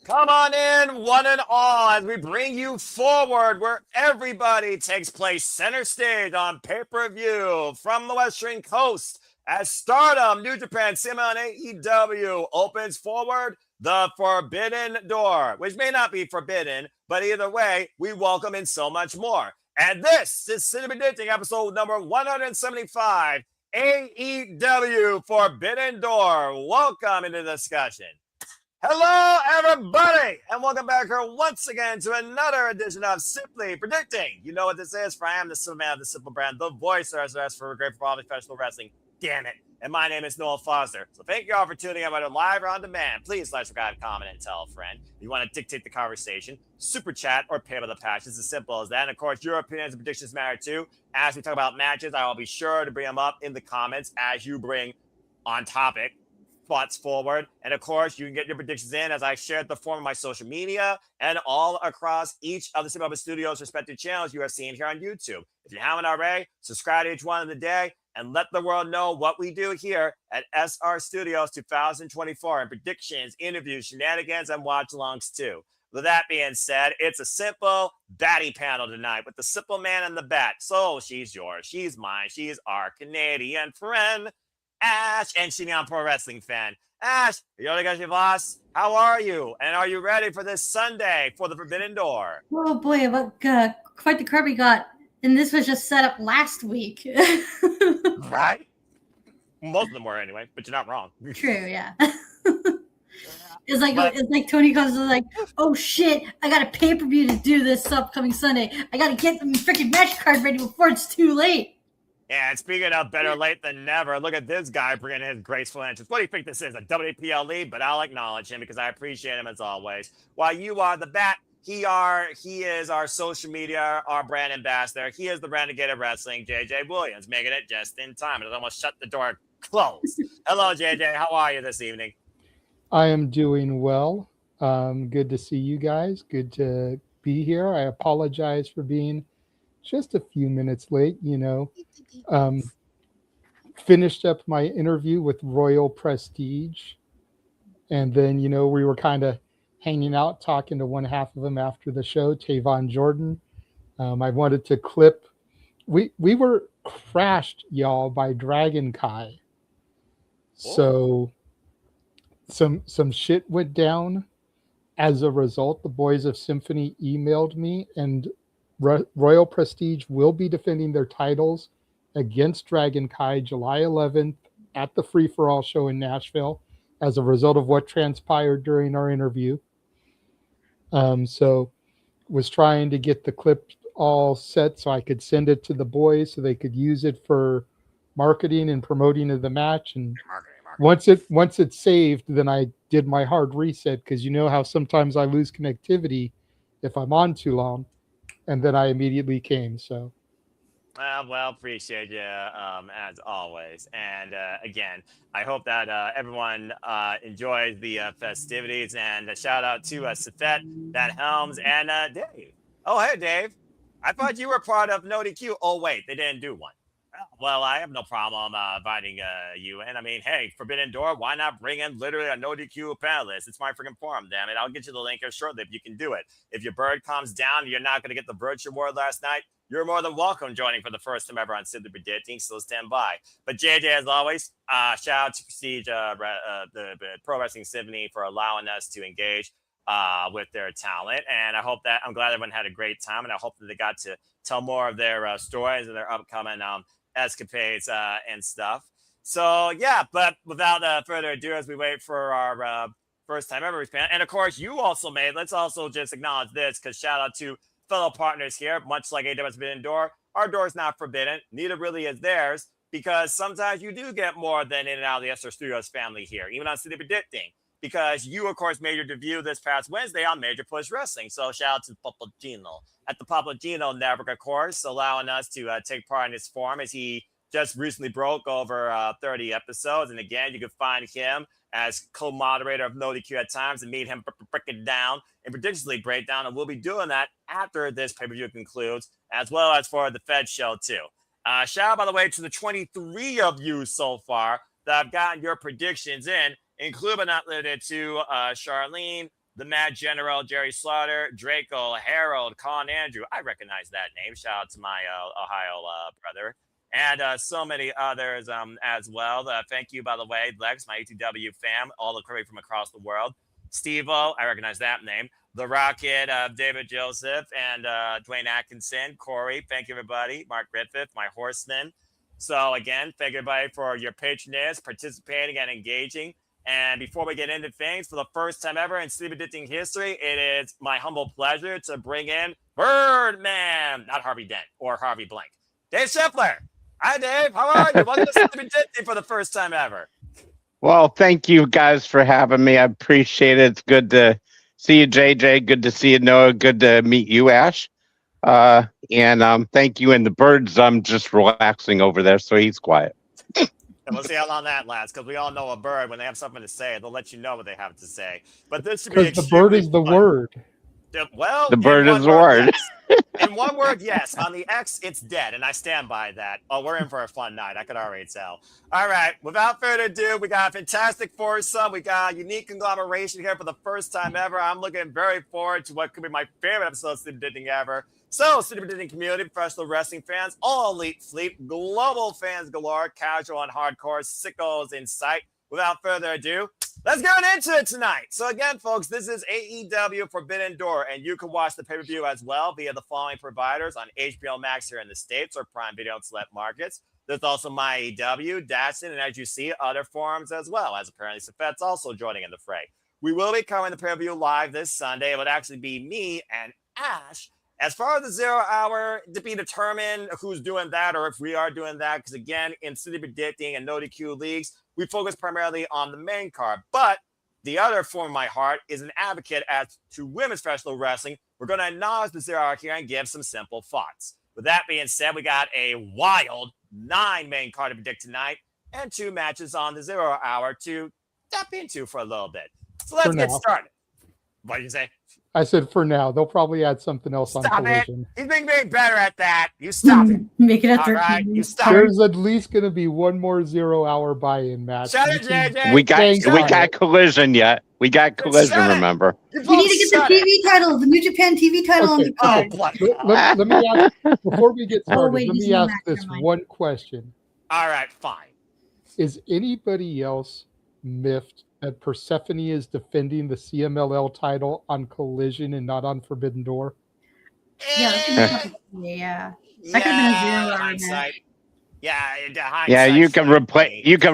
Come on in, one and all, as we bring you forward where everybody takes place center stage on pay-per-view from the Western Coast as Stardom, New Japan, CMLL, and AEW opens forward the Forbidden Door, which may not be forbidden, but either way, we welcome in so much more. And this is City Predicting episode number 175, AEW Forbidden Door. Welcome into the discussion. Hello, everybody, and welcome back here once again to another edition of Simply Predicting. You know what this is, for I am the simple man of the simple brand, the voice for great for all professional wrestling. Damn it. And my name is Noel Foster. So thank you all for tuning in, whether live or on demand. Please like, subscribe, comment, and tell a friend. If you want to dictate the conversation, super chat or pay by the patch. It's as simple as that. And of course, your opinions and predictions matter too. As we talk about matches, I will be sure to bring them up in the comments as you bring on topic thoughts forward. And of course, you can get your predictions in as I shared the form of my social media and all across each of the Simple Studios respective channels you are seeing here on YouTube. If you haven't already, subscribe to each one of the day and let the world know what we do here at SR Studios 2024 and predictions, interviews, shenanigans, and watch-alongs too. With that being said, it's a simple batty panel tonight with the simple man and the bat. So she's yours, she's mine, she's our Canadian friend, Ash, and she's a pro wrestling fan. Ash, boss, how are you? And are you ready for this Sunday for the Forbidden Door? Oh boy, what quite the crowd we got. And this was just set up last week. Right? Most of them were anyway, but you're not wrong. True, yeah. It's like Tony comes and like, oh shit, I got a pay-per-view to do this upcoming Sunday. I gotta get the freaking match card ready before it's too late. Yeah, and speaking of better late than never, look at this guy bringing his graceful entrance. What do you think this is, a WPL lead? But I'll acknowledge him because I appreciate him as always. While you are the bat, he is our social media, our brand ambassador. He is the Renegade of Wrestling, JJ Williams, making it just in time. It almost shut the door closed. Hello, JJ. How are you this evening? I am doing well. Good to see you guys. Good to be here. I apologize for being just a few minutes late, finished up my interview with Royal Prestige. And then, we were kind of hanging out, talking to one half of them after the show, Tavon Jordan. I wanted to clip. We were crashed, y'all, by Dragon Kai. So some shit went down. As a result, the Boys of Symphony emailed me, and Royal Prestige will be defending their titles against Dragon Kai July 11th at the Free For All show in Nashville as a result of what transpired during our interview. So was trying to get the clip all set so I could send it to the boys so they could use it for marketing and promoting of the match. And once it's saved, then I did my hard reset, because you know how sometimes I lose connectivity if I'm on too long. And then I immediately came. So, well, appreciate you as always. And again, I hope that everyone enjoys the festivities. And a shout out to Safet, That Helms, and Dave. Oh, hey, Dave. I thought you were part of No DQ. Oh, wait, they didn't do one. Well, I have no problem inviting you in. I mean, hey, Forbidden Door, why not bring in literally a no DQ panelist? It's my freaking forum, damn it. I'll get you the link here shortly if you can do it. If your bird comes down and you're not going to get the Virtue Award last night, you're more than welcome joining for the first time ever on Simply Predicting, so stand by. But JJ, as always, shout out to Prestige, the Pro Wrestling Symphony, for allowing us to engage with their talent. And I'm glad everyone had a great time, and I hope that they got to tell more of their stories and their upcoming escapades and stuff. So yeah, but without further ado, as we wait for our first time ever fan, and of course you also made, let's also just acknowledge this, because shout out to fellow partners here. Much like AEW's Forbidden Door, our door is not forbidden, neither really is theirs, because sometimes you do get more than in and out of the SR Studios family here, even on City Predicting, because you of course made your debut this past Wednesday on Major Push Wrestling. So shout out to Papagino at the Papagino Network, of course, allowing us to take part in his forum, as he just recently broke over 30 episodes. And again, you can find him as co-moderator of No DQ at times and meet him break it down and predictably break down. And we'll be doing that after this pay-per-view concludes, as well as for the Fed show too. Shout out, by the way, to the 23 of you so far that have gotten your predictions in, including but not limited to Charlene, the Mad General, Jerry Slaughter, Draco, Harold, Con Andrew. I recognize that name. Shout out to my Ohio brother. And so many others as well. Thank you, by the way, Lex, my ATW fam, all the crew from across the world. Steve-O, I recognize that name. The Rocket, David Joseph, and Dwayne Atkinson, Corey. Thank you, everybody. Mark Griffith, my horseman. So, again, thank you, everybody, for your patronage, participating, and engaging. And before we get into things, for the first time ever in Sleep Addicting history, it is my humble pleasure to bring in Birdman, not Harvey Dent or Harvey Blank. Dave Scheffler. Hi, Dave. How are you? Welcome to Sleep Addicting for the first time ever. Well, thank you guys for having me. I appreciate it. It's good to see you, JJ. Good to see you, Noah. Good to meet you, Ash. And thank you. And the birds, I'm just relaxing over there, so he's quiet. And we'll see how long that lasts, because we all know a bird, when they have something to say, they'll let you know what they have to say. But this should be Because the bird is the fun. Word. Well, the bird is the word. Yes. In one word, yes. On the X, it's dead, and I stand by that. Oh, we're in for a fun night. I could already tell. All right, without further ado, we got a fantastic foursome. We got a unique conglomeration here for the first time ever. I'm looking very forward to what could be my favorite episode of Sleep Addicting ever. So, Sleep Addicting community, professional wrestling fans, all elite fleet, global fans galore, casual and hardcore, sickos in sight. Without further ado, let's get into it tonight. So again, folks, this is AEW Forbidden Door, and you can watch the pay-per-view as well via the following providers on HBO Max here in the States or Prime Video in select markets. There's also My AEW, Datsun, and as you see, other forums as well, as apparently Safet's also joining in the fray. We will be covering the pay-per-view live this Sunday. It would actually be me and Ash. As far as the 0 hour, to be determined who's doing that or if we are doing that, because again, in Sleep Addicting and No DQ leagues, we focus primarily on the main card. But the other form of my heart is an advocate as to women's professional wrestling. We're going to acknowledge the 0 hour here and give some simple thoughts. With that being said, we got a wild 9 main card to predict tonight and 2 matches on the 0 hour to tap into for a little bit. So let's get started. What did you say? I said for now. They'll probably add something else on Collision. He's being very better at that. You stop it. Make it a All 13. right, you stop. There's at least going to be one more 0 hour buy-in match. Shut it, JJ. We got Collision yet. We got Collision, remember? We need to get the TV title, the New Japan TV title on the card. Let me ask, before we get started, wait, let me ask this one question. All right, fine. Is anybody else miffed that Persephone is defending the CMLL title on Collision and not on Forbidden Door? Yeah. That could have been a 0 hour hindsight. match. Yeah, you can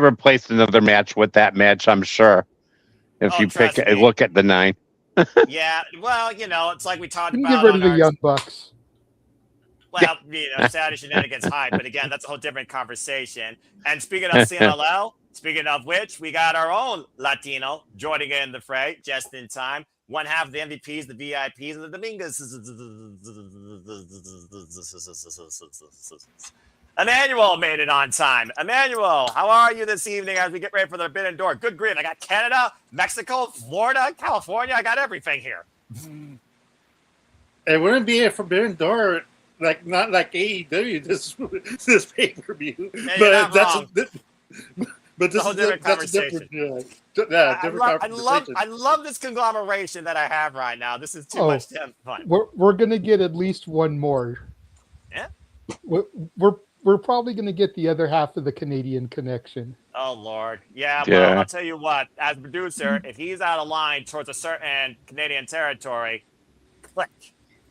replace another match with that match, I'm sure. If you look at the 9. Yeah, well, it's like we talked You about. get rid of the Young Bucks. Well, Saturday Shenanigans hype, but again, that's a whole different conversation. And speaking of CMLL, speaking of which, we got our own Latino joining in the fray just in time. One half of the MVPs, the VIPs, and the Dominguez. Emmanuel made it on time. Emmanuel, how are you this evening as we get ready for the Forbidden Door? Good grief. I got Canada, Mexico, Florida, California. I got everything here. It wouldn't be a Forbidden Door, not like AEW, this pay-per-view. Yeah, but this is different conversation. Conversation. I love this conglomeration that I have right now. This is too much fun. We're going to get at least one more. Yeah. We're probably going to get the other half of the Canadian connection. Oh, Lord. Yeah, well, I'll tell you what. As a producer, if he's out of line towards a certain Canadian territory, click.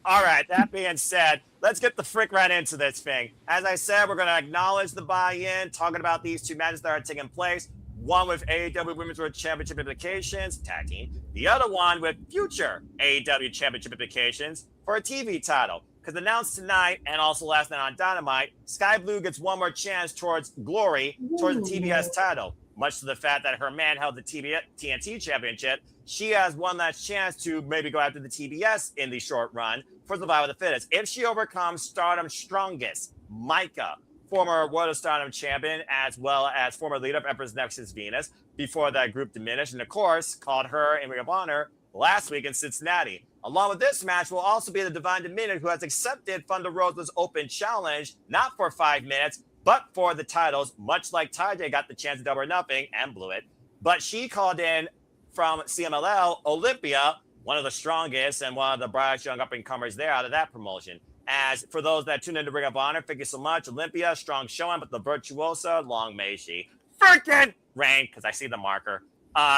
All right, that being said, let's get the frick right into this thing. As I said, we're going to acknowledge the buy-in, talking about these 2 matches that are taking place. One with AEW Women's World Championship implications, tag team. The other one with future AEW Championship implications for a TV title. Because announced tonight and also last night on Dynamite, Sky Blue gets one more chance towards glory, towards the TBS title. Much to the fact that her man held the TNT Championship, she has one last chance to maybe go after the TBS in the short run for survival of the fittest. If she overcomes Stardom's strongest, Micah, former World of Stardom champion, as well as former leader of Empress Nexus Venus, before that group diminished, and of course, called her in Ring of Honor last week in Cincinnati. Along with this match will also be the Divine Dominion, who has accepted Thunder Rosa's open challenge, not for 5 minutes, but for the titles, much like Ty got the chance to Double or Nothing and blew it. But she called in from CMLL, Olympia, one of the strongest and one of the brightest young up-and-comers there out of that promotion. As for those that tune in to Ring of Honor, thank you so much. Olympia, strong showing, but the virtuosa, long may she freaking reign, because I see the marker.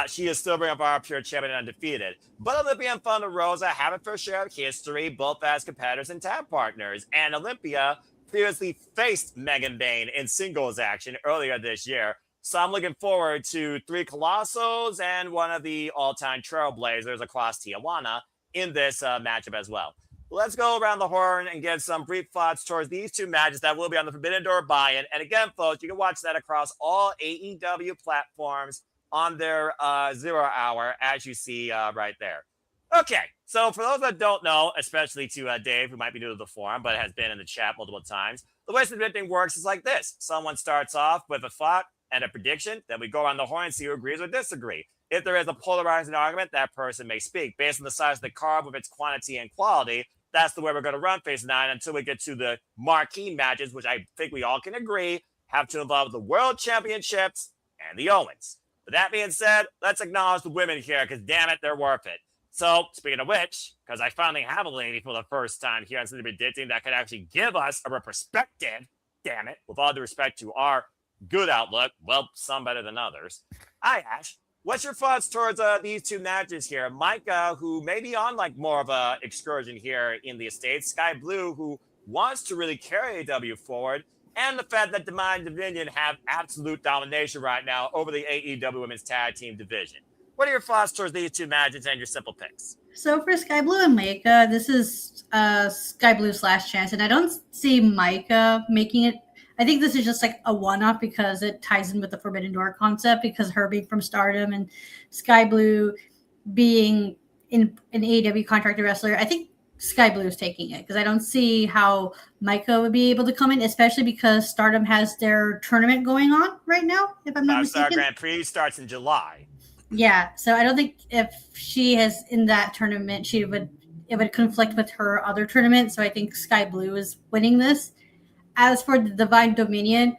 She is still Ring of Honor pure champion and undefeated. But Olympia and Thunder Rosa have a fair share of history, both as competitors and tag partners. And Olympia previously faced Megan Bayne in singles action earlier this year. So I'm looking forward to 3 Colossos and one of the all-time trailblazers across Tijuana in this matchup as well. Let's go around the horn and get some brief thoughts towards these 2 matches that will be on the Forbidden Door buy-in. And again, folks, you can watch that across all AEW platforms on their 0 hour, as you see right there. Okay, so for those that don't know, especially to Dave, who might be new to the forum, but has been in the chat multiple times, the way the thing works is like this. Someone starts off with a thought and a prediction, then we go on the horn and see who agrees or disagrees. If there is a polarizing argument, that person may speak. Based on the size of the card with its quantity and quality, that's the way we're going to run Phase 9 until we get to the marquee matches, which I think we all can agree have to involve the World Championships and the Owens. With that being said, let's acknowledge the women here, because damn it, they're worth it. So, speaking of which, because I finally have a lady for the first time here on Something Predicting that could actually give us a perspective, damn it, with all due respect to our good outlook, well, some better than others. Hi, Ash. What's your thoughts towards these 2 matches here? Micah, who may be on like more of a excursion here in the States, Sky Blue, who wants to really carry AEW forward, and the fact that Divine Dominion have absolute domination right now over the AEW Women's Tag Team division. What are your thoughts towards these 2 matches and your simple picks? So for Sky Blue and Micah, this is Sky Blue's last chance, and I don't see Micah making it. I think this is just like a one-off because it ties in with the Forbidden Door concept, because her being from Stardom and Sky Blue being an AEW contracted wrestler. I think Sky Blue is taking it because I don't see how Micah would be able to come in, especially because Stardom has their tournament going on right now, if I'm not mistaken. Star Grand Prix starts in July. Yeah, so I don't think if she is in that tournament, it would conflict with her other tournament. So I think Sky Blue is winning this. As for the Divine Dominion,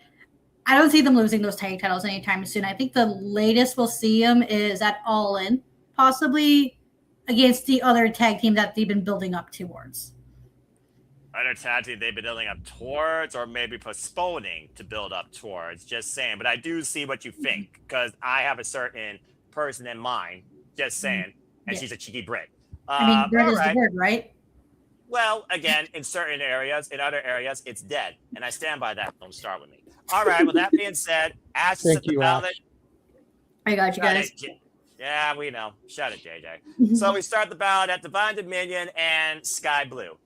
I don't see them losing those tag titles anytime soon. I think the latest we'll see them is at All In, possibly against the other tag team that they've been building up towards. Other tag team they've been building up towards, or maybe postponing to build up towards, just saying. But I do see what you think, because I have a certain person in mind, just saying, and she's a cheeky Brit. I mean, Brit is the word, right? Well, again, in certain areas, in other areas, it's dead. And I stand by that. Don't start with me. All right, with that being said, Ash is at the ballot. I got you guys. Yeah, we know. Shut it, JJ. So we start the ballot at Divine Dominion and Sky Blue.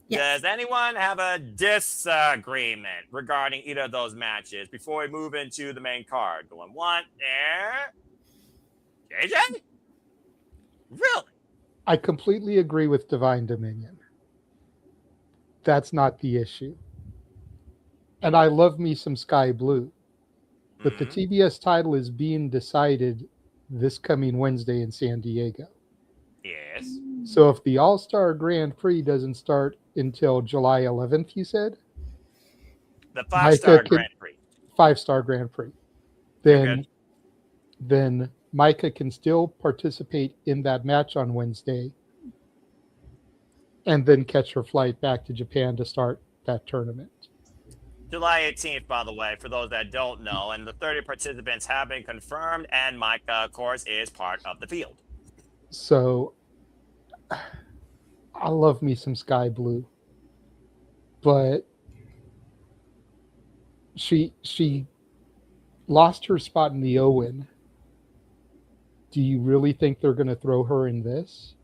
Yes. Does anyone have a disagreement regarding either of those matches before we move into the main card? Going one there. JJ? Really? I completely agree with Divine Dominion. That's not the issue. And I love me some Sky Blue. But the TBS title is being decided this coming Wednesday in San Diego. Yes. So if the All-Star Grand Prix doesn't start until July 11th, you said? The 5-star Grand Prix. 5-star Grand Prix. Then Micah can still participate in that match on Wednesday and then catch her flight back to Japan to start that tournament. July 18th, by the way, for those that don't know, and the 30 participants have been confirmed, and Micah, of course, is part of the field. So, I love me some Sky Blue, but she lost her spot in the Owen. Do you really think they're going to throw her in this?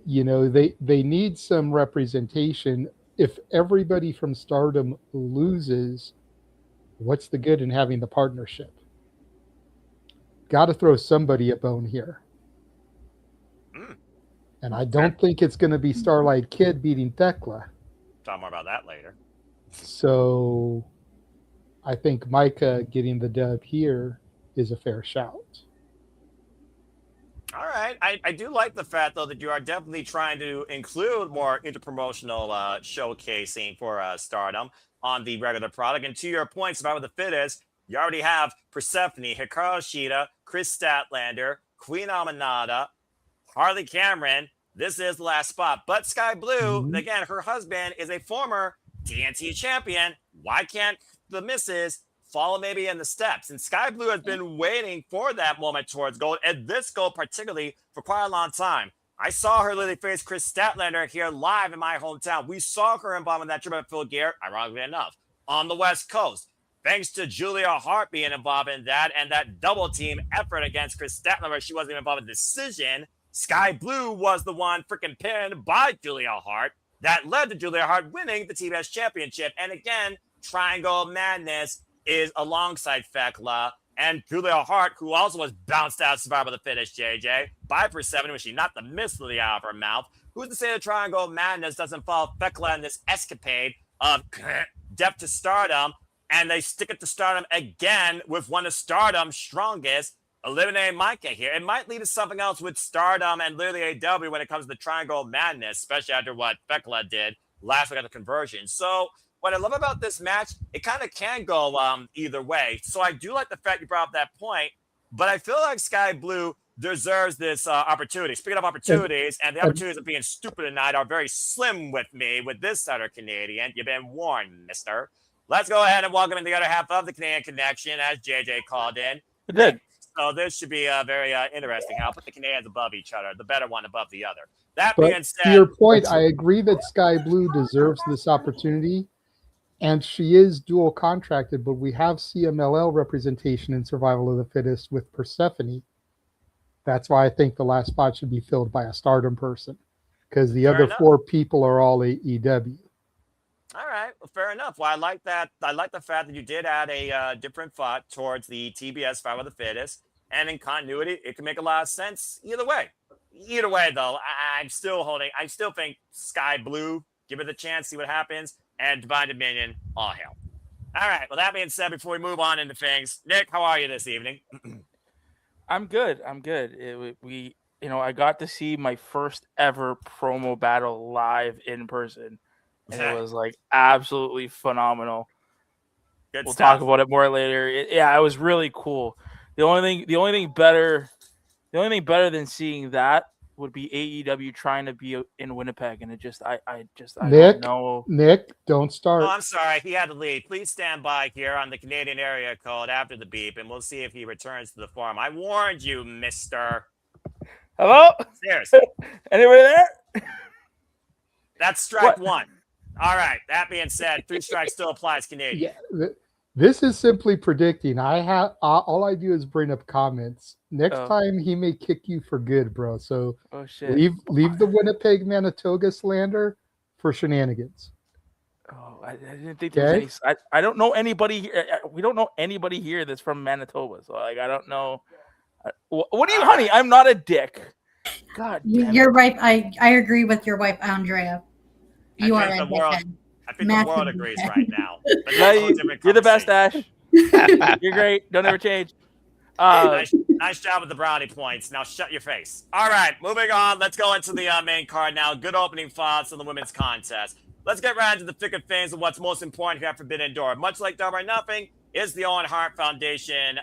You know, they need some representation. If everybody from Stardom loses, what's the good in having the partnership? Got to throw somebody a bone here. And I don't think it's going to be Starlight Kid beating Thekla. Talk more about that later. So I think Micah getting the dub here is a fair shout. All right. I do like the fact, though, that you are definitely trying to include more interpromotional showcasing for Stardom on the regular product. And to your point, Survivor the Fittest, you already have Persephone, Hikaru Shida, Chris Statlander, Queen Aminata, Harley Cameron, this is the last spot. But Sky Blue, Mhm. again, her husband is a former TNT champion. Why can't the missus follow maybe in the steps? And Sky Blue has been waiting for that moment towards gold, and this gold particularly for quite a long time. I saw her literally face Chris Statlander here live in my hometown. We saw her involved in that trip at Phil Gear, ironically enough, on the West Coast. Thanks to Julia Hart being involved in that and that double team effort against Chris Statlander, where she wasn't even involved in the decision. Sky Blue was the one freaking pinned by Julia Hart that led to Julia Hart winning the TBS championship. And again, Triangle Madness is alongside Thekla and Julia Hart, who also was bounced out of Survival of the Fittest, JJ, by Persephone when she knocked the mist out of her mouth. Who's to say the Triangle Madness doesn't follow Thekla in this escapade of depth to Stardom, and they stick it to Stardom again with one of Stardom's strongest, eliminating Micah here. It might lead to something else with Stardom and literally AEW when it comes to Triangle Madness, especially after what Thekla did last week at the conversion. So what I love about this match, it kind of can go either way. So I do like the fact you brought up that point, but I feel like Sky Blue deserves this opportunity. Speaking of opportunities, and the opportunities of being stupid tonight are very slim with me with this Sutter Canadian. You've been warned, mister. Let's go ahead and welcome in the other half of the Canadian Connection, as JJ called in. It did. So this should be very interesting. I'll put the Canadians above each other, the better one above the other. That But being said, to your point, I agree that Sky Blue deserves this opportunity, and she is dual contracted, but we have CMLL representation in Survival of the Fittest with Persephone. That's why I think the last spot should be filled by a Stardom person, because the Fair other enough. 4 people are all AEW. all right, well, fair enough. Well, I like that. I like the fact that you did add a different thought towards the TBS Survival of the Fittest, and in continuity, it can make a lot of sense either way. Either way, though, I still think Sky Blue, give it a chance, see what happens, and Divine Dominion, all hail. All right, well, that being said, before we move on into things, Nick, how are you this evening? I'm good. I got to see my first ever promo battle live in person, and it was like absolutely phenomenal. Good We'll stuff. talk about it more later. It was really cool. The only thing better than seeing that would be AEW trying to be in Winnipeg, and I don't know. Nick, don't start. Oh, I'm sorry. He had to leave. Please stand by here on the Canadian area code after the beep, and we'll see if he returns to the forum. I warned you, mister. Hello? Seriously. Anybody there? That's strike one. All right. That being said, 3 strikes still applies Canadian. Yeah, this is simply predicting. All I do is bring up comments. Next time he may kick you for good, bro. So shit. leave the Winnipeg Manitoba slander for shenanigans. Oh, I didn't think there was any. I don't know anybody here. We don't know anybody here that's from Manitoba. So I don't know. What do you, honey? I'm not a dick. God damn Your wife, I agree with your wife, Andrea. You are a dickhead. I think the world agrees right now. But you're the best, Ash. You're great. Don't ever change. Nice job with the brownie points. Now shut your face. All right, moving on. Let's go into the main card now. Good opening thoughts on the women's contest. Let's get right into the thick of things and what's most important here at Forbidden Door. Much like Double or Nothing is the Owen Hart Foundation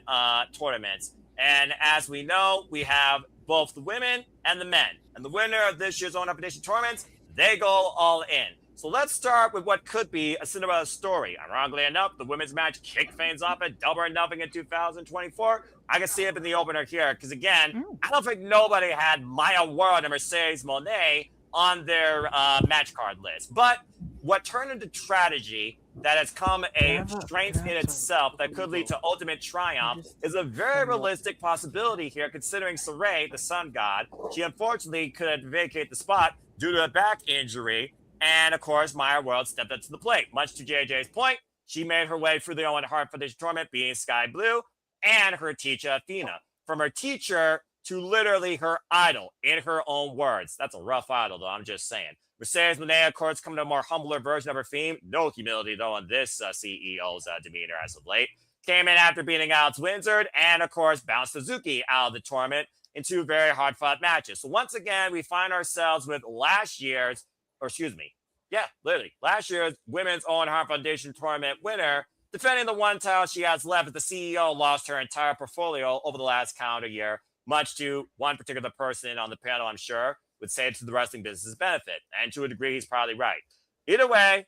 tournaments. And as we know, we have both the women and the men. And the winner of this year's Owen Hart Foundation tournaments, they go all in. So let's start with what could be a Cinderella story. Ironically enough, the women's match kicked things off at Double or Nothing in 2024. I can see it in the opener here because, again, I don't think nobody had Maya World and Mercedes Moné on their match card list. But what turned into tragedy that has come a strength in itself that could lead to ultimate triumph is a very realistic possibility here, considering Sabre, the sun god, she unfortunately couldn't vacate the spot due to a back injury. And, of course, Maya World stepped up to the plate. Much to JJ's point, she made her way through the Owen Hart Foundation tournament, being Sky Blue, and her teacher, Athena. From her teacher to literally her idol, in her own words. That's a rough idol, though, I'm just saying. Mercedes Moné, of course, coming to a more humbler version of her theme. No humility, though, on this CEO's demeanor as of late. Came in after beating Alex Windsor, and, of course, bounced Suzuki out of the tournament in 2 very hard-fought matches. So, once again, we find ourselves with last year's Women's Owen Hart Foundation tournament winner, defending the one title she has left as the CEO lost her entire portfolio over the last calendar year much to one particular person on the panel, I'm sure, would say to the wrestling business's benefit. And to a degree, he's probably right. Either way,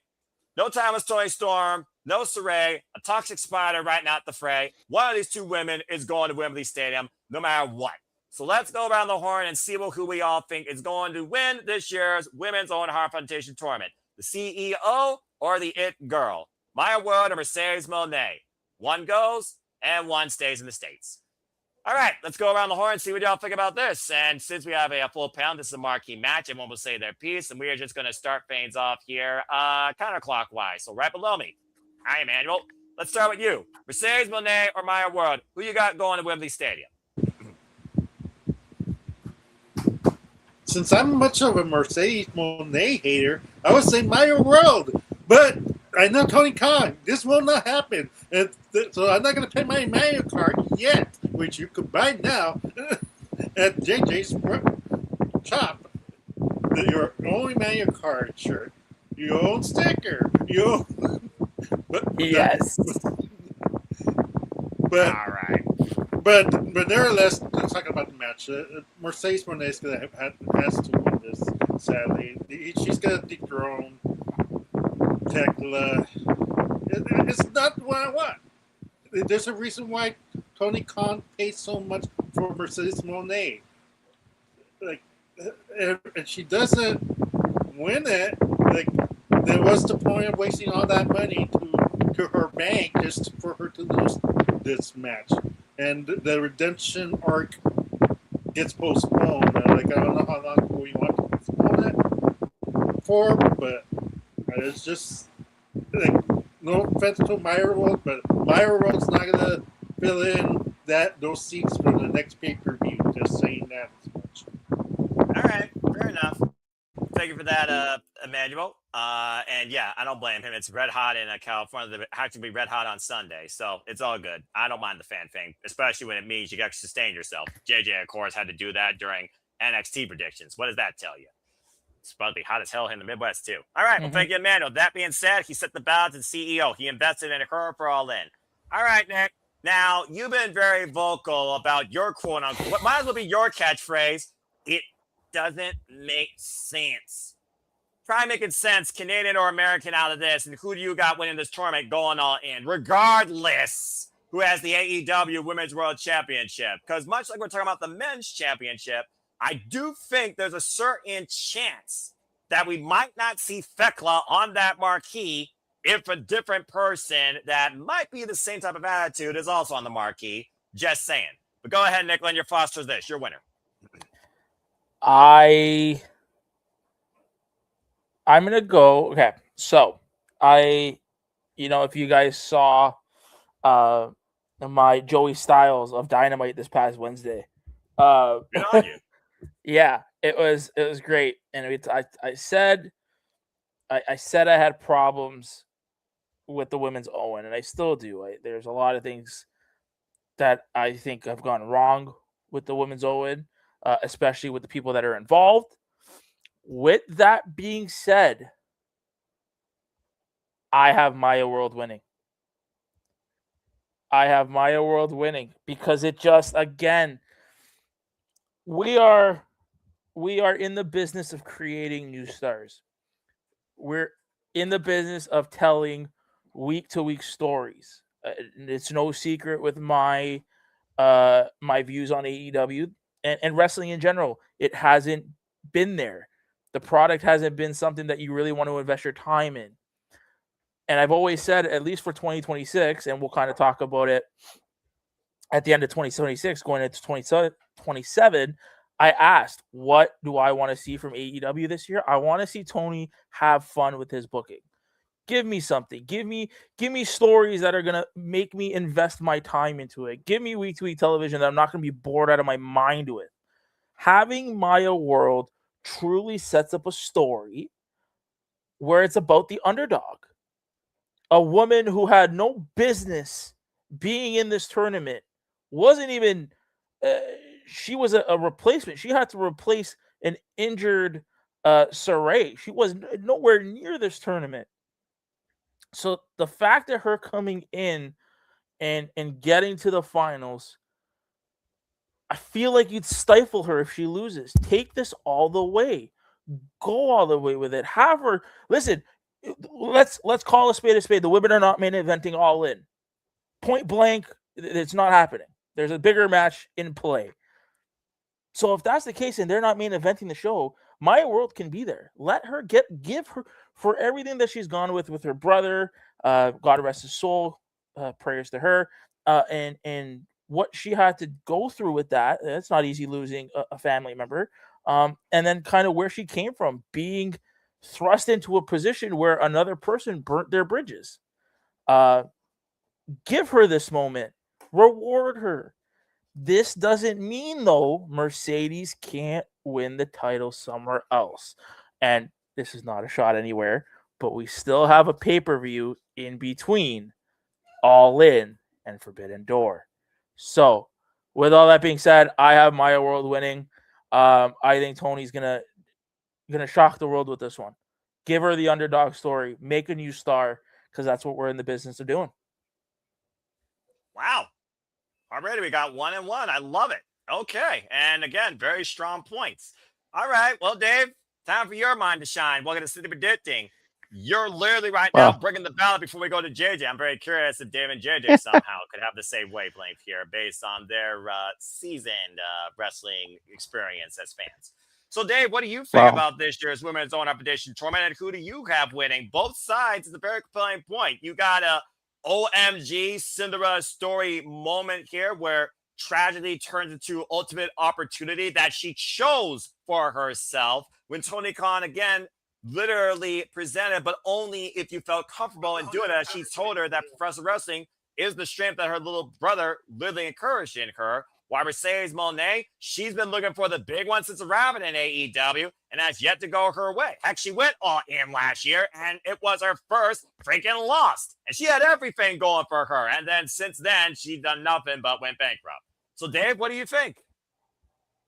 no Thomas Tony Storm, no Saray, a toxic spider right now at the fray. One of these two women is going to Wembley Stadium no matter what. So let's go around the horn and see who we all think is going to win this year's Women's Owen Hart Foundation Tournament. The CEO or the It Girl? Maya World or Mercedes Moné? One goes and one stays in the States. All right, let's go around the horn and see what y'all think about this. And since we have a full panel, this is a marquee match. Everyone will say their piece, and we are just going to start things off here counterclockwise. So right below me. Hi, Emmanuel. Let's start with you. Mercedes Moné or Maya World? Who you got going to Wembley Stadium? Since I'm much of a Mercedes Moné hater, I would say Maya World. But I know Tony Khan. This will not happen. So I'm not going to pay my Mario Kart yet, which you can buy now at JJ's shop. Your only Mario Kart shirt, your own sticker, your own... Yes. But All right. But nevertheless, let's talk about the match. Mercedes Moné is going to has to win this. Sadly, she's going to dethrone Thekla. It's not what I want. There's a reason why Tony Khan paid so much for Mercedes Moné. Like, and she doesn't win it. Like, then what's the point of wasting all that money to her bank just for her to lose this match? And the redemption arc gets postponed. Like, I don't know how long we want to postpone it for, but it's just like, no offense to Maya World, but Maya World's not gonna fill in those seats for the next pay-per-view. Just saying that much. All right, fair enough. Thank you for that, Emmanuel. And yeah, I don't blame him. It's red hot in California. It has to be red hot on Sunday, so it's all good. I don't mind the fan thing, especially when it means you got to sustain yourself. JJ, of course, had to do that during NXT predictions. What does that tell you? It's probably hot as hell in the Midwest too. All right, well, thank you, Emmanuel. That being said, he set the balance and CEO. He invested in her for all in. All right, Nick. Now, you've been very vocal about your quote-unquote, what might as well be your catchphrase. It doesn't make sense. Try making sense, Canadian or American, out of this, and who do you got winning this tournament going all in, regardless who has the AEW Women's World Championship? Because much like we're talking about the Men's Championship, I do think there's a certain chance that we might not see Thekla on that marquee if a different person that might be the same type of attitude is also on the marquee. Just saying. But go ahead, Nick, and your foster's this. Your winner. I'm gonna go. Okay, so if you guys saw my Joey Styles of Dynamite this past Wednesday, Good on you. yeah, it was great, and I said I had problems with the women's Owen, and I still do. There's a lot of things that I think have gone wrong with the women's Owen, especially with the people that are involved. With that being said, I have Maya World winning. Because it just, again, we are in the business of creating new stars. We're in the business of telling week-to-week stories. It's no secret with my views on AEW and wrestling in general. It hasn't been there. The product hasn't been something that you really want to invest your time in. And I've always said, at least for 2026, and we'll kind of talk about it at the end of 2026, going into 2027, I asked, what do I want to see from AEW this year? I want to see Tony have fun with his booking. Give me something. Give me stories that are going to make me invest my time into it. Give me week-to-week television that I'm not going to be bored out of my mind with. Having Maya World truly sets up a story where it's about the underdog. A woman who had no business being in this tournament, wasn't even, she was a replacement. She had to replace an injured Saray. She was nowhere near this tournament. So the fact that her coming in and getting to the finals I feel like you'd stifle her if she loses. Take this all the way. Go all the way with it. Have her listen. Let's call a spade a spade. The women are not main eventing All In. Point blank, it's not happening. There's a bigger match in play. So if that's the case and they're not main eventing the show, Maya World can be there. Let her give her for everything that she's gone with her brother. God rest his soul. Prayers to her. And what she had to go through with that. It's not easy losing a family member. And then kind of where she came from, being thrust into a position where another person burnt their bridges. Give her this moment. Reward her. This doesn't mean, though, Mercedes can't win the title somewhere else. And this is not a shot anywhere, but we still have a pay-per-view in between All In and Forbidden Door. So, with all that being said, I have Maya World winning. I think Tony's gonna shock the world with this one. Give her the underdog story. Make a new star, because that's what we're in the business of doing. Wow. Already we got 1-1. I love it. Okay. And again, very strong points. All right. Well, Dave, time for your mind to shine. We're going to sit predicting. You're literally right now bringing the ballot before we go to JJ. I'm very curious if Dave and JJ somehow could have the same wavelength here based on their seasoned wrestling experience as fans. So, Dave, what do you think about this year's Women's Own Up Edition tournament, and who do you have winning? Both sides is a very compelling point. You got a OMG Cinderella story moment here where tragedy turns into ultimate opportunity that she chose for herself when Tony Khan again literally presented, but only if you felt comfortable in doing it. She told her that professional wrestling is the strength that her little brother literally encouraged in her. While Mercedes Moné, she's been looking for the big one since arriving in AEW and has yet to go her way. Heck, she went All In last year, and it was her first freaking loss. And she had everything going for her. And then since then, she's done nothing but went bankrupt. So, Dave, what do you think?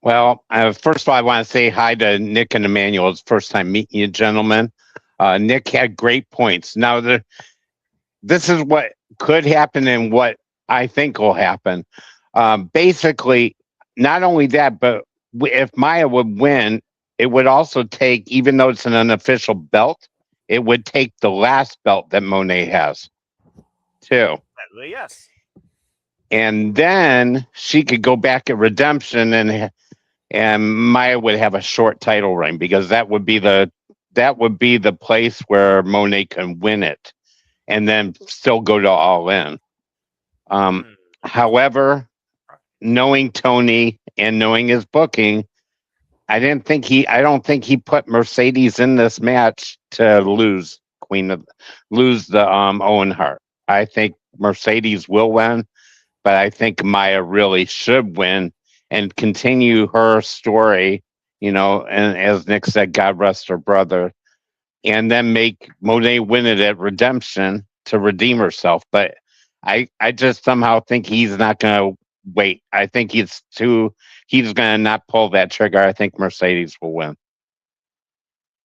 Well, first of all, I want to say hi to Nick and Emmanuel. It's the first time meeting you, gentlemen. Nick had great points. Now, this is what could happen and what I think will happen. Basically, not only that, but if Maya would win, it would also take, even though it's an unofficial belt, it would take the last belt that Moné has, too. Yes. And then she could go back at Redemption, and Maya would have a short title reign, because that would be the place where Moné can win it, and then still go to All In. However, knowing Tony and knowing his booking, I don't think he put Mercedes in this match to lose the Owen Hart. I think Mercedes will win, but I think Maya really should win and continue her story, and as Nick said, God rest her brother, and then make Moné win it at Redemption to redeem herself. But I just somehow think he's not going to wait. I think he's going to not pull that trigger. I think Mercedes will win.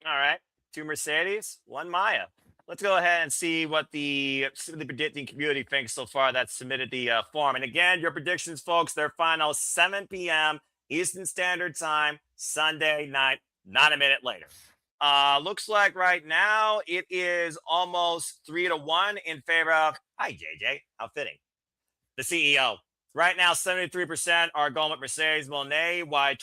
All right. 2 Mercedes, 1 Maya. Let's go ahead and see what the predicting community thinks so far that's submitted the form. And again, your predictions, folks, they're final 7 p.m. Eastern Standard Time, Sunday night, not a minute later. Looks like right now it is almost 3-1 in favor of, hi, JJ, how fitting, the CEO. Right now, 73% are going with Mercedes Moné, while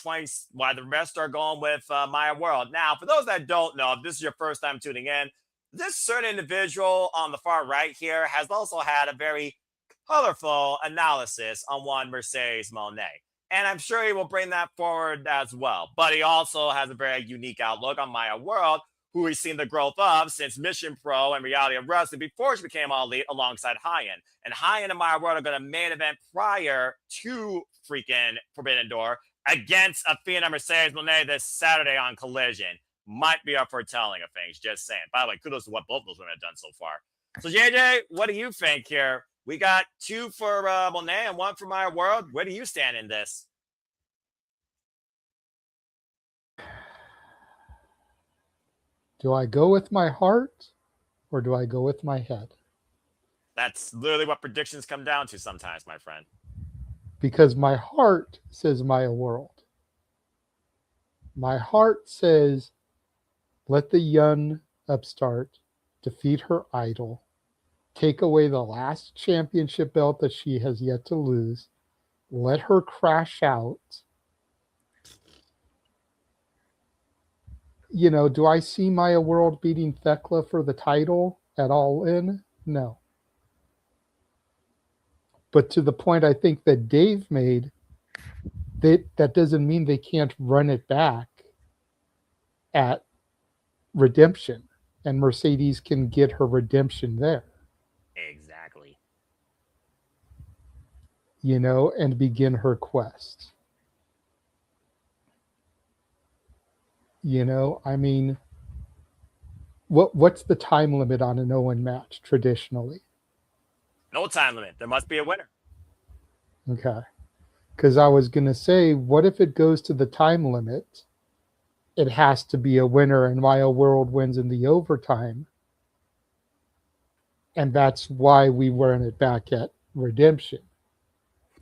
the rest are going with Maya World. Now, for those that don't know, if this is your first time tuning in, this certain individual on the far right here has also had a very colorful analysis on one Mercedes Moné. And I'm sure he will bring that forward as well. But he also has a very unique outlook on Maya World, who we've seen the growth of since Mission Pro and Reality of Wrestling before she became All Elite alongside High-End. And High-End and Maya World are going to main event prior to freaking Forbidden Door against Athena Mercedes Moné this Saturday on Collision. Might be up for telling of things, just saying. By the way, kudos to what both those women have done so far. So, JJ, what do you think here? We got 2 for Moné and 1 for Maya World. Where do you stand in this? Do I go with my heart or do I go with my head? That's literally what predictions come down to sometimes, my friend. because my heart says Maya World. My heart says let the young upstart defeat her idol, take away the last championship belt that she has yet to lose, let her crash out. You know, do I see Maya World beating Thekla for the title at All In? No. But to the point I think that Dave made, that doesn't mean they can't run it back at Redemption, and Mercedes can get her redemption there. Exactly. You know, and begin her quest. You know, I mean, what's the time limit on an Owen match traditionally? No time limit. There must be a winner. Okay. Because I was going to say, what if it goes to the time limit? It has to be a winner, and Maya World wins in the overtime. And that's why we run it back at Redemption.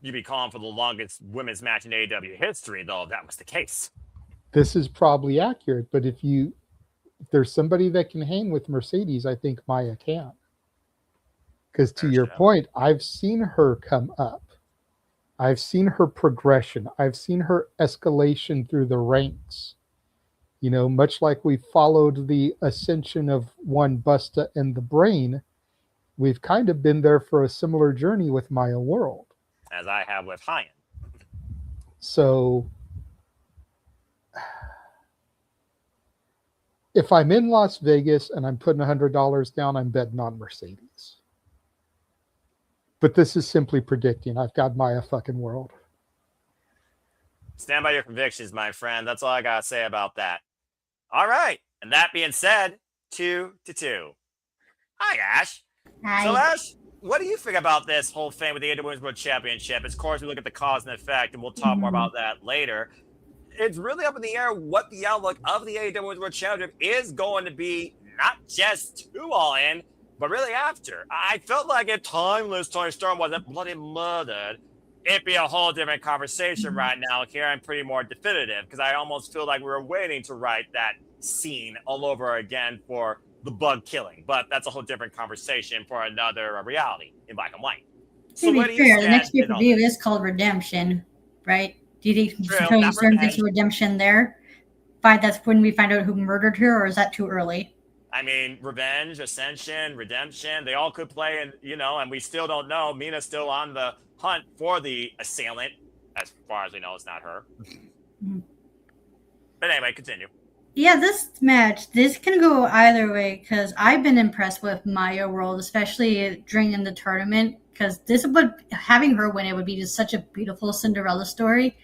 You'd be calling for the longest women's match in AEW history, though, if that was the case. This is probably accurate, but if there's somebody that can hang with Mercedes, I think Maya can. Because to your point, I've seen her come up. I've seen her progression. I've seen her escalation through the ranks. You know, much like we followed the ascension of one Busta and the Brain, we've kind of been there for a similar journey with Maya World. As I have with Hyan. So if I'm in Las Vegas and I'm putting $100 down, I'm betting on Mercedes. But this is simply predicting. I've got Maya fucking World. Stand by your convictions, my friend. That's all I got to say about that. All right. And that being said, 2-2. Hi, Ash. Hi. So, Ash, what do you think about this whole thing with the AEW Women's World Championship? Of course, we look at the cause and effect, and we'll talk more about that later. It's really up in the air what the outlook of the AEW Women's World Championship is going to be, not just to All In, but really after. I felt like if Timeless Tony Storm wasn't bloody murdered, it'd be a whole different conversation right now. Here I'm pretty more definitive, because I almost feel like we were waiting to write that scene all over again for the bug killing. But that's a whole different conversation for another reality in black and white. So to be fair, the next pay-per-view is called Redemption, right? Do you think Tony Storm gets a redemption there? That's when we find out who murdered her, or is that too early? I mean, Revenge, Ascension, Redemption, they all could play, and and we still don't know. Mina's still on the hunt for the assailant. As far as we know, it's not her. But anyway, continue. Yeah, this can go either way, because I've been impressed with Maya World, especially during the tournament, because having her win it would be just such a beautiful Cinderella story.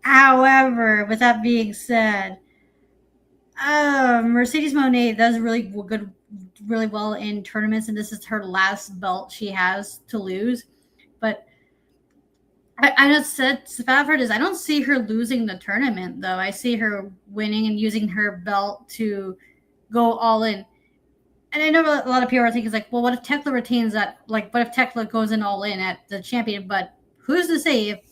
However, with that being said, Mercedes Moné does really well in tournaments, and this is her last belt she has to lose. But I just said Spafford I don't see her losing the tournament, though. I see her winning and using her belt to go all in. And I know a lot of people are thinking, like, well, what if Thekla retains that? Like, what if Thekla goes in all in at the champion? But who's to say?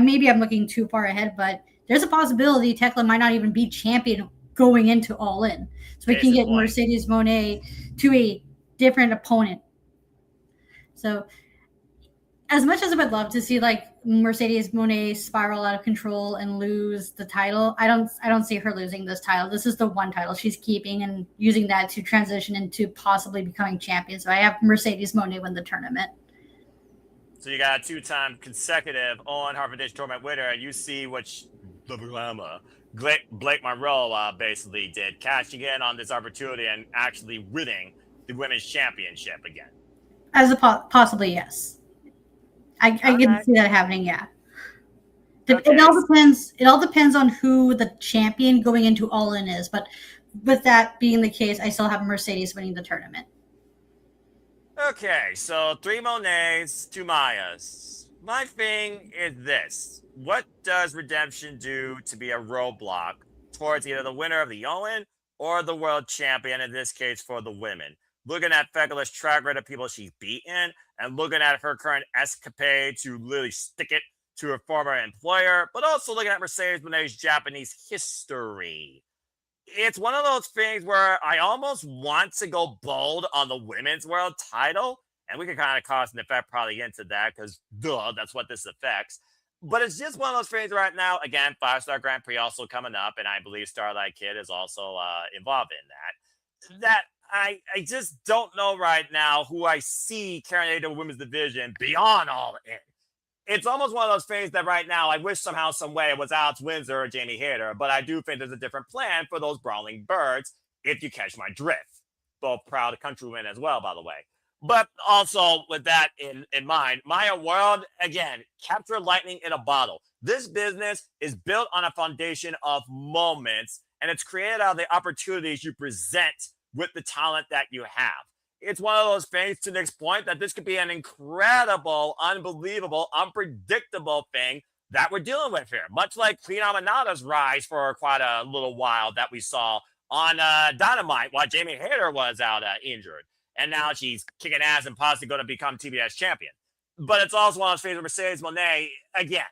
Maybe I'm looking too far ahead, but there's a possibility Thekla might not even be champion going into all in. So we can get Mercedes Moné to a different opponent. So as much as I would love to see like Mercedes Moné spiral out of control and lose the title, I don't see her losing this title. This is the one title she's keeping and using that to transition into possibly becoming champion. So I have Mercedes Moné win the tournament. So you got a 2-time consecutive on Hart Foundation tournament winner. You see what the drama Blake Monroe basically did, cashing in on this opportunity and actually winning the women's championship again. As a possibly, yes. I can see that happening. Yeah. Okay. It all depends on who the champion going into All In is. But with that being the case, I still have Mercedes winning the tournament. Okay, so 3 Monés, 2 Mayas. My thing is this. What does Redemption do to be a roadblock towards either the winner of the Owen or the world champion, in this case for the women? Looking at Thekla's track record of people she's beaten, and looking at her current escapade to literally stick it to her former employer, but also looking at Mercedes Moné's Japanese history. It's one of those things where I almost want to go bold on the women's world title, and we can kind of cause an effect probably into that because, that's what this affects. But it's just one of those things right now. Again, 5-Star Grand Prix also coming up, and I believe Starlight Kid is also involved in that. That I just don't know right now who I see carrying the women's division beyond All In. It's almost one of those things that right now I wish somehow, some way it was Alex Windsor or Jamie Hayter, but I do think there's a different plan for those brawling birds, if you catch my drift. Both proud countrymen as well, by the way. But also with that in mind, Maya World, again, capture lightning in a bottle. This business is built on a foundation of moments, and it's created out of the opportunities you present with the talent that you have. It's one of those things, to Nick's point, that this could be an incredible, unbelievable, unpredictable thing that we're dealing with here. Much like Queen Aminata's rise for quite a little while that we saw on Dynamite while Jamie Hayter was out injured. And now she's kicking ass and possibly going to become TBS champion. But it's also one of those things with Mercedes Moné. Again,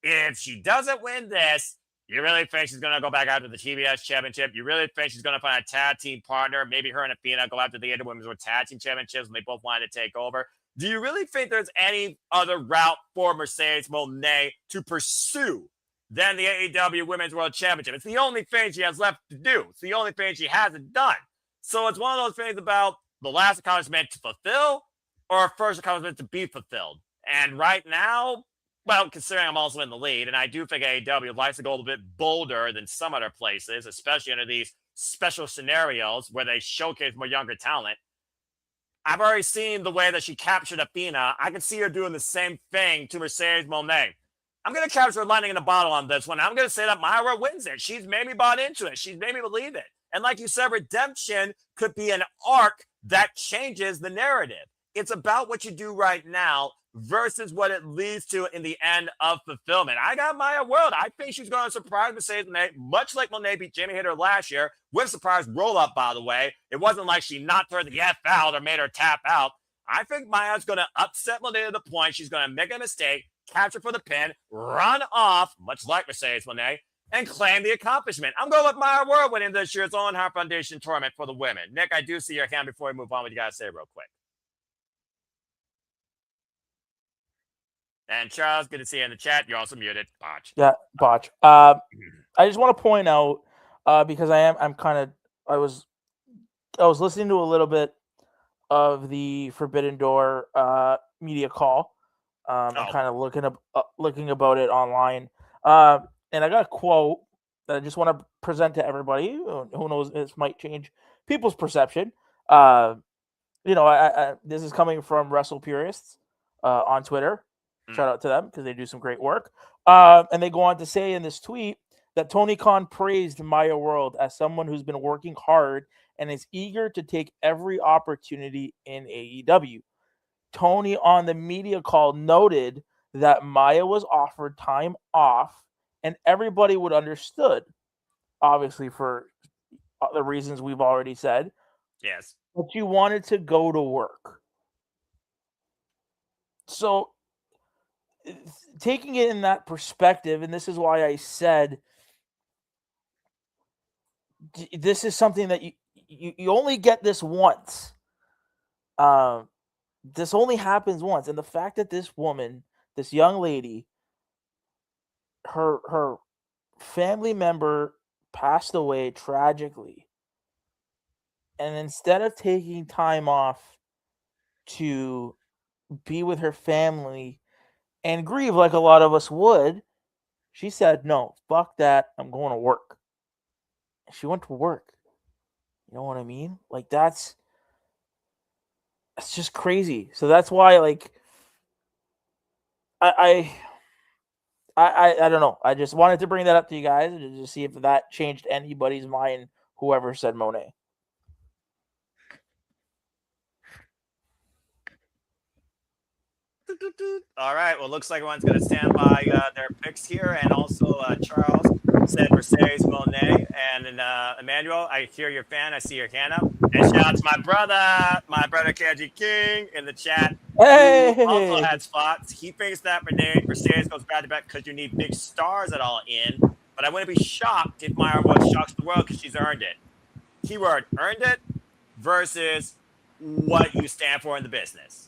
if she doesn't win this, you really think she's going to go back after the TBS championship? You really think she's going to find a tag team partner? Maybe her and Athena go after the Women's World Tag Team Championships when they both wanted to take over. Do you really think there's any other route for Mercedes Moné to pursue than the AEW Women's World Championship? It's the only thing she has left to do. It's the only thing she hasn't done. So it's one of those things about the last accomplishment to fulfill or first accomplishment to be fulfilled. And right now, well, considering I'm also in the lead, and I do think AEW likes to go a little bit bolder than some other places, especially under these special scenarios where they showcase more younger talent. I've already seen the way that she captured Athena. I can see her doing the same thing to Mercedes Moné. I'm going to capture lightning in a bottle on this one. I'm going to say that Myra wins it. She's made me bought into it. She's made me believe it. And like you said, redemption could be an arc that changes the narrative. It's about what you do right now versus what it leads to in the end of fulfillment. I got Maya World. I think she's going to surprise Mercedes Moné, much like Moné beat Jamie Hayter last year with a surprise roll-up, by the way. It wasn't like she knocked her the F out or made her tap out. I think Maya's going to upset Moné to the point she's going to make a mistake, capture for the pin, run off, much like Mercedes Moné, and claim the accomplishment. I'm going to let Maya World win in this year's Owen Hart Foundation tournament for the women. Nick, I do see your hand before we move on. What you got to say real quick? And Charles, good to see you in the chat. You're also muted. Botch. Yeah, Botch. I just want to point out because I was listening to a little bit of the Forbidden Door media call, and kind of looking about it online. And I got a quote that I just want to present to everybody. Who knows? This might change people's perception. I this is coming from Wrestle Purists on Twitter. Shout out to them because they do some great work. And they go on to say in this tweet that Tony Khan praised Maya World as someone who's been working hard and is eager to take every opportunity in AEW. Tony on the media call noted that Maya was offered time off and everybody would understood, obviously for the reasons we've already said. Yes. But you wanted to go to work. So taking it in that perspective, and this is why I said this is something that you only get this once. This only happens once. And the fact that this woman, this young lady, her family member passed away tragically. And instead of taking time off to be with her family and grieve like a lot of us would, she said, no, fuck that. I'm going to work. And she went to work. You know what I mean? Like that's just crazy. So that's why, like, I don't know. I just wanted to bring that up to you guys and just see if that changed anybody's mind, whoever said Moné. All right. Well, looks like everyone's going to stand by their picks here. And also, Charles said Mercedes Moné. And Amanda Emmanuel, I hear your fan. I see your hand up. And shout out to my brother KG King in the chat. Hey! Who also has spots. He thinks that Mercedes goes back to back because you need big stars at all in. But I wouldn't be shocked if Maya Rose shocks the world because she's earned it. Keyword earned it versus what you stand for in the business.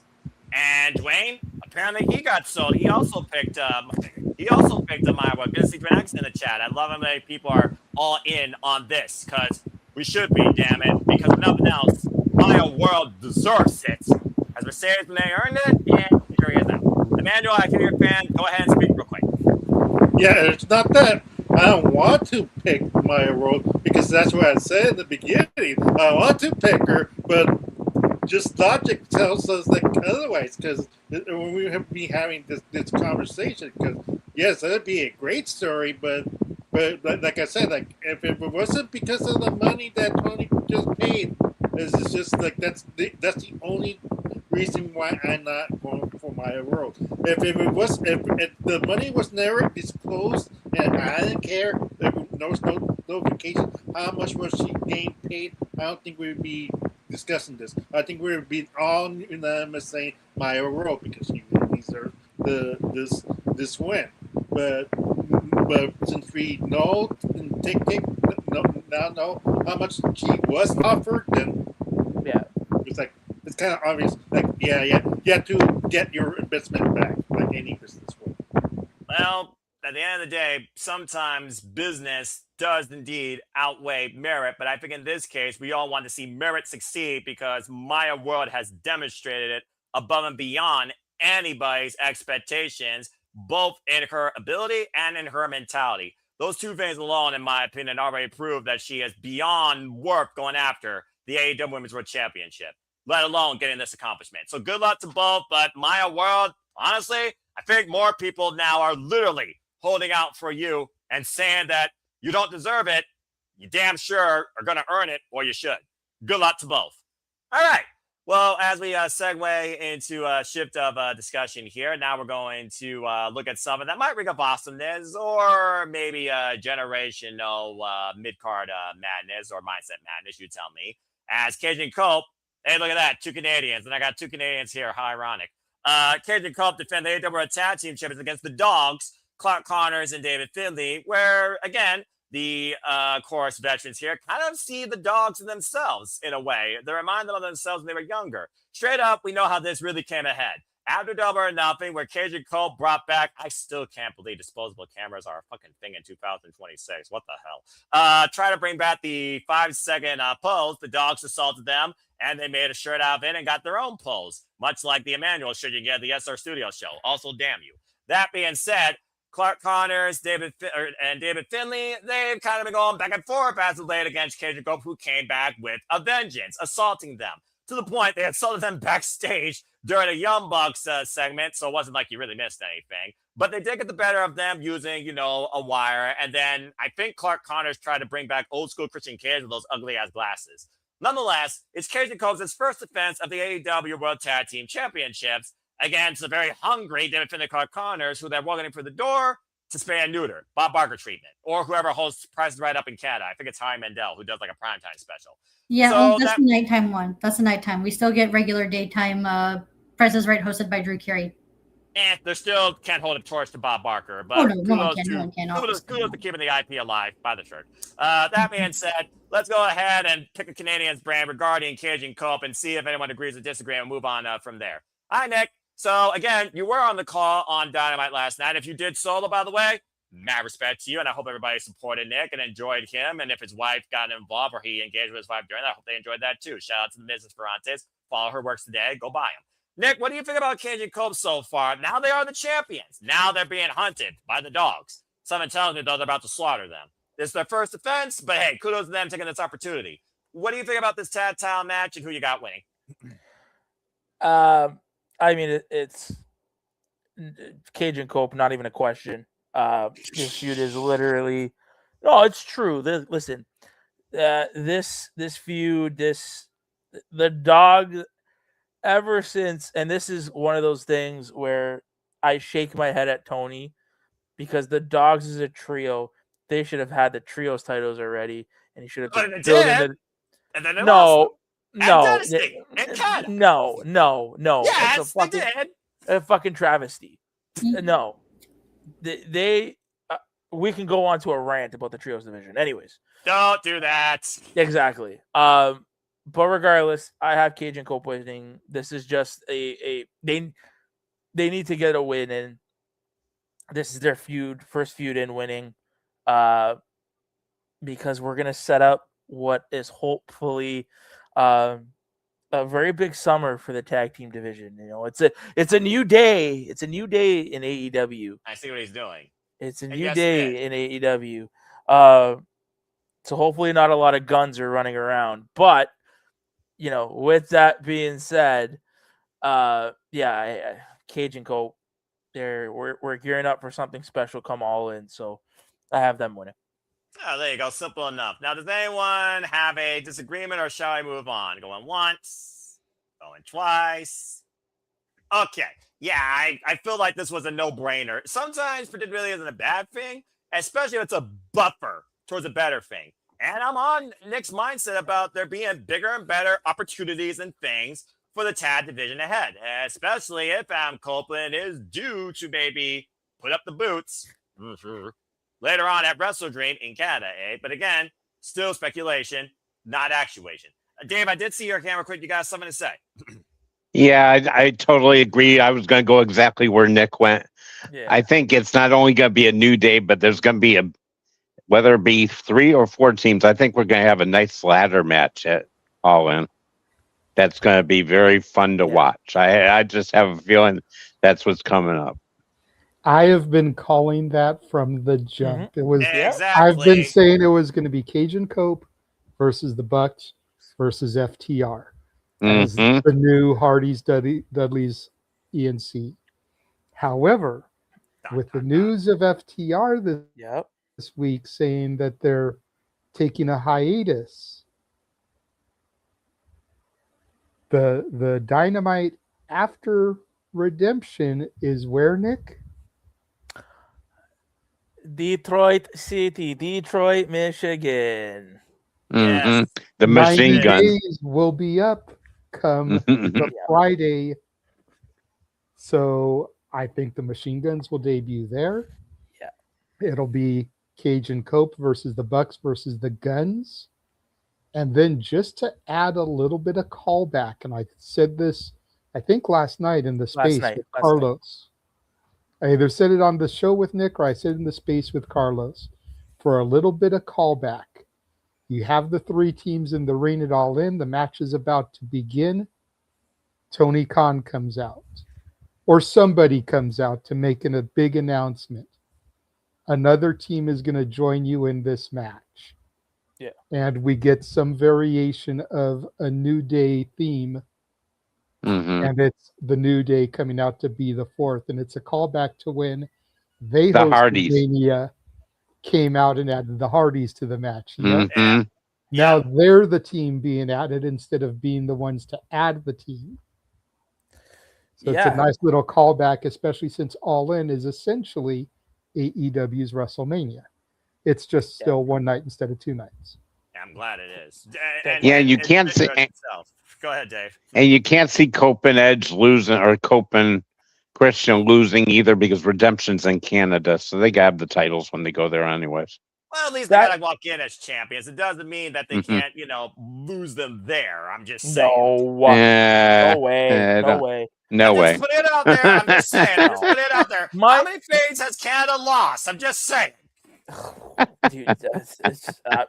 And Dwayne, apparently he got sold. He also picked Maya Rose. Good to see Dwayne X in the chat. I love how many people are all in on this because we should be, damn it. Because if nothing else, Maya World deserves it. Has Mercedes Moné earned it? And here he is now. Emmanuel, I hear your fan. Go ahead and speak real quick. Yeah, it's not that I don't want to pick Maya Rose because that's what I said in the beginning. I want to pick her, but just logic tells us like otherwise. Because when we have been having this conversation, because yes, that'd be a great story, but like I said, like if it wasn't because of the money that Tony just paid, it's just like that's the only reason why I'm not going for Maya World. If the money was never disclosed and I didn't care, there was no notification how much was she getting paid, I don't think we'd be discussing this. I think we would be all unanimous saying Maya World because she deserves this win. But since we know now know how much she was offered, then yeah, it's like it's kind of obvious. Like you have to get your investment back, like any business would. Well, at the end of the day, sometimes business does indeed outweigh merit. But I think in this case, we all want to see merit succeed because Maya World has demonstrated it above and beyond anybody's expectations, both in her ability and in her mentality. Those two things alone, in my opinion, already prove that she is beyond worth going after the AEW Women's World Championship, let alone getting this accomplishment. So good luck to both. But Maya World, honestly, I think more people now are literally holding out for you and saying that you don't deserve it. You damn sure are going to earn it, or you should. Good luck to both. All right. Well, as we segue into a shift of discussion here, now we're going to look at something that might ring of awesomeness or maybe a generational mid-card madness or mindset madness, you tell me. As Cajun Cope, hey, look at that, 2 Canadians, and I got 2 Canadians here, how ironic. Cajun Cope defend the AEW Tag Team Champions against the Dogs, Clark Connors and David Finlay, where, again, the chorus veterans here kind of see the Dogs in themselves in a way. They remind them of themselves when they were younger. Straight up, we know how this really came ahead. After Double or Nothing, where Cajun Cole brought back, I still can't believe disposable cameras are a fucking thing in 2026. What the hell? Try to bring back the 5-second pose. The Dogs assaulted them, and they made a shirt out of it and got their own pose, much like the Emmanuel shirt you get at the SR Studio show. Also, damn you. That being said, Clark Connors, David Finlay, they've kind of been going back and forth as of late against Cajun Cope, who came back with a vengeance, assaulting them. To the point they assaulted them backstage during a Young Bucks segment, so it wasn't like you really missed anything. But they did get the better of them using, a wire. And then I think Clark Connors tried to bring back old school Christian Cage with those ugly-ass glasses. Nonetheless, it's Cajun Cope's first defense of the AEW World Tag Team Championships against the very hungry David Finlay Clark Connors, who they're walking in for the door to spay and neuter, Bob Barker treatment, or whoever hosts Price is Right up in Canada. I think it's Harry Mandel, who does like a primetime special. Yeah, so that's the nighttime one. That's the nighttime. We still get regular daytime Price is Right hosted by Drew Carey. They still can't hold a torch to Bob Barker, but kudos to keeping the IP alive by the shirt. That being said, let's go ahead and pick a Canadian's brand regarding Cajun Cope and see if anyone agrees or disagrees and move on from there. Hi, Nick. So, again, you were on the call on Dynamite last night. If you did solo, by the way, mad respect to you, and I hope everybody supported Nick and enjoyed him. And if his wife got involved or he engaged with his wife during that, I hope they enjoyed that too. Shout out to the Mrs. Ferrantes. Follow her works today. Go buy him. Nick, what do you think about Cajun Cope so far? Now they are the champions. Now they're being hunted by the Dogs. Something tells me, though, they're about to slaughter them. This is their first defense, but hey, kudos to them taking this opportunity. What do you think about this tag title match and who you got winning? I mean, it's Cajun Cope, not even a question. This feud is literally no, it's true. Listen, this feud, the Dog, ever since, and this is one of those things where I shake my head at Tony because the Dogs is a trio. They should have had the trios titles already. and he should have But been it building did, the. and then it lost. No, Dynasty, it kinda. no. Yes, It's a fucking, they did. a fucking travesty. Mm. No, they we can go on to a rant about the trios division. Anyways, Don't do that. exactly. But regardless, I have Cage and Cope winning. This is just they need to get a win in. This is their first feud in winning, because we're gonna set up what is hopefully a very big summer for the tag team division. You know, it's a new day. It's a new day in AEW. I see what he's doing. It's a And new yes, day in AEW. So hopefully not a lot of guns are running around. But, you know, with that being said, Cage and Cope, we're gearing up for something special come All In. So I have them winning. Oh, there you go. Simple enough. Now, does anyone have a disagreement, or shall I move on? Going once, going twice. Okay. Yeah, I feel like this was a no-brainer. Sometimes predictability really isn't a bad thing, especially if it's a buffer towards a better thing. And I'm on Nick's mindset about there being bigger and better opportunities and things for the tag division ahead, especially if Adam Copeland is due to maybe put up the boots later on at Wrestle Dream in Canada, But again, still speculation, not actuation. Dave, I did see your camera quick. You got something to say? Yeah, I totally agree. I was going to go exactly where Nick went. Yeah. I think it's not only going to be a new day, but there's going to be whether it be 3 or 4 teams, I think we're going to have a nice ladder match at All In. That's going to be very fun to watch. I just have a feeling that's what's coming up. I have been calling that from the jump. It was Exactly. I've been saying it was going to be Cage and Cope versus the Bucks versus FTR as the new Hardys, Dudley's, ENC. However, with the news of FTR this week saying that they're taking a hiatus, the Dynamite after Redemption is where, Nick? Detroit City, Detroit, Michigan. Yes. The machine 90 gun days will be up come the Friday. So I think the machine guns will debut there. Yeah. It'll be Cage and Cope versus the Bucks versus the Guns. And then just to add a little bit of callback, and I said this, I think last night in the space with Carlos. I either said it on the show with Nick or I said it in the space with Carlos. For a little bit of callback, you have the 3 teams in the ring at All In. The match is about to begin. Tony Khan comes out, or somebody comes out to make a big announcement. Another team is going to join you in this match. Yeah. And we get some variation of a New Day theme. And it's the New Day coming out to be the 4th. And it's a callback to when they the hosted Hardys Mania, came out and added the Hardys to the match. Mm-hmm. Now they're the team being added instead of being the ones to add the team. So it's a nice little callback, especially since All In is essentially AEW's WrestleMania. It's just still one night instead of 2 nights. I'm glad it is. You can't see. Go ahead, Dave. And you can't see Cope and Edge losing, or Cope and Christian losing either, because Redemption's in Canada, so they grab the titles when they go there anyways. Well, at least they gotta walk in as champions. It doesn't mean that they can't, lose them there. I'm just saying. No way. No way. Just put it out there. I'm just saying. Just put it out there. How many fades has Canada lost? I'm just saying. Dude, I'm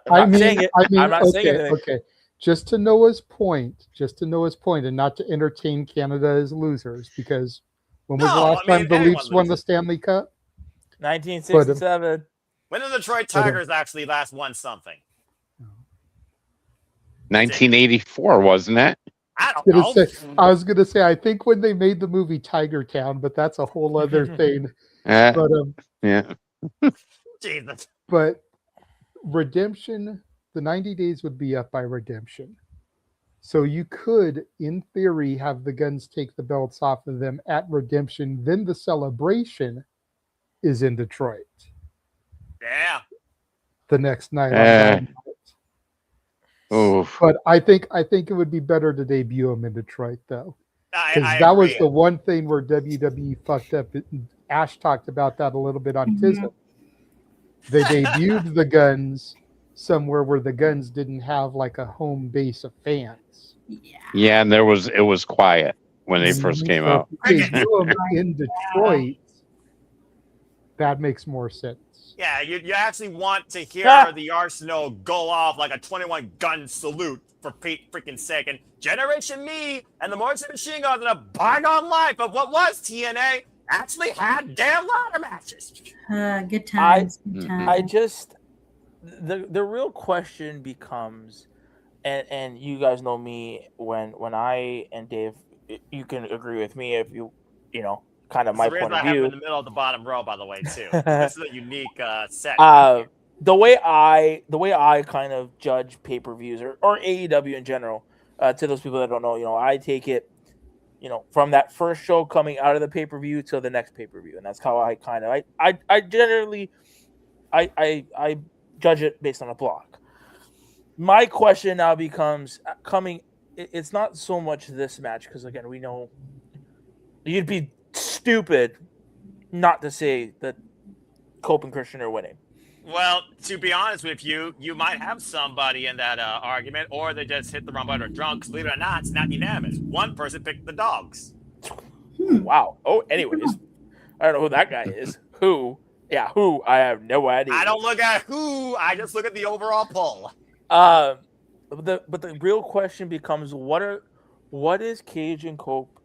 not saying it. I'm not saying anything. Okay. Just to Noah's point, and not to entertain Canada as losers, because when was the last time the Leafs won the Stanley Cup? 1967. When did the Detroit Tigers actually last won something? 1984, wasn't it? I don't know. I was going to say, I think when they made the movie Tiger Town, but that's a whole other thing. Jesus. But Redemption, the 90 days would be up by Redemption. So you could, in theory, have the Guns take the belts off of them at Redemption. Then the celebration is in Detroit. Yeah. The next night. Oof. But I think it would be better to debut him in Detroit, though, because I that was agree. the one thing where WWE fucked up. Ash talked about that a little bit on Mhm. TISM. They debuted the Guns somewhere where the Guns didn't have like a home base of fans. Yeah. Yeah, and it was quiet when they first came So out. if you Crickets. debut them in Detroit, that makes more sense. Yeah, you actually want to hear Ah. the Arsenal go off like a 21-gun salute for Pete freaking sake. And Generation Me and the Morrison Machine Guns in a bygone life of what was TNA actually had damn ladder matches. Good times. Good times. I just the real question becomes, and you guys know me when I and Dave, you can agree with me if you know kind of That's my the reason point of I have him view. in the middle of the bottom row, by the way, too. This is a unique set. The way I kind of judge pay-per-views or AEW in general, to those people that don't know, I take it, from that first show coming out of the pay-per-view to the next pay-per-view, and that's how I kind of I generally I judge it based on a block. My question now becomes it's not so much this match, because again, we know you'd be stupid not to say that Cope and Christian are winning. Well, to be honest with you, you might have somebody in that argument, or they just hit the wrong button or drunk. 'Cause believe it or not, it's not unanimous. One person picked the dogs. Wow. Oh, anyways, I don't know who that guy is. Who? Yeah, who? I have no idea. I don't look at who. I just look at the overall poll. But the real question becomes, what is Cage and Cope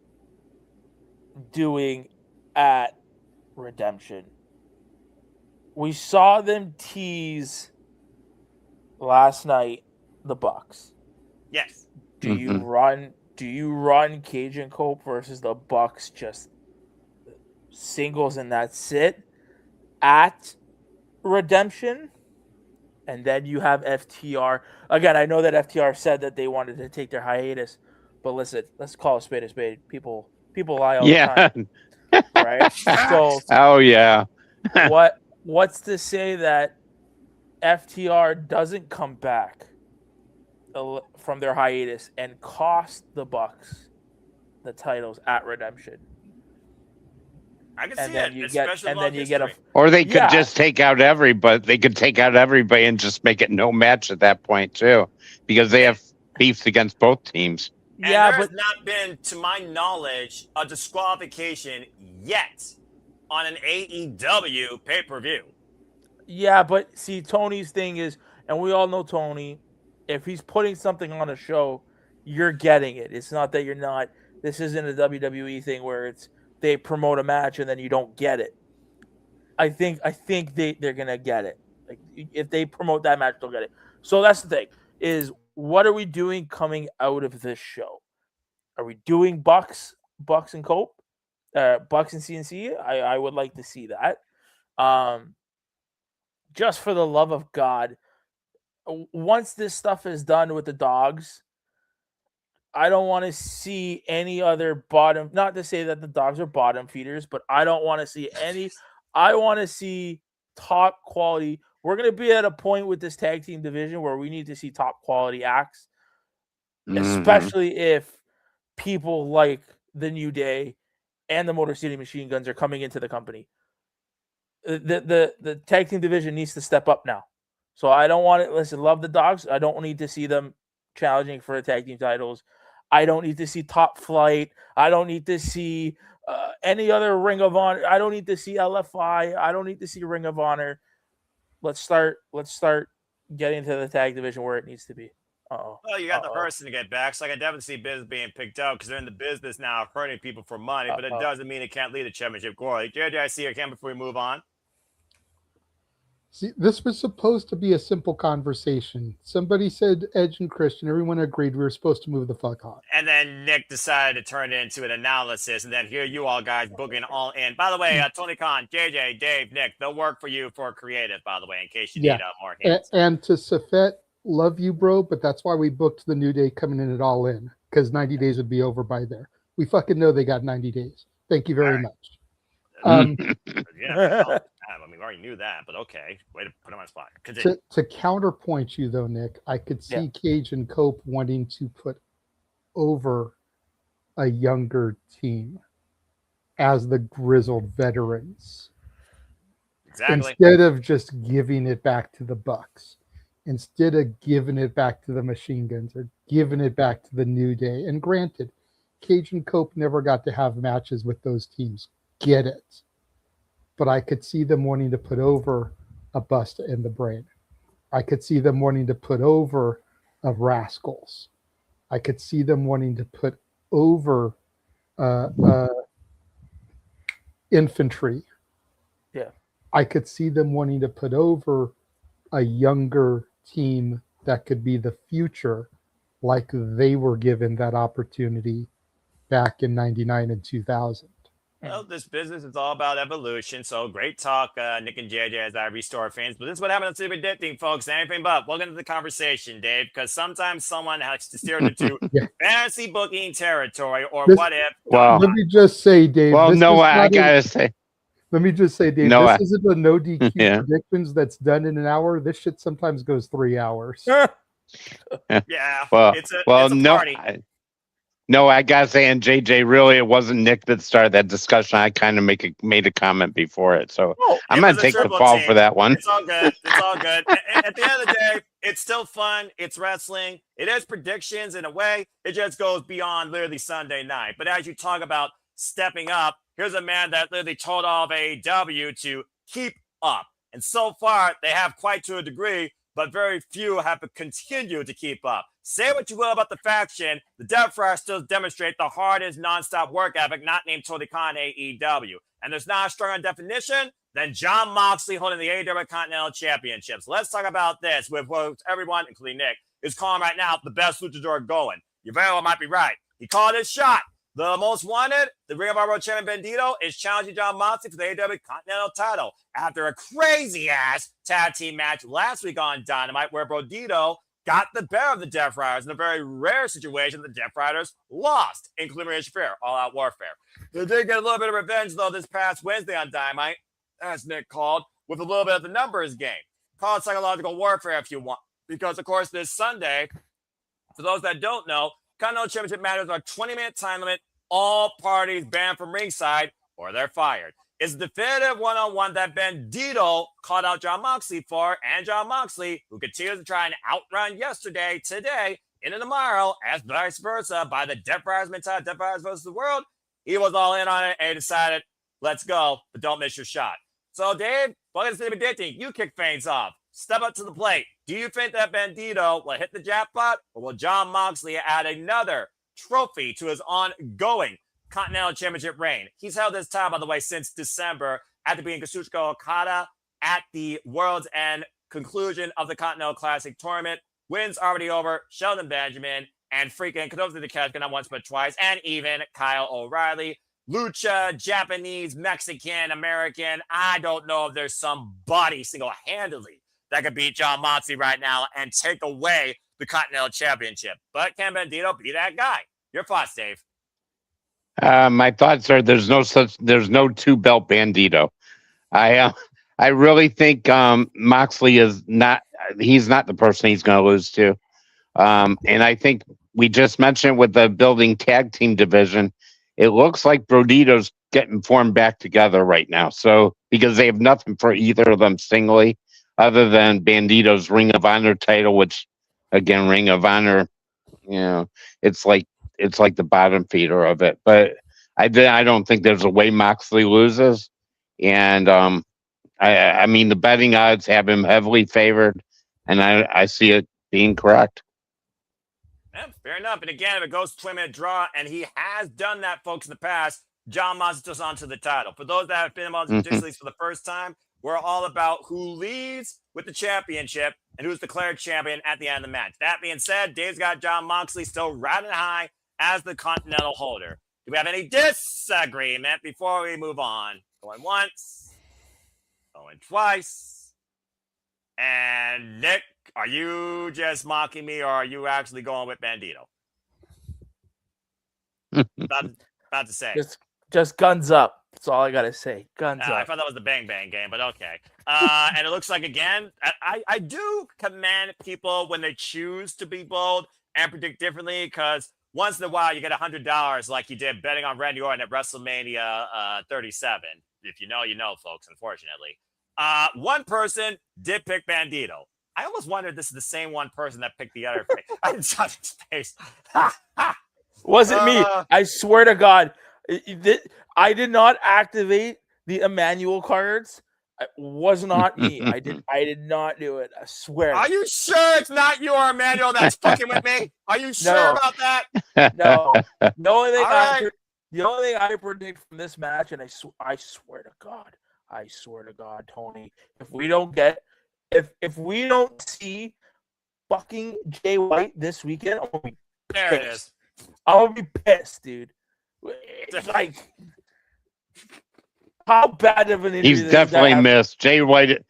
doing at Redemption? We saw them tease last night the Bucks. Yes. Do you run Cage and Cope versus the Bucks just singles and that's it at Redemption? And then you have FTR. Again, I know that FTR said that they wanted to take their hiatus, but listen, let's call a spade a spade. People lie all the time. Right? So Oh yeah. what's to say that FTR doesn't come back from their hiatus and cost the Bucks the titles at Redemption? I can And see then it. you especially get, and then you get a Or they could Yeah. just take out everybody. They could take out everybody and just make it no match at that point too, because they have beefs against both teams. And yeah, there's but not been, to my knowledge, a disqualification yet on an AEW pay-per-view. yeah, but see, Tony's thing is, and we all know Tony, if he's putting something on a show, you're getting it. It's not that you're not. This isn't a WWE thing where they promote a match and then you don't get it. I think they're gonna get it. Like, if they promote that match, they'll get it. So that's the thing: is what are we doing coming out of this show? Are we doing Bucks and Cope, Bucks and CNC? I would like to see that. Just for the love of God, once this stuff is done with the dogs, I don't want to see any other bottom. Not to say that the dogs are bottom feeders, but I don't want to see any. I want to see top quality. We're going to be at a point with this tag team division where we need to see top quality acts, especially if people like the New Day and the Motor City Machine Guns are coming into the company. The tag team division needs to step up now. So I don't want it. Listen, love the dogs. I don't need to see them challenging for the tag team titles. I don't need to see Top Flight. I don't need to see any other Ring of Honor. I don't need to see LFI. I don't need to see Ring of Honor. Let's start getting to the tag division where it needs to be. Well, you got the person to get back. So I can definitely see business being picked out because they're in the business now of hurting people for money, but it doesn't mean it can't lead to championship glory. JJ, I see you again before we move on. See, this was supposed to be a simple conversation. Somebody said Edge and Christian. Everyone agreed we were supposed to move the fuck on. And then Nick decided to turn it into an analysis, and then here you all guys booking all in. By the way, Tony Khan, JJ, Dave, Nick, they'll work for you for creative, by the way, in case you need more hands. And to Safet, love you, bro, but that's why we booked the New Day coming in at All In, because 90 days would be over by there. We fucking know they got 90 days. Thank you very much. I mean, We already knew that, but okay. Way to put him on the spot. Continue. To counterpoint you though, Nick, I could see Cage and Cope wanting to put over a younger team as the grizzled veterans. Exactly. Instead of just giving it back to the Bucks, instead of giving it back to the Machine Guns or giving it back to the New Day. And granted, Cage and Cope never got to have matches with those teams. Get it. But I could see them wanting to put over a Busta and the Brain. I could see them wanting to put over a Rascals. I could see them wanting to put over Infantry. Yeah. I could see them wanting to put over a younger team that could be the future, like they were given that opportunity back in 99 and 2000. Well, this business is all about evolution. So great talk, Nick and JJ, as I restore fans. But this is what happens to the predicting, folks. Anything but. Welcome to the conversation, Dave, because sometimes someone has to steer into fantasy booking territory or what if. Well, let me just say, Dave. Well, no, I gotta say. Let me just say, Dave, this isn't a no DQ predictions that's done in an hour. This shit sometimes goes 3 hours. Yeah. Well, it's a party. No, I gotta say, and JJ, really, it wasn't Nick that started that discussion. I kind of made a comment before it, so I'm gonna take the fall for that one. It's all good. It's all good. At the end of the day, it's still fun. It's wrestling. It is predictions in a way. It just goes beyond literally Sunday night. But as you talk about stepping up, here's a man that literally told all of AEW to keep up, and so far they have quite to a degree, but very few have continued to keep up. Say what you will about the faction, the Death Friars still demonstrate the hardest nonstop work ethic not named Tony Khan AEW. And there's not a stronger definition than Jon Moxley holding the AEW Continental Championships. Let's talk about this with what everyone, including Nick, is calling right now the best luchador going. You very well might be right. He called his shot. The most wanted, the Ring of Honor World Champion Bandito, is challenging Jon Moxley for the AEW Continental title after a crazy-ass tag team match last week on Dynamite where Bandito got the better of the Death Riders in a very rare situation. The Death Riders lost, including Rhea Shafir, all-out warfare. They did get a little bit of revenge, though, this past Wednesday on Dynamite, as Nick called, with a little bit of the numbers game. Call it psychological warfare if you want, because, of course, this Sunday, for those that don't know, Continental Championship matters are 20-minute time limit, all parties banned from ringside, or they're fired. It's the definitive one-on-one that Bandito called out Jon Moxley for, and Jon Moxley, who continues to try and outrun yesterday, today, into tomorrow, as vice versa, by the Death Riders mentality, Death Riders versus the world. He was all in on it and decided, let's go, but don't miss your shot. So, Dave, welcome to City Predicting. You kick things off. Step up to the plate. Do you think that Bandito will hit the jackpot, or will Jon Moxley add another trophy to his ongoing Continental Championship reign? He's held this title, by the way, since December, after being Kazuchika Okada at the World's End conclusion of the Continental Classic tournament. Wins already over Sheldon Benjamin and freaking Kadozi the Catch, not once but twice, and even Kyle O'Reilly. Lucha, Japanese, Mexican, American. I don't know if there's somebody single-handedly that could beat Jon Moxley right now and take away the Continental Championship. But can Bandito be that guy? Your thoughts, Dave? My thoughts are there's no two-belt Bandito. I really think Moxley is not. He's not the person he's going to lose to. And I think we just mentioned with the building tag team division, it looks like Bandito's getting formed back together right now. So because they have nothing for either of them singly, other than Bandito's Ring of Honor title, which again, Ring of Honor, it's like the bottom feeder of it. But I don't think there's a way Moxley loses. And I mean, the betting odds have him heavily favored, and I see it being correct. Yeah, fair enough. And again, if it goes to 20-minute draw, and he has done that, folks, in the past, Jon Moxley goes on to the title. For those that have been on the Digital Leagues for the first time, we're all about who leads with the championship and who's declared champion at the end of the match. That being said, Dave's got Jon Moxley still riding high as the Continental holder. Do we have any disagreement before we move on? Going once, going twice. And Nick, are you just mocking me, or are you actually going with Bandito? about to say. Just guns up. That's all I gotta say. Guns I up. thought that was the Bang Bang game, but okay. And it looks like, again, I do commend people when they choose to be bold and predict differently, because once in a while you get $100 like you did betting on Randy Orton at WrestleMania 37. If you know, you know, folks, unfortunately. One person did pick Bandito. I almost wondered this is the same one person that picked the other. I didn't saw his face. Wasn't me. I swear to God. I did not activate the Emmanuel cards. It was not me. I did not do it. I swear. Are you sure it's not you or Emmanuel that's fucking with me? Are you sure about that? No. The only thing I predict from this match, and I swear to God, Tony, if we don't see fucking Jay White this weekend, I'm gonna be there pissed. It is. I'm gonna be pissed, dude. It's like, how bad of an injury? He's definitely missed. Jay White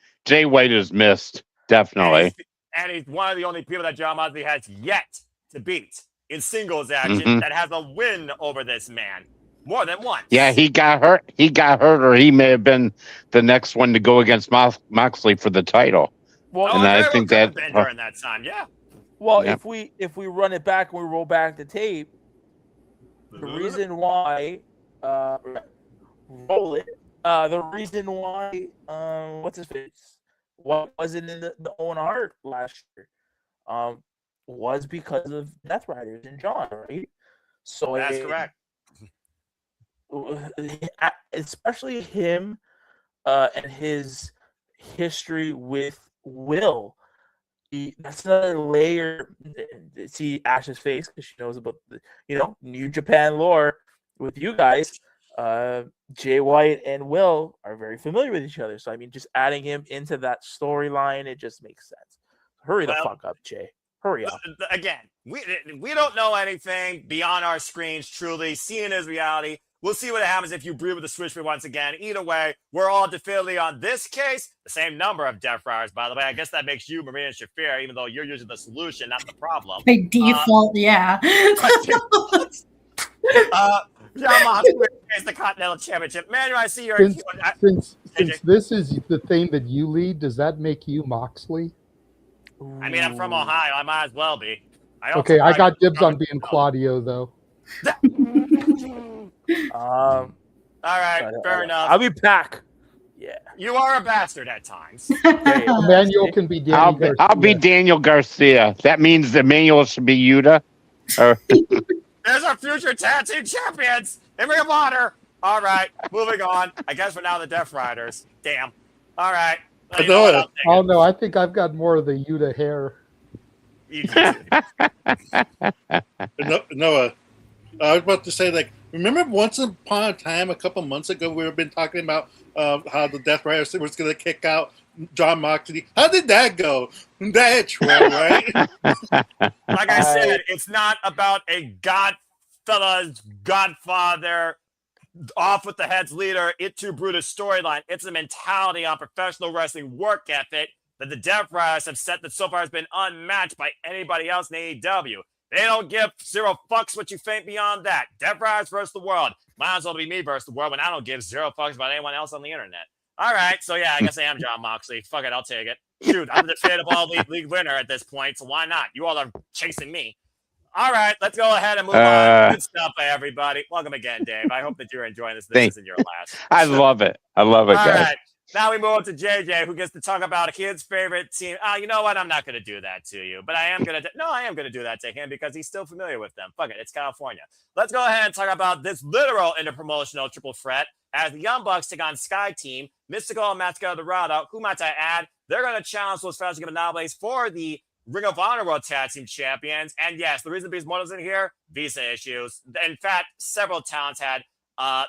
is missed. Definitely. And he's one of the only people that John Moxley has yet to beat in singles action that has a win over this man more than once. Yeah, he got hurt. Or he may have been the next one to go against Moxley for the title. Well, and I think that been during that time, yeah. Well, if we run it back and we roll back the tape, the reason why roll it. The reason why what's his face? What wasn't in the Owen Hart last year? Was because of Death Riders and John, right? So that's correct. Especially him and his history with Will. That's another layer. See Ash's face because she knows about the New Japan lore with you guys. Jay White and Will are very familiar with each other, so I mean, just adding him into that storyline, it just makes sense. Hurry the fuck up, Jay. Hurry up. Again, we don't know anything beyond our screens. Truly, seeing is reality. We'll see what happens if you breathe with the switch me once again. Either way, we're all definitively on this case the same number of Death Riders, by the way. I guess that makes you Maria and Shafir, even though you're usually the solution, not the problem. By default, yeah. John Moxley is the Continental Championship. Man, I see your since this is the thing that you lead, does that make you Moxley? I mean, I'm from Ohio. I might as well be. I got dibs on being Claudio, though. All right, fair enough. I'll be Pac. Yeah. You are a bastard at times. Emmanuel can be Daniel Garcia. I'll be Daniel Garcia. That means Emmanuel should be Yuta. There's our future tag team champions in Ring of Honor. All right, moving on. I guess we're now the Death Riders. Damn. All right. Oh, no, I think I've got more of the Yuta hair. Noah, I was about to say, like, remember once upon a time, a couple months ago, we've been talking about how the Death Riders was going to kick out John Moxley. How did that go? That trail, right? Like I said, it's not about a Godfather, off with the heads leader, it too Brutus storyline. It's a mentality on professional wrestling work ethic that the Death Riders have set that so far has been unmatched by anybody else in AEW. They don't give zero fucks what you think beyond that. Death Riders versus the world. Might as well be me versus the world when I don't give zero fucks about anyone else on the internet. All right, so yeah, I guess I am John Moxley. Fuck it, I'll take it. Shoot, I'm the definitive all-league winner at this point, so why not? You all are chasing me. All right, let's go ahead and move on. Good stuff, everybody. Welcome again, Dave. I hope that you're enjoying this. This isn't your last. I love it. I love it, all guys. Right. Now we move on to JJ, who gets to talk about his favorite team. You know what? I'm not going to do that to you, but I am going to. No, I am going to do that to him because he's still familiar with them. Fuck it, it's California. Let's go ahead and talk about this literal interpromotional triple threat as the Young Bucks take on Sky Team, Mystical and Mascara Dorado. Who might I add? They're going to challenge those fans to give anomalies for the Ring of Honor World Tag Team Champions. And yes, the reason Beast Mono's in here, visa issues. In fact, several talents had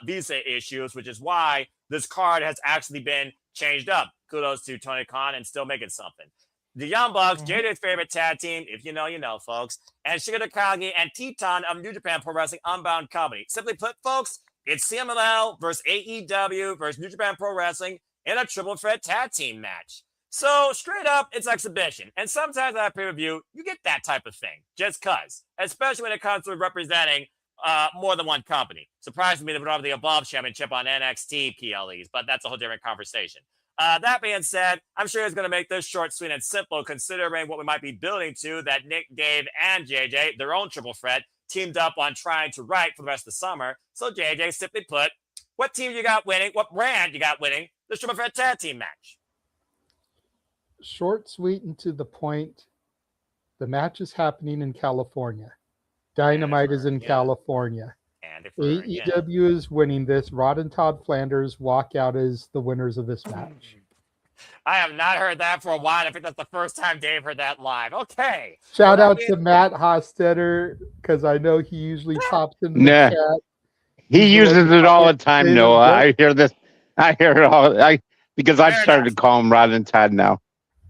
visa issues, which is why this card has actually been changed up. Kudos to Tony Khan and still making something. The Young Bucks, JJ's favorite tag team, if you know, you know, folks, and Shigeru Takagi and Titan of New Japan Pro Wrestling Unbound Company. Simply put, folks, it's CMLL versus AEW versus New Japan Pro Wrestling in a triple threat tag team match. So straight up, it's exhibition. And sometimes at pay-per-view, you get that type of thing, just cuz. Especially when it comes to representing more than one company. Surprised me they would have the Evolve Championship on NXT PLEs, but that's a whole different conversation. That being said, I'm sure it's going to make this short, sweet, and simple, considering what we might be building to, that Nick, Dave, and JJ, their own triple threat, teamed up on trying to write for the rest of the summer. So JJ, simply put, what team you got winning, what brand you got winning this triple threat tag team match? Short, sweet, and to the point. The match is happening in California. Dynamite is in California. AEW is winning this. Rod and Todd Flanders walk out as the winners of this match. I have not heard that for a while. I think that's the first time Dave heard that live. Okay. Shout out to Matt Hostetter, because I know he usually pops in the chat. He uses it all the time, Noah. I hear this. I hear it all. Because I've started to call him Rod and Todd now.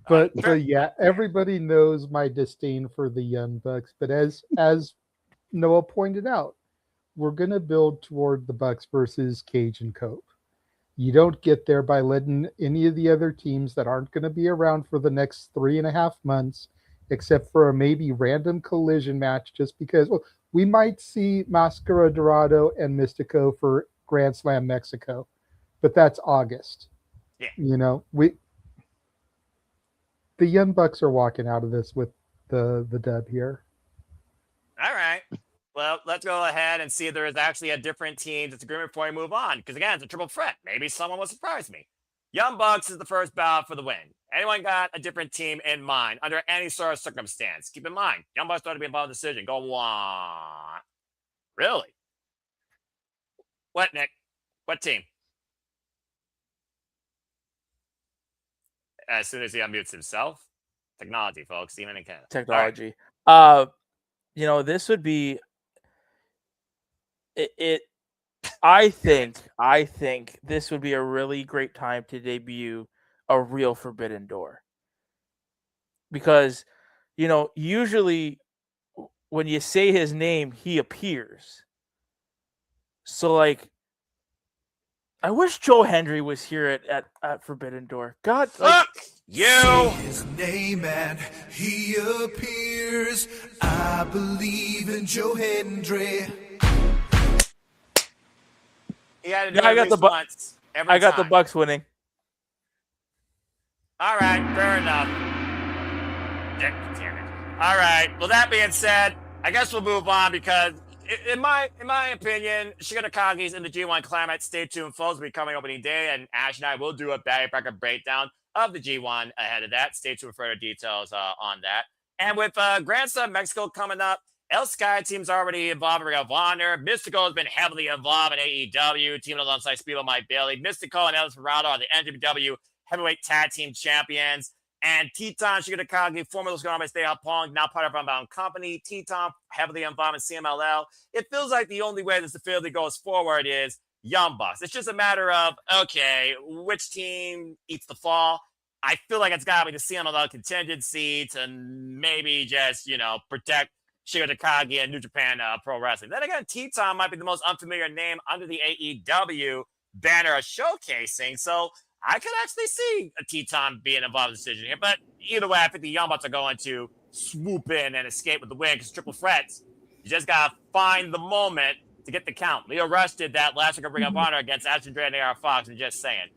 But yeah, everybody knows my disdain for the Young Bucks. But as Noah pointed out, we're going to build toward the Bucks versus Cage and Cope. You don't get there by letting any of the other teams that aren't going to be around for the next 3.5 months, except for a maybe random collision match, just because we might see Mascara Dorado and Mystico for Grand Slam Mexico, but that's August. Yeah. You know, the Young Bucks are walking out of this with the dub here. All right. Well, let's go ahead and see if there is actually a different team disagreement before we move on. Because again, it's a triple threat. Maybe someone will surprise me. Young Bucks is the first bout for the win. Anyone got a different team in mind under any sort of circumstance? Keep in mind, Young Bucks don't to be involved in the decision. Go on. Really? What, Nick? What team? As soon as he unmutes himself. Technology, folks. Steven and Canada. Technology. Right. This would be it. I think this would be a really great time to debut a real Forbidden Door. Because, usually when you say his name, he appears. So, I wish Joe Hendry was here at Forbidden Door. God, fuck you! His name and he appears. I believe in Joe Hendry. I got the once. I got the Bucks winning. All right, fair enough. Damn it. All right. Well, that being said, I guess we'll move on because, in my opinion, Shigeru Takagi's in the G1 Climax. Stay tuned, folks. Will be coming opening day, and Ash and I will do a Barry Breaker breakdown of the G1 ahead of that. Stay tuned for further details on that. And with Grand Slam Mexico coming up, El Sky team's already involved in Ring of Honor. Mystico has been heavily involved in AEW, teaming alongside Speedo Mike Bailey. Mystico and El Dorado are the NWW Heavyweight Tag Team Champions. And Teton Shigeru Takagi, former Los Grandes Stay Out Pong, now part of Unbound Company. Teton heavily involved in CMLL. It feels like the only way this affiliate goes forward is Young Bucks. It's just a matter of, okay, which team eats the fall? I feel like it's got to be the CMLL contingency to maybe just, protect Shigeru Takagi and New Japan Pro Wrestling. Then again, Teton might be the most unfamiliar name under the AEW banner of showcasing. So I could actually see a Teton being involved in the decision here. But either way, I think the Young Bucks are going to swoop in and escape with the win because triple threats, you just got to find the moment to get the count. Leo Rush did that last week of Ring of Honor against Ash and AR Fox. And just saying.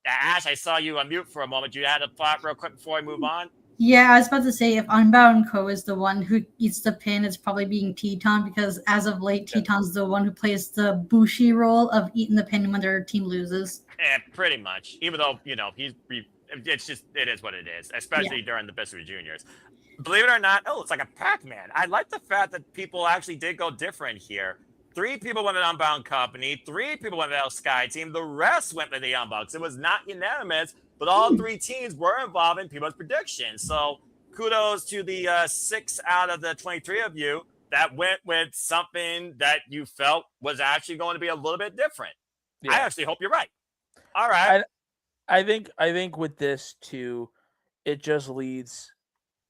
Ash, I saw you unmute for a moment. You had a thought real quick before we move on? Yeah, I was about to say, if Unbound Co. is the one who eats the pin, it's probably being Teton, because as of late, Teton's the one who plays the Bushi role of eating the pin when their team loses. Yeah, pretty much. Even though, it is what it is, especially during the Best of the Juniors. Believe it or not, it's like a Pac-Man. I like the fact that people actually did go different here. 3 people went to Unbound Company, 3 people went to the El Sky team, the rest went to the Young Bucks. It was not unanimous, but all 3 teams were involved in people's predictions. So kudos to the 6 out of the 23 of you that went with something that you felt was actually going to be a little bit different. Yeah. I actually hope you're right. All right. I think with this too, it just leads.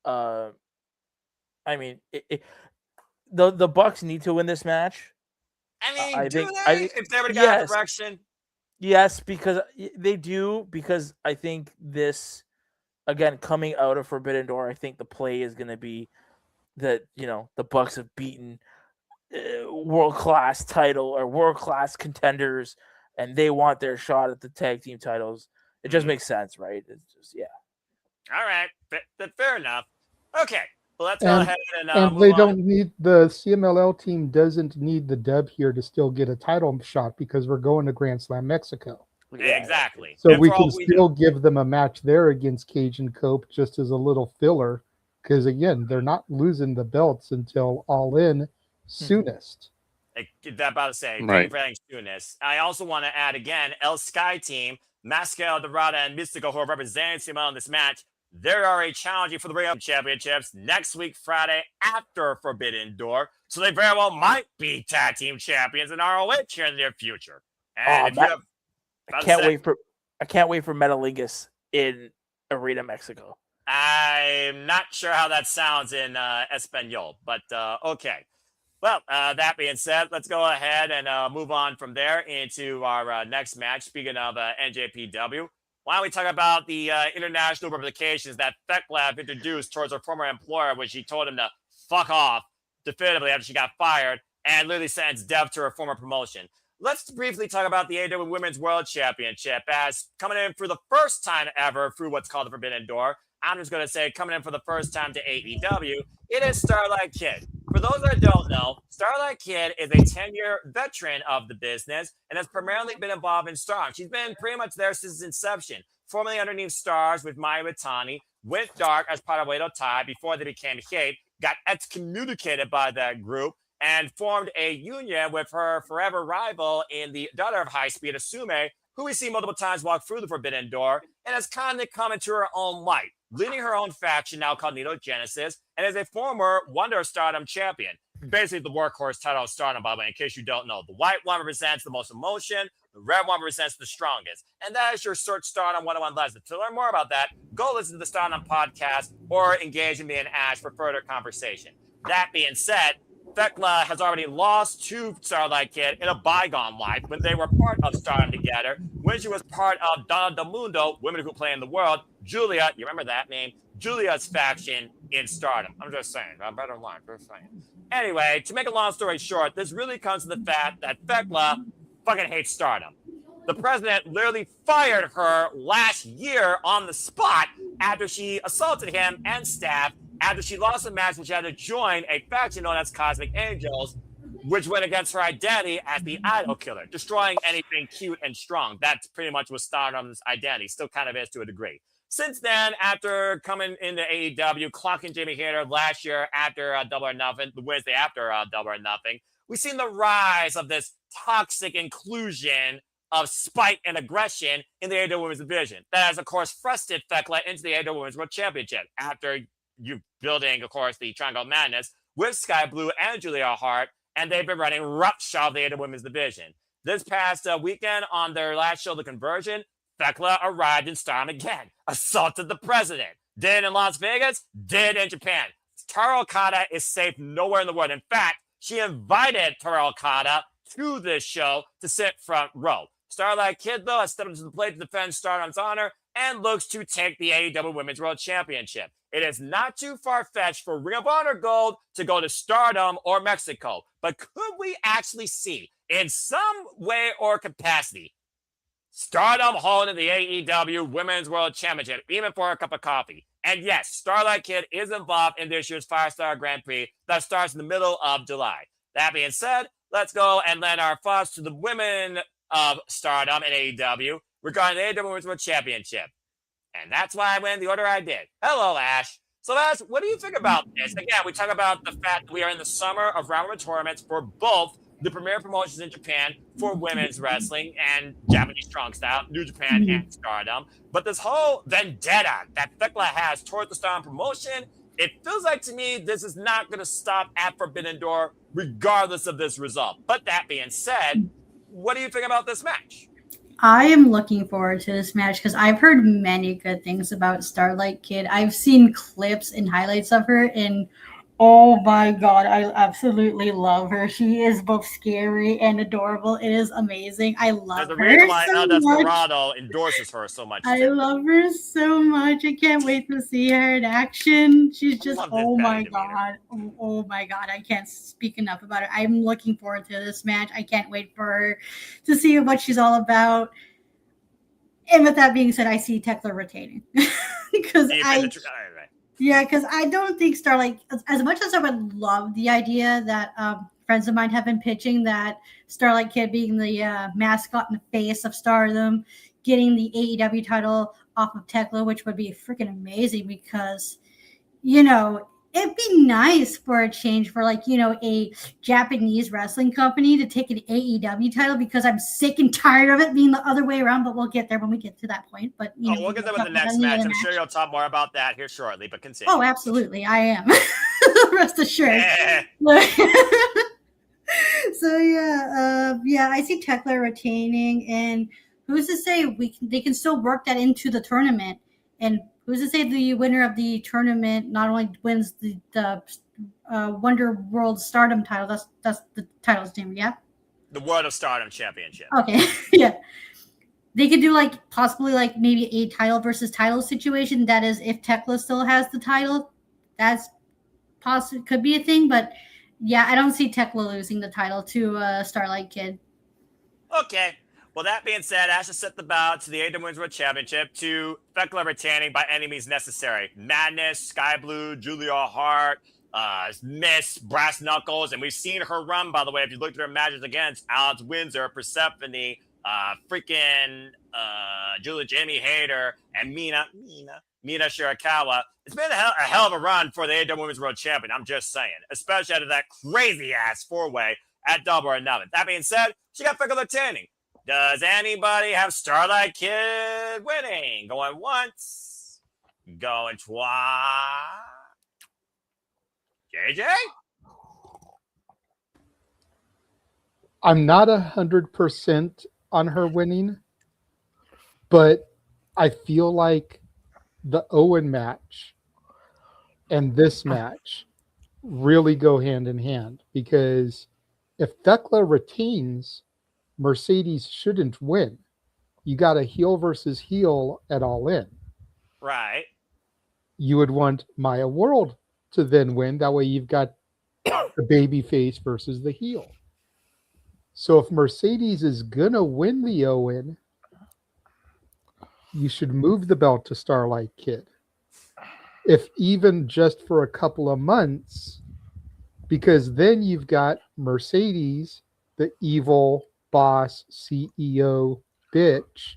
The Bucks need to win this match. If they would have got direction? Yes, because they do. Because I think this, again, coming out of Forbidden Door, I think the play is going to be that the Bucks have beaten world-class title or world-class contenders, and they want their shot at the tag team titles. It just makes sense, right? It's just, yeah. All right. Fair enough. Okay. Well, let's go ahead and and move they on. don't need the CMLL team doesn't need the dub here to still get a title shot because we're going to Grand Slam Mexico. Yeah, exactly. So And we for can all we still know- give them a match there against Cage and Cope just as a little filler because again they're not losing the belts until All In soonest. That about to say, thank Right. you for adding soonness. I also want to add again, El Sky Team, Mascal, Dorada, and Mystico, who are representing CMLL in this match. They are challenging for the Ring of Championships next week, Friday, after Forbidden Door. So they very well might be tag team champions in ROH here in the near future. And I can't wait for Metalingus in Arena Mexico. I'm not sure how that sounds in Espanol, but okay. Well, that being said, let's go ahead and move on from there into our next match. Speaking of NJPW, why don't we talk about the international replications that Thekla have introduced towards her former employer, when she told him to fuck off definitively after she got fired and literally sentenced death to her former promotion. Let's briefly talk about the AEW Women's World Championship, as coming in for the first time ever through what's called the Forbidden Door. I'm just going to say, coming in for the first time to AEW, it is Starlight Kid. For those that don't know, Starlight Kid is a 10-year veteran of the business and has primarily been involved in Stardom. She's been pretty much there since inception, formerly underneath Stars with Maya Watani, went dark as part of Wado Tai before they became Hate, got excommunicated by that group, and formed a union with her forever rival in the daughter of High Speed, Asume, who we see multiple times walk through the Forbidden Door, and has kind of come into her own light, leading her own faction now called Needle Genesis, and is a former Wonder Stardom champion. Basically the workhorse title of Stardom, by the way, in case you don't know. The white one represents the most emotion, the red one represents the strongest. And that is your Search Stardom 101 lesson. To learn more about that, go listen to the Stardom podcast or engage with me and Ash for further conversation. That being said, Thekla has already lost to Starlight Kid in a bygone life when they were part of Stardom together, when she was part of Donna Del Mundo, Women Who Play in the World, Julia, you remember that name? Julia's faction in Stardom. I'm just saying, a better line, just saying. Anyway, to make a long story short, this really comes to the fact that Thekla fucking hates Stardom. The president literally fired her last year on the spot after she assaulted him and staff, after she lost a match, which had to join a faction known as Cosmic Angels, which went against her identity as the idol killer, destroying anything cute and strong. That's pretty much what Stardom's identity still kind of is to a degree. Since then, after coming into AEW, clocking Jamie Hayter last year after Double or Nothing, the Wednesday after Double or Nothing, we've seen the rise of this toxic inclusion of spite and aggression in the AEW Women's Division. That has, of course, thrusted Thekla into the AEW Women's World Championship after you building, of course, the Triangle of Madness with Sky Blue and Julia Hart, and they've been running roughshod the AEW Women's Division. This past weekend on their last show, The Conversion, Thekla arrived in Stardom again, assaulted the president. Did in Las Vegas, did in Japan. Taro Okada is safe nowhere in the world. In fact, she invited Taro Okada to this show to sit front row. Starlight Kid, though, has stepped into the plate to defend Stardom's honor and looks to take the AEW Women's World Championship. It is not too far-fetched for Ring of Honor Gold to go to Stardom or Mexico. But could we actually see, in some way or capacity, Stardom holding the AEW Women's World Championship, even for a cup of coffee? And yes, Starlight Kid is involved in this year's 5-Star Grand Prix that starts in the middle of July. That being said, let's go and lend our thoughts to the women of Stardom and AEW regarding the AEW Women's World Championship. And that's why I went in the order I did. Hello, Ash. So, Ash, what do you think about this? Again, we talk about the fact that we are in the summer of round tournaments for both the premier promotions in Japan for women's wrestling and Japanese strong style, New Japan and Stardom. But this whole vendetta that Thekla has towards the Stardom promotion, it feels like to me this is not going to stop at Forbidden Door regardless of this result. But that being said, what do you think about this match? I am looking forward to this match because I've heard many good things about Starlight Kid. I've seen clips and highlights of her, and Oh my god, I absolutely love her. She is both scary and adorable. It is amazing. I love There's a her reason why so El much. Desperado endorses her so much. I Too. love her so much. I can't wait to see her in action. She's just, love this oh my batty demeanor. god. Oh my god. I can't speak enough about it. I'm looking forward to this match. I can't wait for her to see what she's all about. And with that being said, I see Thekla retaining. Because yeah, because I don't think Starlight, as much as I would love the idea that friends of mine have been pitching that Starlight Kid being the mascot and the face of Stardom, getting the AEW title off of Thekla, which would be freaking amazing because, you know, it'd be nice for a change for like, you know, a Japanese wrestling company to take an AEW title because I'm sick and tired of it being the other way around, but we'll get there when we get to that point. But you know, we'll get there with the next match. I'm sure you'll talk more about that here shortly, but continue. Oh, absolutely. I am. Rest assured. So yeah, I see Thekla retaining, and who's to say they can still work that into the tournament, and who's to say the winner of the tournament not only wins the Wonder World Stardom title, that's the title's name, yeah? The World of Stardom Championship. Okay, yeah. They could do like possibly like maybe a title versus title situation. That is, if Thekla still has the title, that's possibly could be a thing, but yeah, I don't see Thekla losing the title to Starlight Kid. Okay. Well, that being said, Ash has set the bout to the AEW Women's World Championship to Thekla retaining by any means necessary. Madness, Sky Blue, Julia Hart, Miss, Brass Knuckles, and we've seen her run, by the way, if you looked at her matches against Alex Windsor, Persephone, Julia Jamie Hayter, and Mina Shirakawa. It's been a hell of a run for the AEW Women's World Champion. I'm just saying, especially out of that crazy ass 4-way at Double or Nothing. That being said, she got Thekla retaining. Does anybody have Starlight Kid winning? Going once, going twice. JJ? I'm not 100% on her winning, but I feel like the Owen match and this match really go hand in hand, because if Thekla retains, Mercedes shouldn't win. You got a heel versus heel at All In. Right. You would want Maya World to then win. That way you've got the baby face versus the heel. So if Mercedes is going to win the Owen, you should move the belt to Starlight Kid. If even just for a couple of months, because then you've got Mercedes, the evil boss CEO bitch,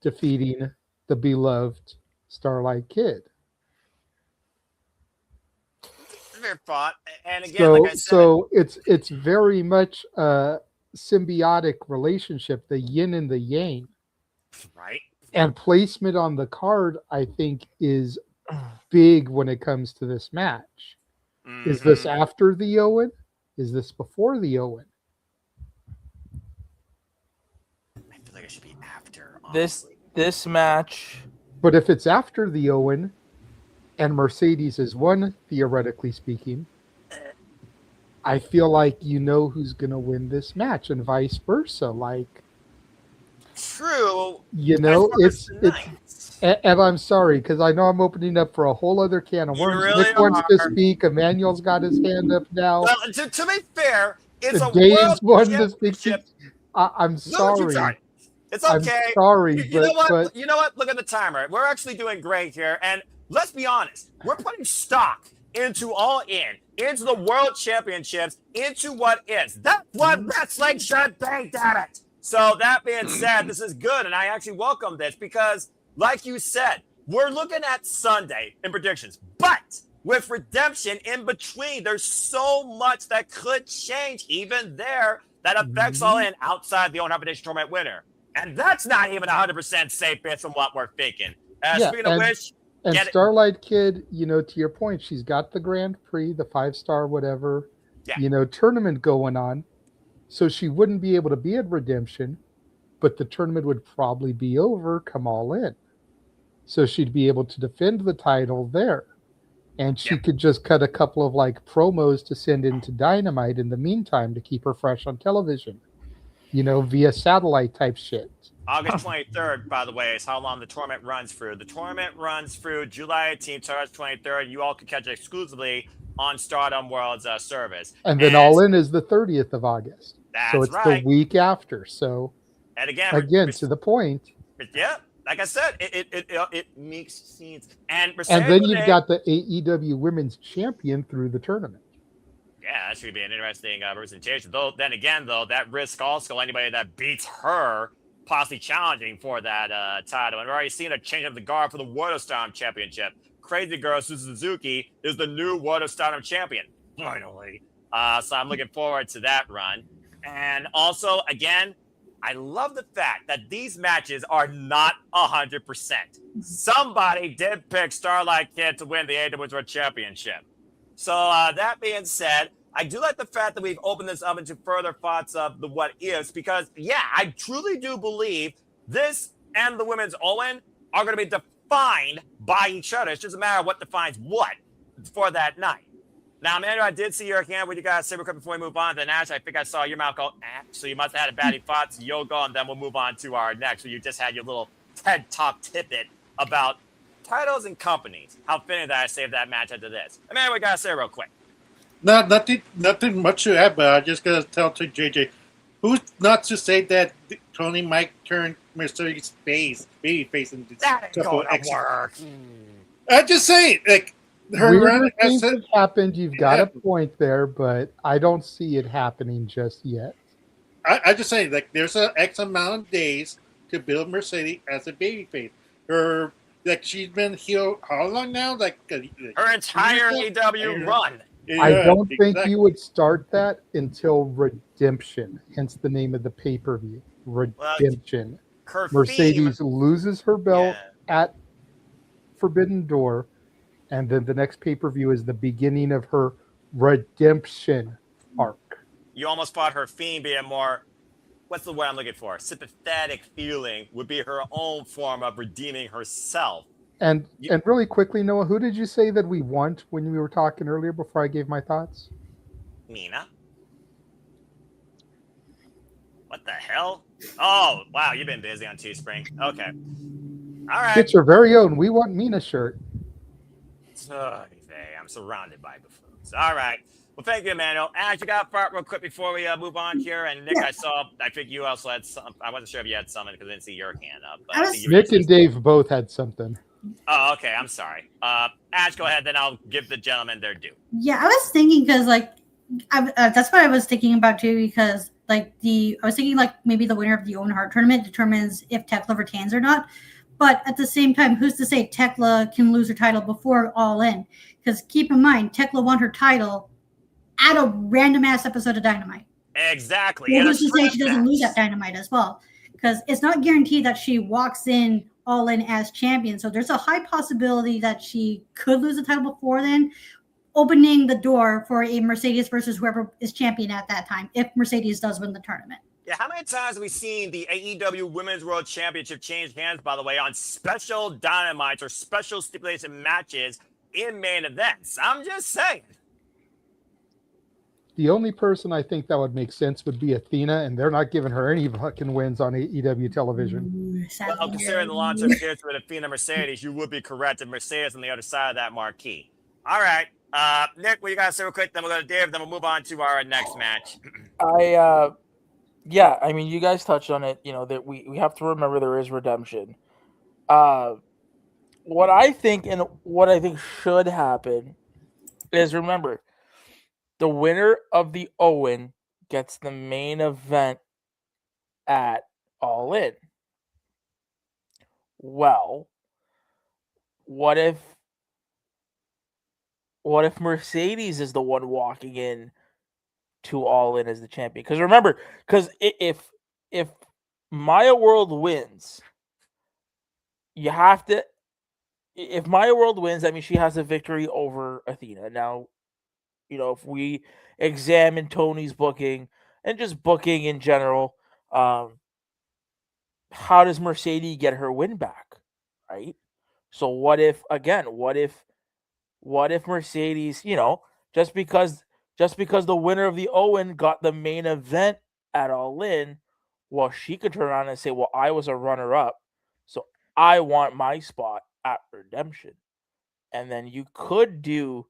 defeating the beloved Starlight Kid. Fair thought. And again, So, like I said, so it's very much a symbiotic relationship, the yin and the yang. right. And placement on the card, I think, is big when it comes to this match. Mm-hmm. Is this after the Owen? Is this before the Owen? I feel like it should be after. This match. But if it's after the Owen and Mercedes is won, theoretically speaking, I feel like you know who's going to win this match, and vice versa. Like, true. You know, it's and I'm sorry, because I know I'm opening up for a whole other can of worms. Really Nick wants to speak. Emmanuel's got his hand up now. Well, to be fair, it's a Dave's world wanting to speak. I'm sorry. It's okay. I'm sorry, you know what? You know what? Look at the timer. We're actually doing great here, and let's be honest. We're putting stock into All In, into the World Championships, into what is. That's what wrestling should be, damn it. So that being said, this is good, and I actually welcome this because, like you said, we're looking at Sunday in predictions, but with redemption in between, there's so much that could change even there that affects All In outside the Own Prediction Tournament winner. And that's not even 100% safe based from what we're thinking. Speaking of which, and Starlight Kid, you know, to your point, she's got the Grand Prix, the 5-star whatever, tournament going on. So she wouldn't be able to be at Redemption, but the tournament would probably be over come All In. So she'd be able to defend the title there. and she could just cut a couple of like promos to send into Dynamite in the meantime to keep her fresh on television, via satellite type shit. August 23rd, by the way, is how long the tournament runs through. The tournament runs through July 18th to August 23rd. You all can catch it exclusively on Stardom World's service. And then All In is the 30th of August. That's so it's right. the week after. So and again to the point. Yeah, like I said, it makes sense. And then you've got the AEW Women's Champion through the tournament. Yeah, that should be an interesting representation. Though, then again, that risk also anybody that beats her possibly challenging for that title. And we've already seen a change of the guard for the World of Stardom Championship. Crazy Girl Suzuki is the new World of Stardom Champion, finally. So I'm looking forward to that run. And also, again, I love the fact that these matches are not 100%. Somebody did pick Starlight Kid to win the AEW World Championship. So that being said, I do like the fact that we've opened this up into further thoughts of the what ifs, because, yeah, I truly do believe this and the women's Owen are going to be defined by each other. It's just a matter of what defines what for that night. Now, Amanda, I did see your hand when you guys say before we move on. Then, Ash, I think I saw your mouth go, so you must have had a baddie thoughts. You'll go, and then we'll move on to our next. So you just had your little TED Talk tidbit about titles and companies. How fitting that I saved that match after this. Amanda, we got to say real quick. No, nothing much to add, but I just got to tell to JJ, who's not to say that Tony might turn Mercedes baby face in this couple of work. I just say, like, her weird things have happened. You've got a point there, but I don't see it happening just yet. I just say, like, there's an X amount of days to build Mercedes as a babyface. She's been healed how long now? Like her entire AEW run. Yeah, I don't think you would start that until Redemption, hence the name of the pay-per-view. Redemption. Mercedes loses her belt at Forbidden Door, and then the next pay-per-view is the beginning of her redemption arc. You almost thought her theme being more, what's the word I'm looking for? Sympathetic feeling would be her own form of redeeming herself. And really quickly, Noah, who did you say that we want when we were talking earlier before I gave my thoughts? Mina. What the hell? Oh, wow, you've been busy on Teespring. Okay. All right. It's your very own We Want Mina shirt. I'm surrounded by buffoons. All right. Well, thank you, Emmanuel. Ash, you got a part real quick before we move on here. And Nick, I think you also had some. I wasn't sure if you had something because I didn't see your hand up. But Nick and Dave both had something. Oh, okay. I'm sorry. Ash, go ahead. Then I'll give the gentleman their due. Yeah, I was thinking because that's what I was thinking about too. Because I was thinking maybe the winner of the Owen Hart tournament determines if Thekla retains or not. But at the same time, who's to say Thekla can lose her title before All In? Because keep in mind, Thekla won her title at a random ass episode of Dynamite. Exactly. Well, who's to say she doesn't lose at Dynamite as well? Because it's not guaranteed that she walks in All In as champion. So there's a high possibility that she could lose the title before then, opening the door for a Mercedes versus whoever is champion at that time, if Mercedes does win the tournament. Yeah, how many times have we seen the AEW Women's World Championship change hands, by the way, on special dynamites or special stipulation matches in main events? I'm just saying. The only person I think that would make sense would be Athena, and they're not giving her any fucking wins on AEW television. Well, considering the long-term future with Athena Mercedes, you would be correct. And Mercedes on the other side of that marquee. All right. Nick, what you got to say real quick? Then we'll go to Dave. Then we'll move on to our next match. Yeah, I mean, you guys touched on it, that we have to remember there is redemption. What I think should happen is, remember, the winner of the Owen gets the main event at All In. Well, what if Mercedes is the one walking in to All In as the champion? Because remember, if Maya World wins, you have to. If Maya World wins, that means she has a victory over Athena. Now, if we examine Tony's booking and just booking in general, how does Mercedes get her win back, right? So what if what if Mercedes, just because the winner of the Owen got the main event at All In, well, she could turn around and say, well, I was a runner-up, so I want my spot at Redemption. And then you could do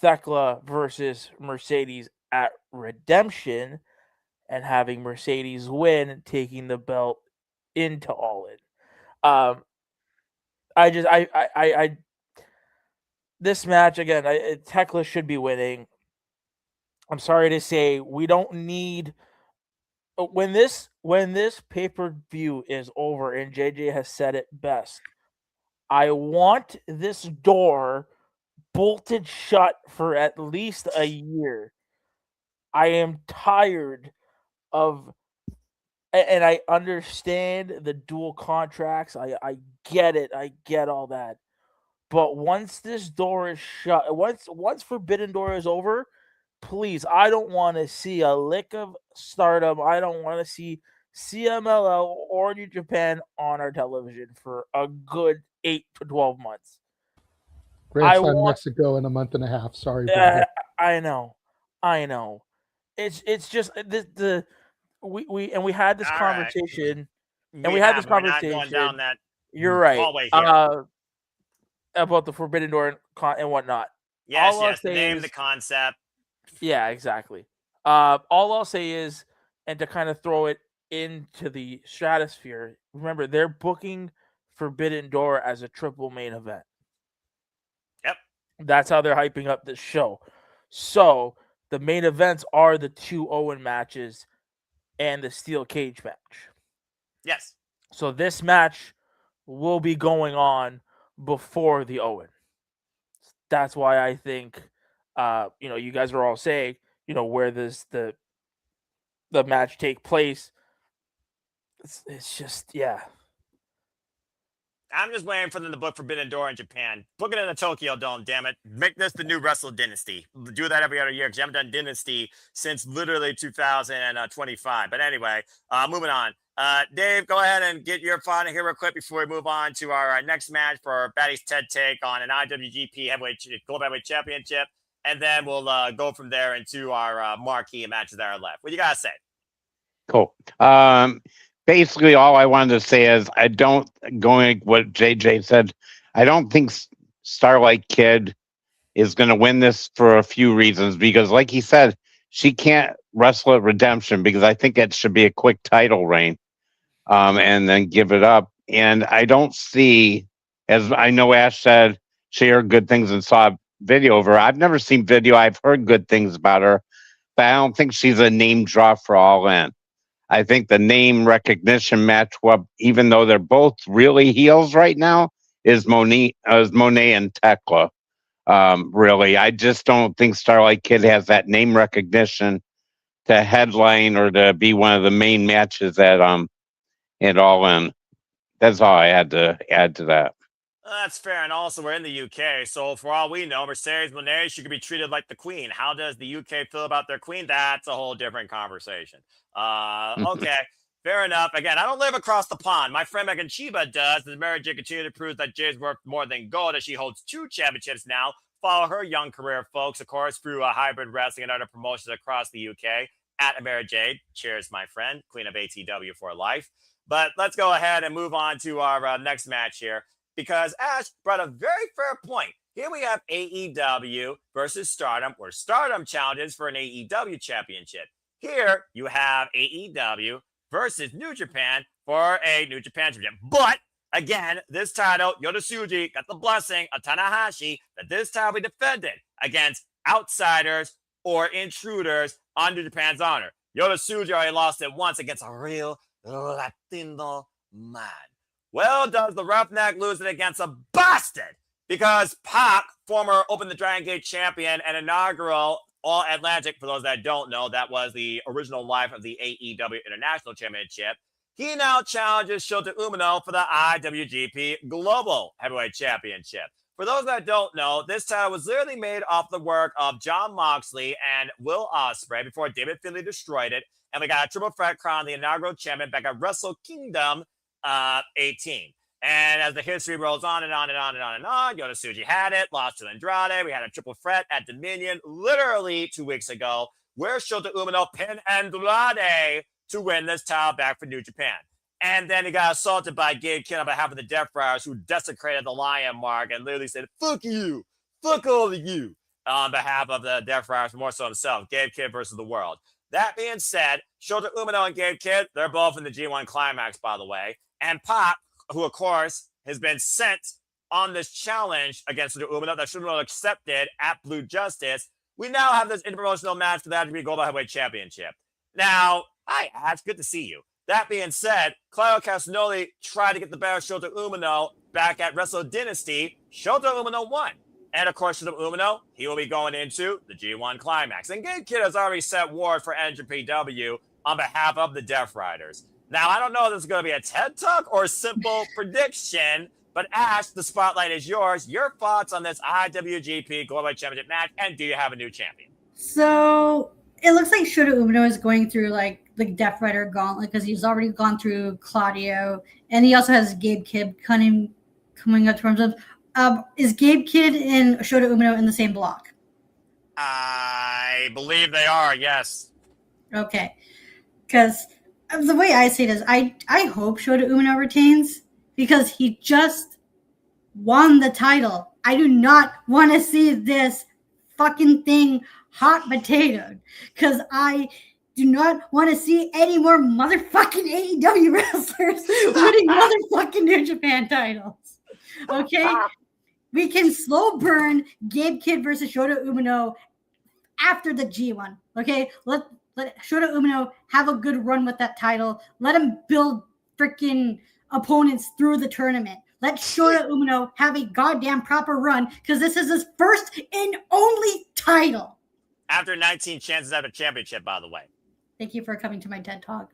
Thekla versus Mercedes at Redemption and having Mercedes win, taking the belt into All In. This match again, Thekla should be winning. I'm sorry to say, we don't need when this pay-per-view is over, and JJ has said it best. I want this door bolted shut for at least a year. I am tired of, and I understand the dual contracts. I get it. I get all that. But once this door is shut, once Forbidden Door is over, please, I don't want to see a lick of Stardom. I don't want to see CMLL or New Japan on our television for a good 8 to 12 months. Grand Slam Mexico in a month and a half. Sorry, brother. I know. It's just we had this conversation, and we had this conversation. Not going down that. You're right. Hallway here. About the Forbidden Door and whatnot. Yes, name the concept. Yeah, exactly. All I'll say is, and to kind of throw it into the stratosphere, remember, they're booking Forbidden Door as a triple main event. Yep. That's how they're hyping up this show. So the main events are the 2 Owen matches and the steel cage match. Yes. So this match will be going on before the Owen. That's why I think, you guys are all saying, where does the match take place? It's just, yeah. I'm just waiting for them to book Forbidden Door in Japan. Book it in the Tokyo Dome, damn it. Make this the new Wrestle Dynasty. Do that every other year because you haven't done Dynasty since literally 2025. But anyway, moving on. Dave, go ahead and get your final here real quick before we move on to our next match for Batty's TED Take on an IWGP Global Heavyweight Championship. And then we'll go from there into our marquee matches that are left. What do you got to say? Cool. Basically, all I wanted to say is going what JJ said, I don't think Starlight Kid is going to win this for a few reasons. Because like he said, she can't wrestle at Redemption because I think it should be a quick title reign and then give it up. And I don't see, as I know Ash said, she heard good things and saw a video of her. I've never seen video. I've heard good things about her, but I don't think she's a name draw for All In. I think the name recognition match, even though they're both really heels right now, is Moné and Thekla. Really, I just don't think Starlight Kid has that name recognition to headline or to be one of the main matches at All In. That's all I had to add to that. That's fair. And also, we're in the UK. So, for all we know, Mercedes Moné, she could be treated like the queen. How does the UK feel about their queen? That's a whole different conversation. Okay. Fair enough. Again, I don't live across the pond. My friend Megan Chiba does. The Mary J. continue to prove that Jay's worth more than gold as she holds 2 championships now. Follow her young career, folks, of course, through hybrid wrestling and other promotions across the UK at Mary J. Cheers, my friend. Queen of ATW for life. But let's go ahead and move on to our next match here. Because Ash brought a very fair point. Here we have AEW versus Stardom, where Stardom challenges for an AEW championship. Here you have AEW versus New Japan for a New Japan championship. But again, this title, Yota Tsuji got the blessing of Tanahashi that this title will be defended against outsiders or intruders on New Japan's honor. Yota Tsuji already lost it once against a real Latino man. Well, does the Roughneck lose it against a bastard? Because Pac, former Open the Dragon Gate champion and inaugural All-Atlantic, for those that don't know, that was the original life of the AEW International Championship. He now challenges Shota Umino for the IWGP Global Heavyweight Championship. For those that don't know, this title was literally made off the work of Jon Moxley and Will Ospreay before David Finlay destroyed it. And we got a triple threat crown, the inaugural champion, back at Wrestle Kingdom 18. And as the history rolls on and on and on and on and on, Yota Tsuji had it, lost to Andrade. We had a triple threat at Dominion literally 2 weeks ago, where Shota Umino pinned Andrade to win this title back for New Japan. And then he got assaulted by Gabe Kidd on behalf of the Death Friars, who desecrated the Lion Mark and literally said, fuck you, fuck all of you, on behalf of the Death Friars, more so himself, Gabe Kidd versus the world. That being said, Shota Umino and Gabe Kidd, they're both in the G1 Climax, by the way. And Pop, who, of course, has been sent on this challenge against Shota Umino that Shota Umino accepted at Blue Justice, we now have this interpromotional match for the IWGP Global Heavyweight Championship. Now, hi, Ash, good to see you. That being said, Claudio Castagnoli tried to get the better of Shota Umino back at Wrestle Dynasty. Shota Umino won. And, of course, Shota Umino, he will be going into the G1 Climax. And Gabe Kidd has already set ward for NJPW on behalf of the Death Riders. Now, I don't know if this is going to be a TED Talk or a simple prediction, but Ash, the spotlight is yours. Your thoughts on this IWGP Global Championship match, and do you have a new champion? So it looks like Shota Umino is going through like the Death Rider gauntlet because he's already gone through Claudio, and he also has Gabe Kidd coming up to him. Is Gabe Kidd and Shota Umino in the same block? I believe they are, yes. Okay. Because the way I say it is, I hope Shota Umino retains because he just won the title. I do not want to see this fucking thing hot potatoed because I do not want to see any more motherfucking AEW wrestlers winning motherfucking New Japan titles. Okay? We can slow burn Gabe Kidd versus Shota Umino after the G1. Okay? Let Shota Umino have a good run with that title. Let him build freaking opponents through the tournament. Let Shota Umino have a goddamn proper run because this is his first and only title. After 19 chances at a championship, by the way. Thank you for coming to my TED Talk.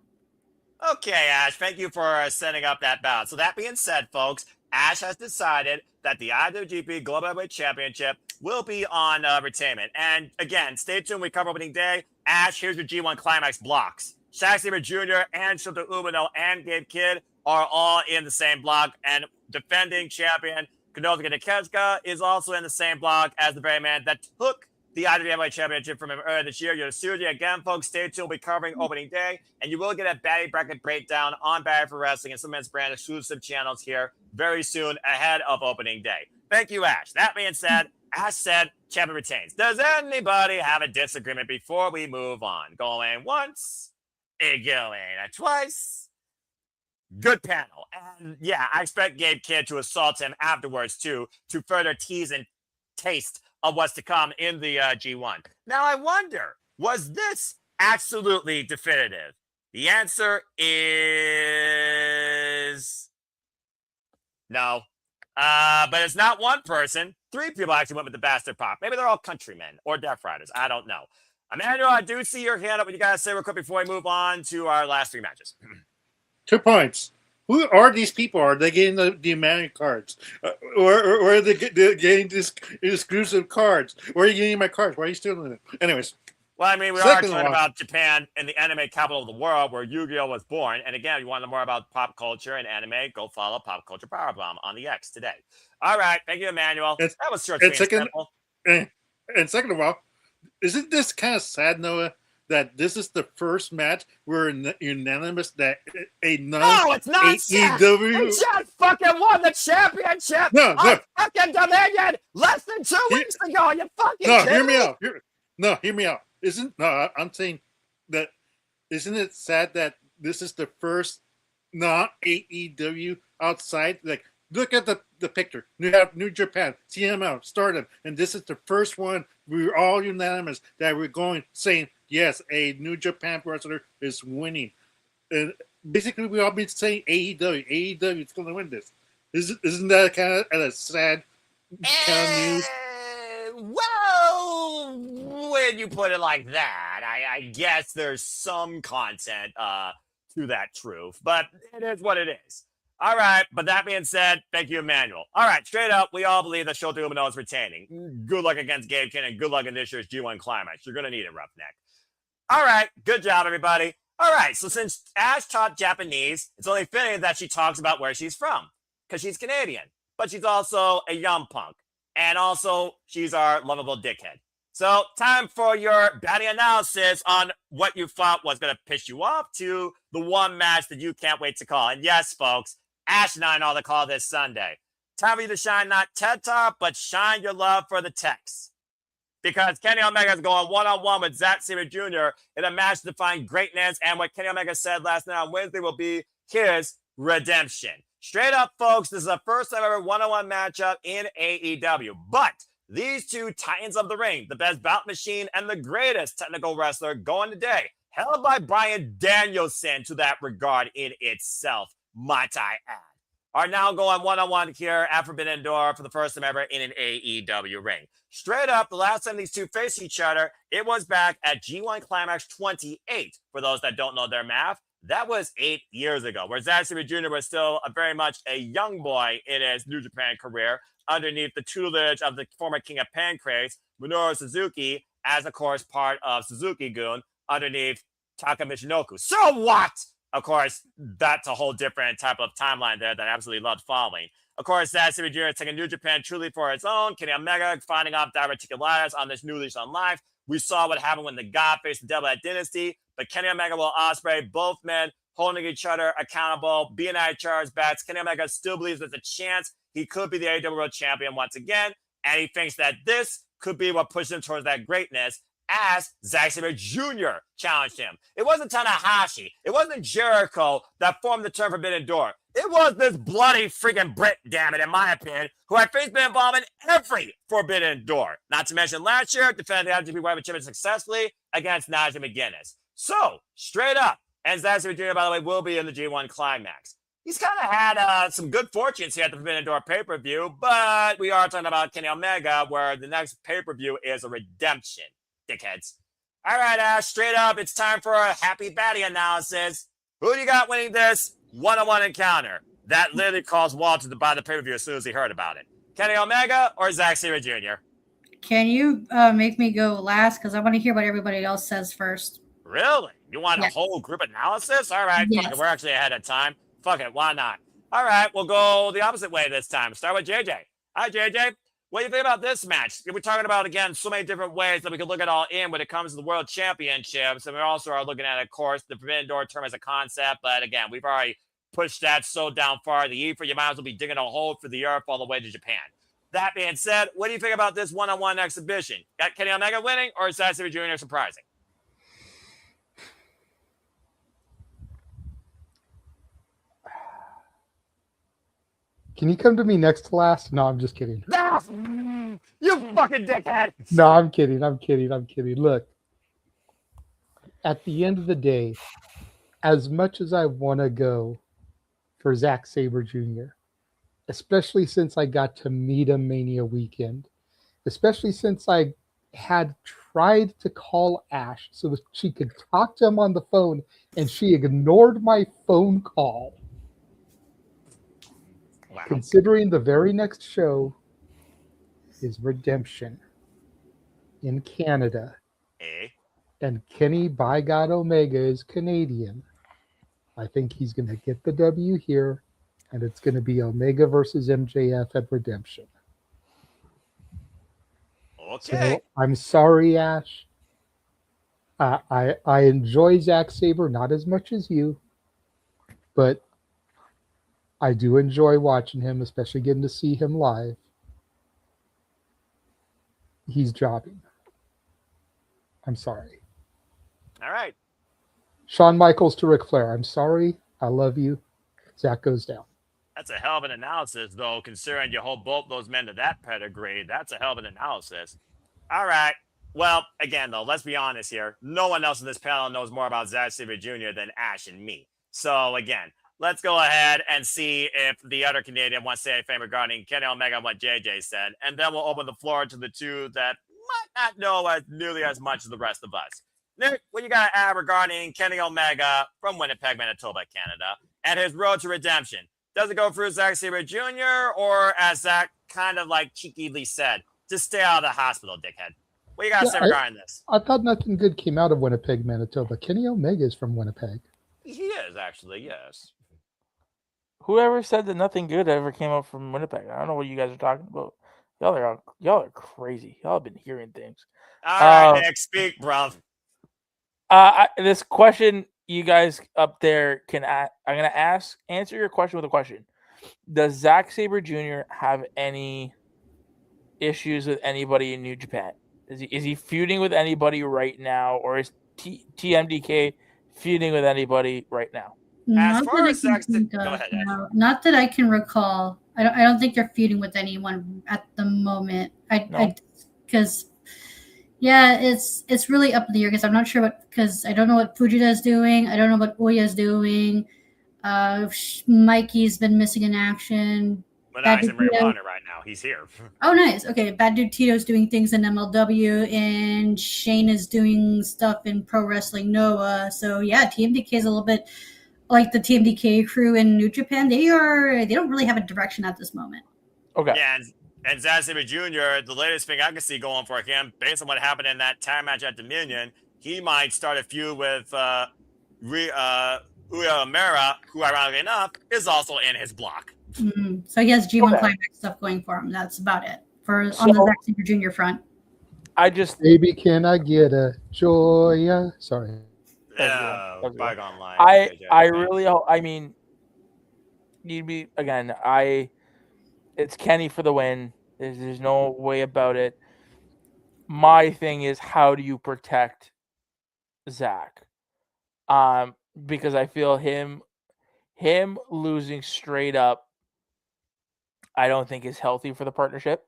Okay, Ash, thank you for setting up that bout. So that being said, folks, Ash has decided that the IWGP Global Heavyweight Championship will be on retainment. And again, stay tuned. We cover opening day. Ash, here's your G1 Climax blocks. Zack Sabre Jr. and Shota Umino and Gabe Kidd are all in the same block. And defending champion Kenosuke Takeshita is also in the same block as the very man that took the IWGP Heavyweight Championship from him earlier this year. Yota Tsuji. Again, folks, stay tuned. We'll be covering opening day, and you will get a Batty Bracket breakdown on Batty for Wrestling and some men's brand exclusive channels here very soon ahead of opening day. Thank you, Ash. That being said, Ash said champion retains. Does anybody have a disagreement before we move on? Going once, going twice. Good panel. And yeah, I expect Gabe Kidd to assault him afterwards too, to further tease and taste of what's to come in the G1. Now, I wonder, was this absolutely definitive? The answer is no. But it's not one person. 3 people actually went with the Bastard Pop. Maybe they're all countrymen or Death Riders. I don't know. Emmanuel, I do see your hand up. What you guys say real quick before we move on to our last 3 matches? 2 points. Who are these people? Are they getting the Magic cards? Or are they getting this exclusive cards? Where are you getting my cards? Why are you stealing them? Anyways. Well, I mean, we are talking about Japan and the anime capital of the world where Yu-Gi-Oh! Was born. And again, if you want to know more about pop culture and anime, go follow Pop Culture Powerbomb on the X today. All right. Thank you, Emmanuel. That was short and simple. And second of all, isn't this kind of sad, Noah, that this is the first match where unanimous that a it's not AEW. They just fucking won the championship on fucking Dominion less than 2 weeks ago. You fucking hear me out. Hear me out. I'm saying that isn't it sad that this is the first not AEW outside? Like, look at the picture. You have New Japan, CML, Stardom, and this is the first one we're all unanimous that we're going saying, yes, a New Japan wrestler is winning. And basically, we all been saying AEW is going to win this. Isn't that kind of a sad kind of news? Well, when you put it like that, I guess there's some content to that truth, but it is what it is. All right, but that being said, thank you, Emmanuel. All right, straight up, we all believe that Shota Umino is retaining. Good luck against Gabe Kidd and good luck in this year's G1 Climax. You're going to need it, Roughneck. All right, good job, everybody. All right, so since Ash taught Japanese, it's only fitting that she talks about where she's from. because she's Canadian, but she's also a young punk. And also, she's our lovable dickhead. So, time for your batting analysis on what you thought was going to piss you off to the one match that you can't wait to call. And yes, folks, Ash and I know the call this Sunday. Time for you to shine not TED Talk, but shine your love for the text. Because Kenny Omega is going one-on-one with Zack Sabre Jr. in a match to define greatness. And what Kenny Omega said last night on Wednesday will be his redemption. Straight up, folks, this is the first time ever one-on-one matchup in AEW. But these two titans of the ring, the best bout machine and the greatest technical wrestler going today, held by Bryan Danielson to that regard in itself, might I add, are now going one-on-one here at Forbidden Door for the first time ever in an AEW ring. Straight up, the last time these two faced each other, it was back at G1 Climax 28. For those that don't know their math, that was 8 years ago, where Zack Sabre Jr. was still very much a young boy in his New Japan career, underneath the tutelage of the former King of Pancrase, Minoru Suzuki, as of course part of Suzuki-gun, underneath Taka Michinoku. So what? Of course, that's a whole different type of timeline there that I absolutely loved following. Of course, Zack Sabre Jr. taking New Japan truly for its own. Kenny Omega finding off diverticulitis on this new leash on life. We saw what happened when the God faced the devil at Dynasty, but Kenny Omega will Ospreay, both men holding each other accountable, being at each other's backs. Kenny Omega still believes there's a chance he could be the AEW World Champion once again, and he thinks that this could be what pushes him towards that greatness as Zack Sabre Jr. challenged him. It wasn't Tanahashi. It wasn't Jericho that formed the term Forbidden Door. It was this bloody freaking Brit, damn it, in my opinion, who had faced been involved in every Forbidden Door. Not to mention last year, defended the IWGP World Championship successfully against Nigel McGuinness. So, straight up, and Zack Sabre Jr., by the way, will be in the G1 Climax. He's kind of had some good fortunes here at the Forbidden Door pay-per-view, but we are talking about Kenny Omega, where the next pay-per-view is a redemption, dickheads. All right, Ash, straight up, it's time for a happy baddie analysis. Who do you got winning this one-on-one encounter? That literally caused Walter to buy the pay-per-view as soon as he heard about it. Kenny Omega or Zack Sabre Jr.? Can you make me go last? Because I want to hear what everybody else says first. Really? You want a whole group analysis? All right, yes. Fuck it, we're actually ahead of time. Fuck it, why not? All right, we'll go the opposite way this time. Start with JJ. Hi, JJ. What do you think about this match? We're talking about, again, so many different ways that we can look at all in when it comes to the World Championships. And we also are looking at, of course, the Forbidden Door term as a concept. But again, we've already pushed that so down far the ether, you might as well be digging a hole for the earth all the way to Japan. That being said, what do you think about this one-on-one exhibition? Got Kenny Omega winning or is Zack Sabre Jr. surprising? Can you come to me next to last? No, I'm just kidding. You fucking dickhead. No, I'm kidding. Look, at the end of the day, as much as I want to go for Zack Sabre Jr., especially since I got to meet him Mania weekend, especially since I had tried to call Ash so that she could talk to him on the phone and she ignored my phone call. Wow. Considering the very next show is Redemption in Canada, and Kenny by God Omega is Canadian, I think he's going to get the W here, and it's going to be Omega versus MJF at Redemption. Okay. So, I'm sorry, Ash. I enjoy Zack Sabre not as much as you, but I do enjoy watching him, especially getting to see him live. He's jobbing. I'm sorry. All right. Shawn Michaels to Ric Flair. I'm sorry. I love you. Zack goes down. That's a hell of an analysis, though, considering you hold both those men to that pedigree. That's a hell of an analysis. All right. Well, again, though, let's be honest here. No one else in this panel knows more about Zack Sabre Jr. than Ash and me. So, again, let's go ahead and see if the other Canadian wants to say anything regarding Kenny Omega and what JJ said. And then we'll open the floor to the two that might not know as nearly as much as the rest of us. Nick, what you got to add regarding Kenny Omega from Winnipeg, Manitoba, Canada, and his road to redemption? Does it go through Zack Sabre Jr. or, as Zack kind of like cheekily said, just stay out of the hospital, dickhead? What you got to say regarding this? I thought nothing good came out of Winnipeg, Manitoba. Kenny Omega is from Winnipeg. He is, actually, yes. Whoever said that nothing good ever came up from Winnipeg? I don't know what you guys are talking about. Y'all are crazy. Y'all have been hearing things. All right, Nick, speak, bruv. This question you guys up there can I'm gonna answer your question with a question. Does Zack Sabre Jr. have any issues with anybody in New Japan? Is he feuding with anybody right now, or is TMDK feuding with anybody right now? Not far that as I can Zack's think go of, ahead, no. Not that I can recall. I don't think they're feuding with anyone at the moment. Because yeah, it's really up in the air because I'm not sure because I don't know what Fujita is doing. I don't know what Oya is doing. Mikey's been missing in action. Moné's in Ring of Honor right now. He's here. Oh, nice. Okay, Bad Dude Tito's doing things in MLW, and Shane is doing stuff in Pro Wrestling Noah. So yeah, TMDK is a little bit like the TMDK crew in New Japan. They don't really have a direction at this moment. Okay. Yeah, and Zack Sabre Jr., the latest thing I can see going for him, based on what happened in that tag match at Dominion, he might start a feud with Uya Amara, who, ironically enough, is also in his block. Mm-hmm. So he has G1 Climax stuff going for him. That's about it on the Zack Sabre Jr. front. Baby, can I get a Joya? Sorry. Bygone line. I really, I mean, you'd be again. It's Kenny for the win. There's no way about it. My thing is, how do you protect Zack? Because I feel him losing straight up, I don't think is healthy for the partnership.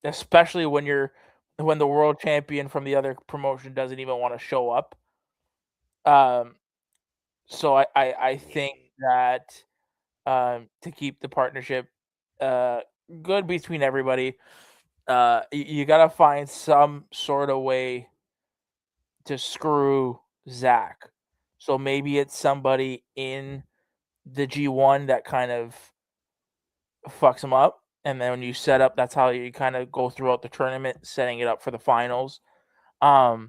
Especially when the world champion from the other promotion doesn't even want to show up. So I think that to keep the partnership good between everybody, you got to find some sort of way to screw Zack. So maybe it's somebody in the G1 that kind of fucks him up. And then when you set up, that's how you kind of go throughout the tournament, setting it up for the finals. Yeah,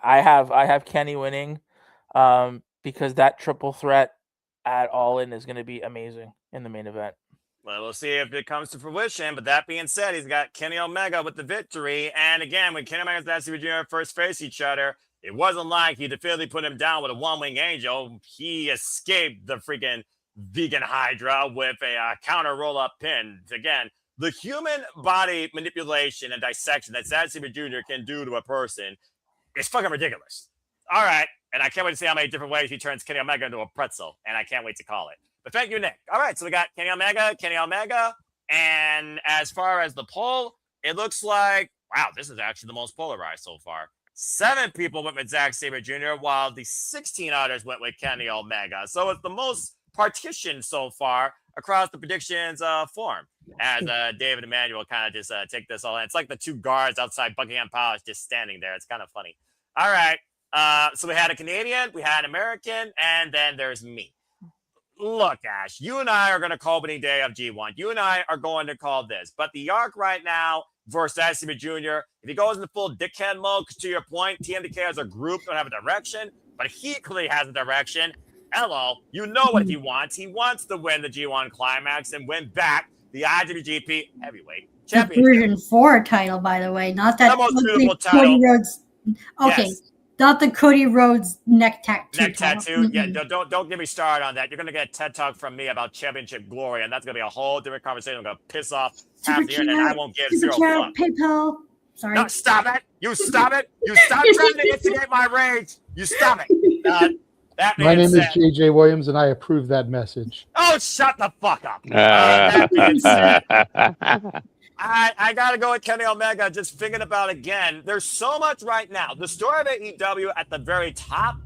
I have Kenny winning because that triple threat at All In is going to be amazing in the main event. Well, we'll see if it comes to fruition. But that being said, he's got Kenny Omega with the victory. And again, when Kenny Omega and Zack Sabre Jr. first faced each other, it wasn't like he definitively put him down with a one-wing angel. He escaped the freaking vegan Hydra with a counter roll-up pin. Again, the human body manipulation and dissection that Zack Sabre Jr. can do to a person is fucking ridiculous. All right. And I can't wait to see how many different ways he turns Kenny Omega into a pretzel. And I can't wait to call it. But thank you, Nick. All right. So we got Kenny Omega. And as far as the poll, it looks like, wow, this is actually the most polarized so far. 7 people went with Zack Sabre Jr., while the 16 others went with Kenny Omega. So it's the most partitioned so far across the predictions form, as David Emmanuel kind of just take this all in. It's like the 2 guards outside Buckingham Palace just standing there. It's kind of funny. All right. So we had a Canadian, we had an American, and then there's me. Look, Ash, you and I are going to call opening day of G1. You and I are going to call this. But the arc right now versus Zack Sabre Jr., if he goes into full dickhead mode, to your point, TMDK as a group don't have a direction, but he clearly has a direction. Hello, you know what he wants. He wants to win the G1 Climax and win back the IWGP Heavyweight Championship. The version 4 title, by the way, not that most beautiful title. Cody Rhodes. Okay. Yes. Not the Cody Rhodes neck tattoo. Mm-hmm. Yeah, don't get me started on that. You're gonna get a TED Talk from me about championship glory, and that's gonna be a whole different conversation. I'm gonna piss off half the internet. I won't give zero fuck. PayPal. Sorry. No, stop it! You stop it! You stop trying to instigate my rage! You stop it! My name is JJ Williams, and I approve that message. Oh, shut the fuck up! That being said, I gotta go with Kenny Omega. Just thinking about it again. There's so much right now. The story of AEW at the very top.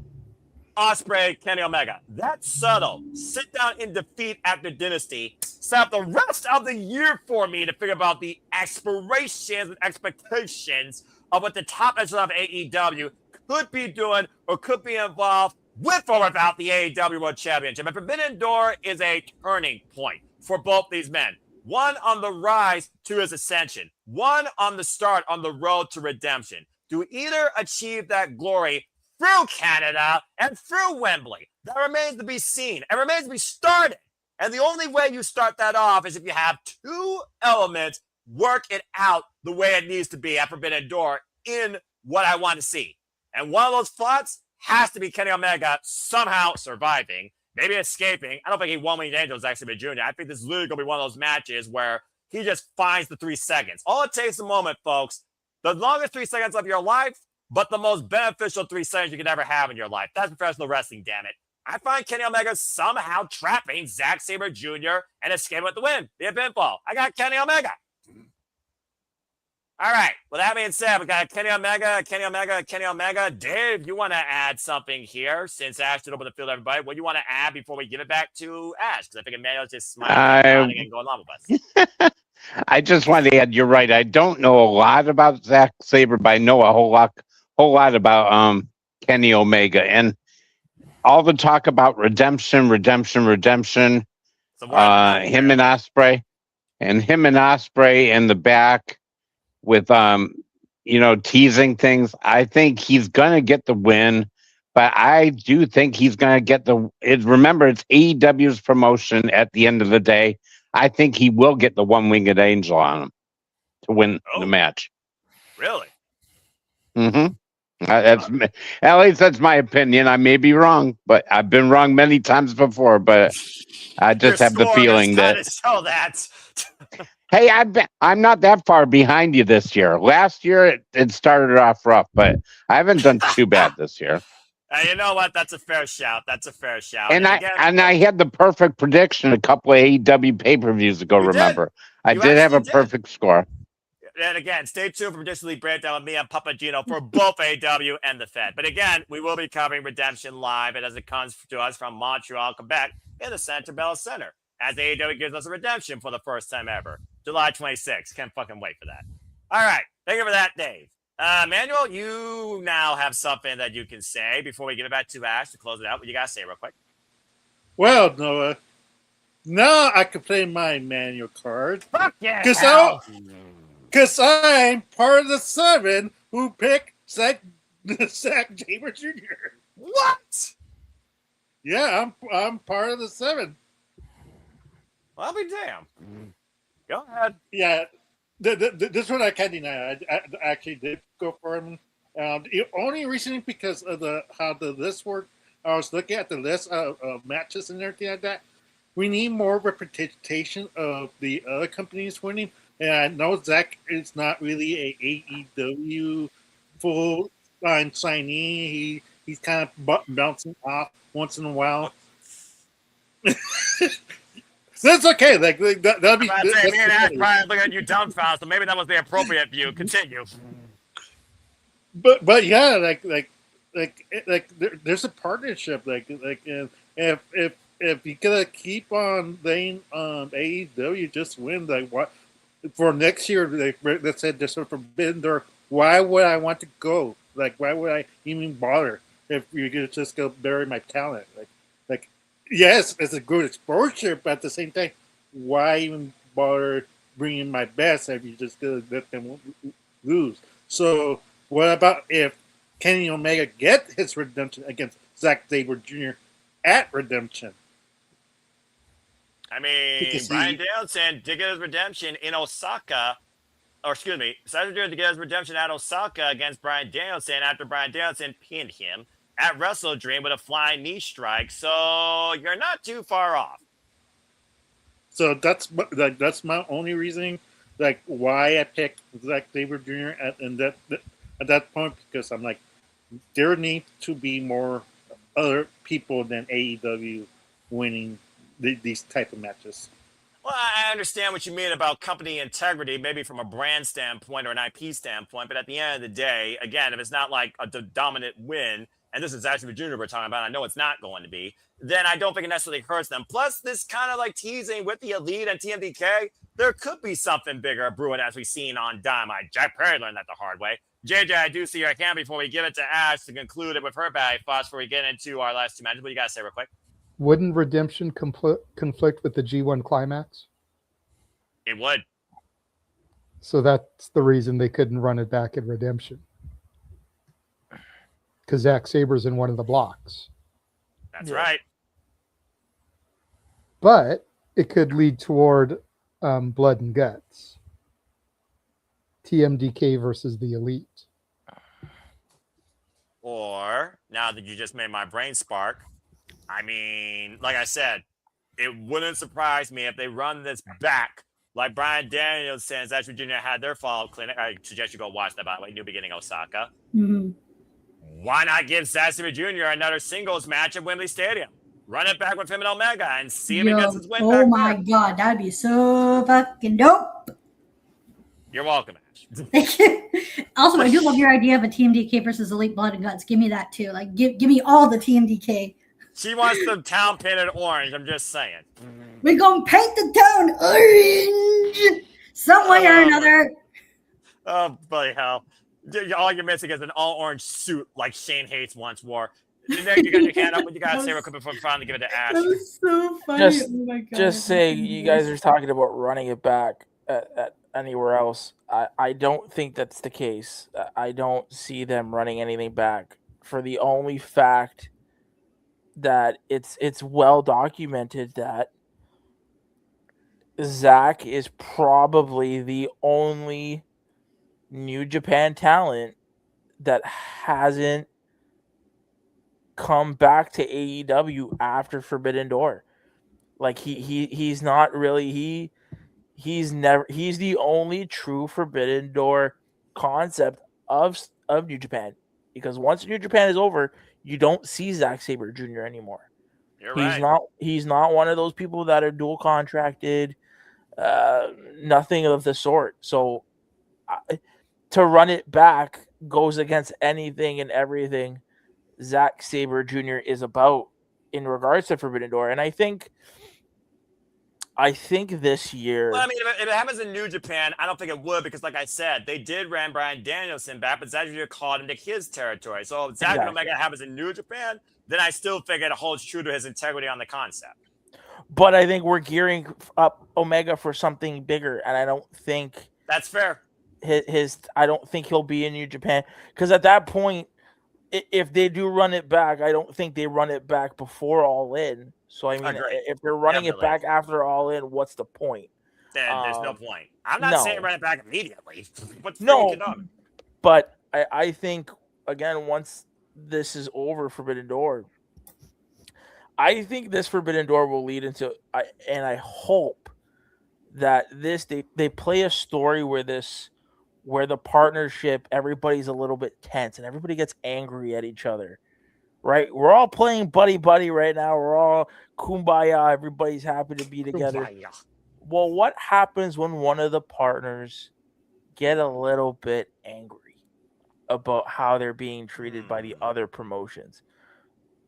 Ospreay, Kenny Omega. That's subtle. Sit down in defeat after Dynasty. Set up the rest of the year for me to figure out the aspirations and expectations of what the top echelon of AEW could be doing or could be involved with or without the AEW World Championship. And Forbidden Door is a turning point for both these men. One on the rise to his ascension. One on the start on the road to redemption. To either achieve that glory through Canada, and through Wembley. That remains to be seen. It remains to be started. And the only way you start that off is if you have two elements work it out the way it needs to be at Forbidden Door in what I want to see. And one of those plots has to be Kenny Omega somehow surviving, maybe escaping. I don't think he won Winged Angels actually with Junior. I think this is literally going to be one of those matches where he just finds the 3 seconds. All it takes a moment, folks. The longest 3 seconds of your life, but the most beneficial 3 seconds you could ever have in your life. That's professional wrestling, damn it. I find Kenny Omega somehow trapping Zack Sabre Jr. and escaping with the win via pinfall. I got Kenny Omega. All right. With that being said, we got Kenny Omega. Dave, you want to add something here since Ash did open the field, everybody? What do you want to add before we give it back to Ash? Because I think Emmanuel's just smiling and going along with us. I just want to add, you're right. I don't know a lot about Zack Sabre, but I know a whole lot about Kenny Omega. And all the talk about redemption, him and Ospreay, in the back with teasing things. I think he's gonna get the win, but I do think he's gonna get remember, it's AEW's promotion at the end of the day. I think he will get the one-winged angel on him to win the match. Really? Mm-hmm. At least that's my opinion. I may be wrong, but I've been wrong many times before. But I just have the feeling that. Show that. Hey, I'm not that far behind you this year. Last year it started off rough, but I haven't done too bad this year. You know what? That's a fair shout. And I had the perfect prediction a couple of AEW pay-per-views ago. Remember, I did have a perfect score. And again, stay tuned for Prediction League Breakdown with me and Papagino for both AEW and the Fed. But again, we will be covering Redemption live and as it comes to us from Montreal, Quebec, in the Centre Bell Center, as AEW gives us a redemption for the first time ever. July 26th. Can't fucking wait for that. All right. Thank you for that, Dave. Manuel, you now have something that you can say before we give it back to Ash to close it out. What you got to say real quick? Well, Noah, now I can play my manual card. Fuck yeah. Because I'm part of the 7 who picked Zack Sabre Jr. What? Yeah, I'm part of the 7. Well, I'll be damned. Go ahead. Yeah, this one I can't deny. I actually did go for him. Only recently because of how the list worked. I was looking at the list of matches and everything like that. We need more representation of the other companies winning. And I know Zack is not really a AEW full-time signee. He's kind of bouncing off once in a while. That's okay. That'll be. Me and Ash probably looking at you dumbfounded, so maybe that was the appropriate view. Continue. But yeah, there's a partnership. If you gotta keep on letting AEW just win, what for next year? Let's say just for Forbidden Door. Why would I want to go? Why would I even bother if you're gonna just go bury my talent? Yes, it's a good exposure, but at the same time, why even bother bringing my best if you just gonna let them lose? So, what about if Kenny Omega get his redemption against Zack Sabre Jr. at Redemption? I mean, Bryan Danielson did get his redemption in Osaka, Sabre Jr. did get his redemption at Osaka against Bryan Danielson after Bryan Danielson pinned him at Wrestle Dream with a flying knee strike, so you're not too far off. So that's my only reasoning, why I picked Zack Sabre Jr. at that point, because I'm there need to be more other people than AEW winning these type of matches. Well, I understand what you mean about company integrity, maybe from a brand standpoint or an IP standpoint, but at the end of the day, again, if it's not a dominant win, and this is actually the Junior we're talking about, I know it's not going to be, then I don't think it necessarily hurts them. Plus, this kind of teasing with the Elite and TMDK, there could be something bigger brewing as we've seen on Dynamite. Jack Perry learned that the hard way. JJ, I do see your hand before we give it to Ash to conclude it with her value thoughts before we get into our last two matches. What do you got to say real quick? Wouldn't Redemption conflict with the G1 Climax? It would. So that's the reason they couldn't run it back at Redemption. because Zack Sabre's in one of the blocks. That's right. But it could lead toward blood and guts. TMDK versus the Elite. Or, now that you just made my brain spark, I mean, like I said, it wouldn't surprise me if they run this back like Bryan Danielson and Zack Jr. had their follow-up clinic. I suggest you go watch that, by the way, New Beginning Osaka. Mm-hmm. Why not give Zack Sabre Jr. another singles match at Wembley Stadium? Run it back with him and Omega and see if he gets his win back. Oh my god, that'd be so fucking dope. You're welcome, Ash. Thank you. Also, I do love your idea of a TMDK versus Elite Blood and Guts. Give me that too. Like, give me all the TMDK. She wants the town painted orange. I'm just saying. We're gonna paint the town orange some way or another. Oh, bloody hell. All you're missing is an all-orange suit like Shane Hates once wore. Nick, you got your hand up. What you got to say real quick before we finally give it to Ash? That was so funny. Oh my god. Just say you guys are talking about running it back at anywhere else. I don't think that's the case. I don't see them running anything back for the only fact that it's well documented that Zack is probably the only New Japan talent that hasn't come back to AEW after Forbidden Door. Like he's not really he's the only true Forbidden Door concept of New Japan, because once New Japan is over, you don't see Zack Sabre Jr. anymore. He's not one of those people that are dual contracted, nothing of the sort. So to run it back goes against anything and everything Zack Sabre Jr. is about in regards to Forbidden Door. And I think this year... Well, I mean, if it happens in New Japan, I don't think it would, because like I said, they did ran Bryan Danielson back, but Zack Jr. called into his territory. So if Zack and Omega happens in New Japan, then I still think it holds true to his integrity on the concept. But I think we're gearing up Omega for something bigger, and I don't think... That's fair. I don't think he'll be in New Japan, because at that point, if they do run it back, I don't think they run it back before All In. So, I mean, if they're running it back after All In, what's the point? Then there's no point. I'm not saying run it back immediately. But I think, again, once this is over, Forbidden Door, I think this Forbidden Door will lead into, and I hope that they play a story where the partnership, everybody's a little bit tense and everybody gets angry at each other, right? We're all playing buddy right now. We're all kumbaya. Everybody's happy to be together. Kumbaya. Well, what happens when one of the partners get a little bit angry about how they're being treated by the other promotions?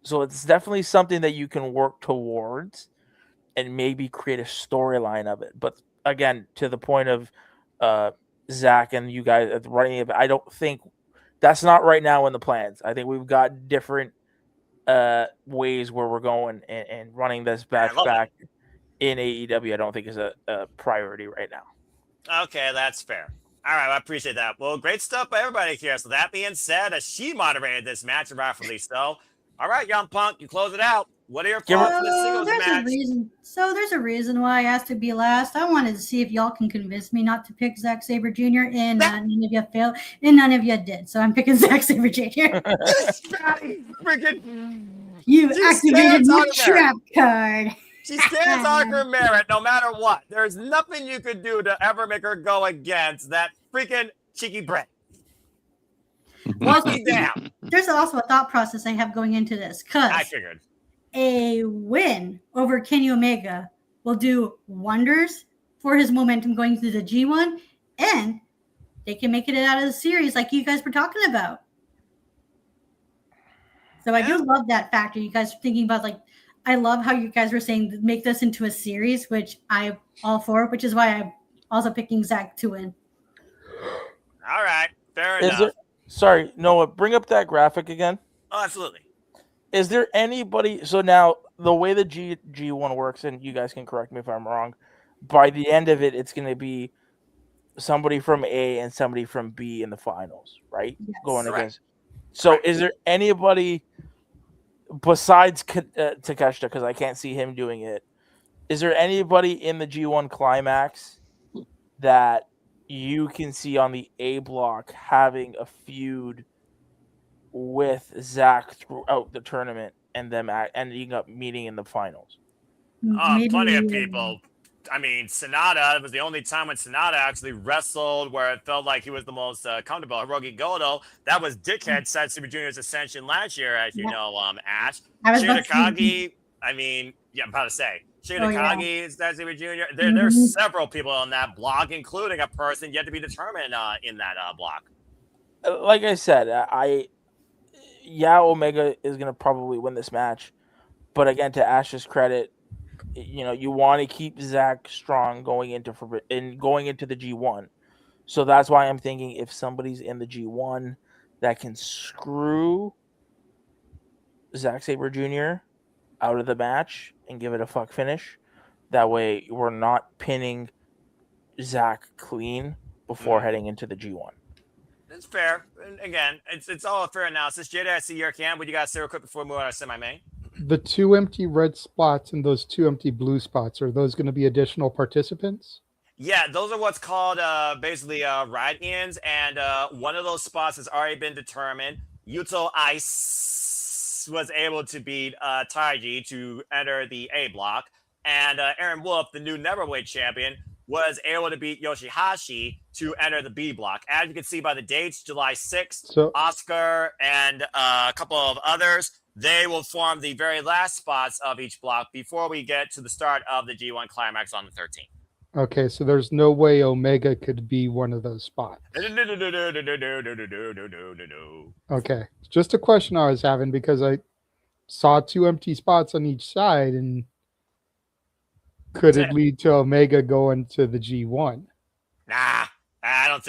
So it's definitely something that you can work towards and maybe create a storyline of it. But again, to the point of Zack and you guys running it, I don't think that's not right now in the plans. I think we've got different ways where we're going, and running this back in AEW I don't think is a priority right now. Okay, that's fair. All right, I appreciate that. Well, great stuff by everybody here. So that being said, she moderated this match, and rightfully so. All right, Young Punk, you close it out. What are your thoughts on the singles match? There's a reason why I asked to be last. I wanted to see if y'all can convince me not to pick Zack Sabre Jr. and none of you failed, and none of you did. So I'm picking Zack Sabre Jr. You activated my trap card. She stands on her merit no matter what. There's nothing you could do to ever make her go against that freaking cheeky Brit. Well, there's also a thought process I have going into this, because I figured a win over Kenny Omega will do wonders for his momentum going through the G1, and they can make it out of the series like you guys were talking about. So I do love that factor. You guys are thinking about, like, I love how you guys were saying make this into a series, which I'm all for, which is why I'm also picking Zack to win. All right, fair enough. Sorry, Noah, bring up that graphic again. Oh, absolutely. Is there anybody? So now the way the G1 works, and you guys can correct me if I'm wrong, by the end of it, it's going to be somebody from A and somebody from B in the finals, right? Yes. Going against. So is there anybody besides Takeshita, because I can't see him doing it, is there anybody in the G1 Climax that you can see on the A block having a feud with Zack throughout the tournament and them ending up meeting in the finals? Plenty of people. I mean, Sonata was the only time when Sonata actually wrestled where it felt like he was the most comfortable. Hiroki Goto, that was Dickhead Sabre Jr.'s ascension last year, as you know, Ash. Shinda Takagi, I mean, yeah, I'm about to say. Shinda Takagi is Sabre Jr. There's several people on that block, including a person yet to be determined in that block. Like I said, Omega is going to probably win this match. But again, to Ash's credit, you know, you want to keep Zack strong going into the G1. So that's why I'm thinking if somebody's in the G1 that can screw Zack Sabre Jr. out of the match and give it a fuck finish, that way we're not pinning Zack clean before heading into the G1. It's fair. And again, it's all a fair analysis. Jada, I see your cam. What do you guys say real quick before we move on to semi-main? The 2 empty red spots and those 2 empty blue spots, are those going to be additional participants? Yeah, those are what's called basically ride-ins, and one of those spots has already been determined. Yuto Ice was able to beat Taiji to enter the A block, and Aaron Wolf, the new Neverweight champion, was able to beat Yoshihashi to enter the B block. As you can see by the dates, July 6th, Oscar and a couple of others, they will form the very last spots of each block before we get to the start of the G1 Climax on the 13th. Okay, so there's no way Omega could be one of those spots. Okay, just a question I was having because I saw 2 empty spots on each side, and could it lead to Omega going to the G1? Nah, I don't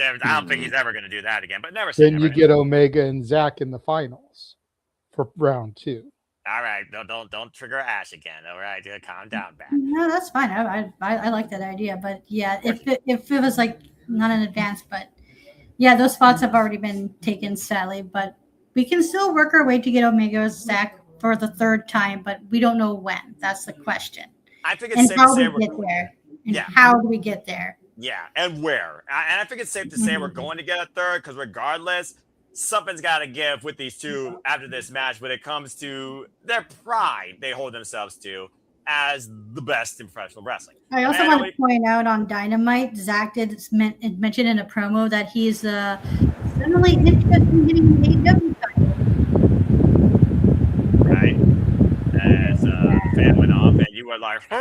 think he's ever going to do that again. But never say then never. You get Omega and Zack in the finals for round 2. All right, don't trigger Ash again. All right, calm down, back. No, that's fine. I like that idea, but yeah, if it was like not in advance, but yeah, those spots have already been taken, sadly. But we can still work our way to get Omega Zack for the 3rd time, but we don't know when. That's the question. I think it's safe to say we get there. And how do we get there? Yeah, and where? And I think it's safe to say we're going to get a 3rd because regardless, something's got to give with these two after this match when it comes to their pride they hold themselves to as the best in professional wrestling. I also want to point out on Dynamite, Zack did mention in a promo that he's suddenly interested in getting the AEW title. Right. As fan went off and you were like, go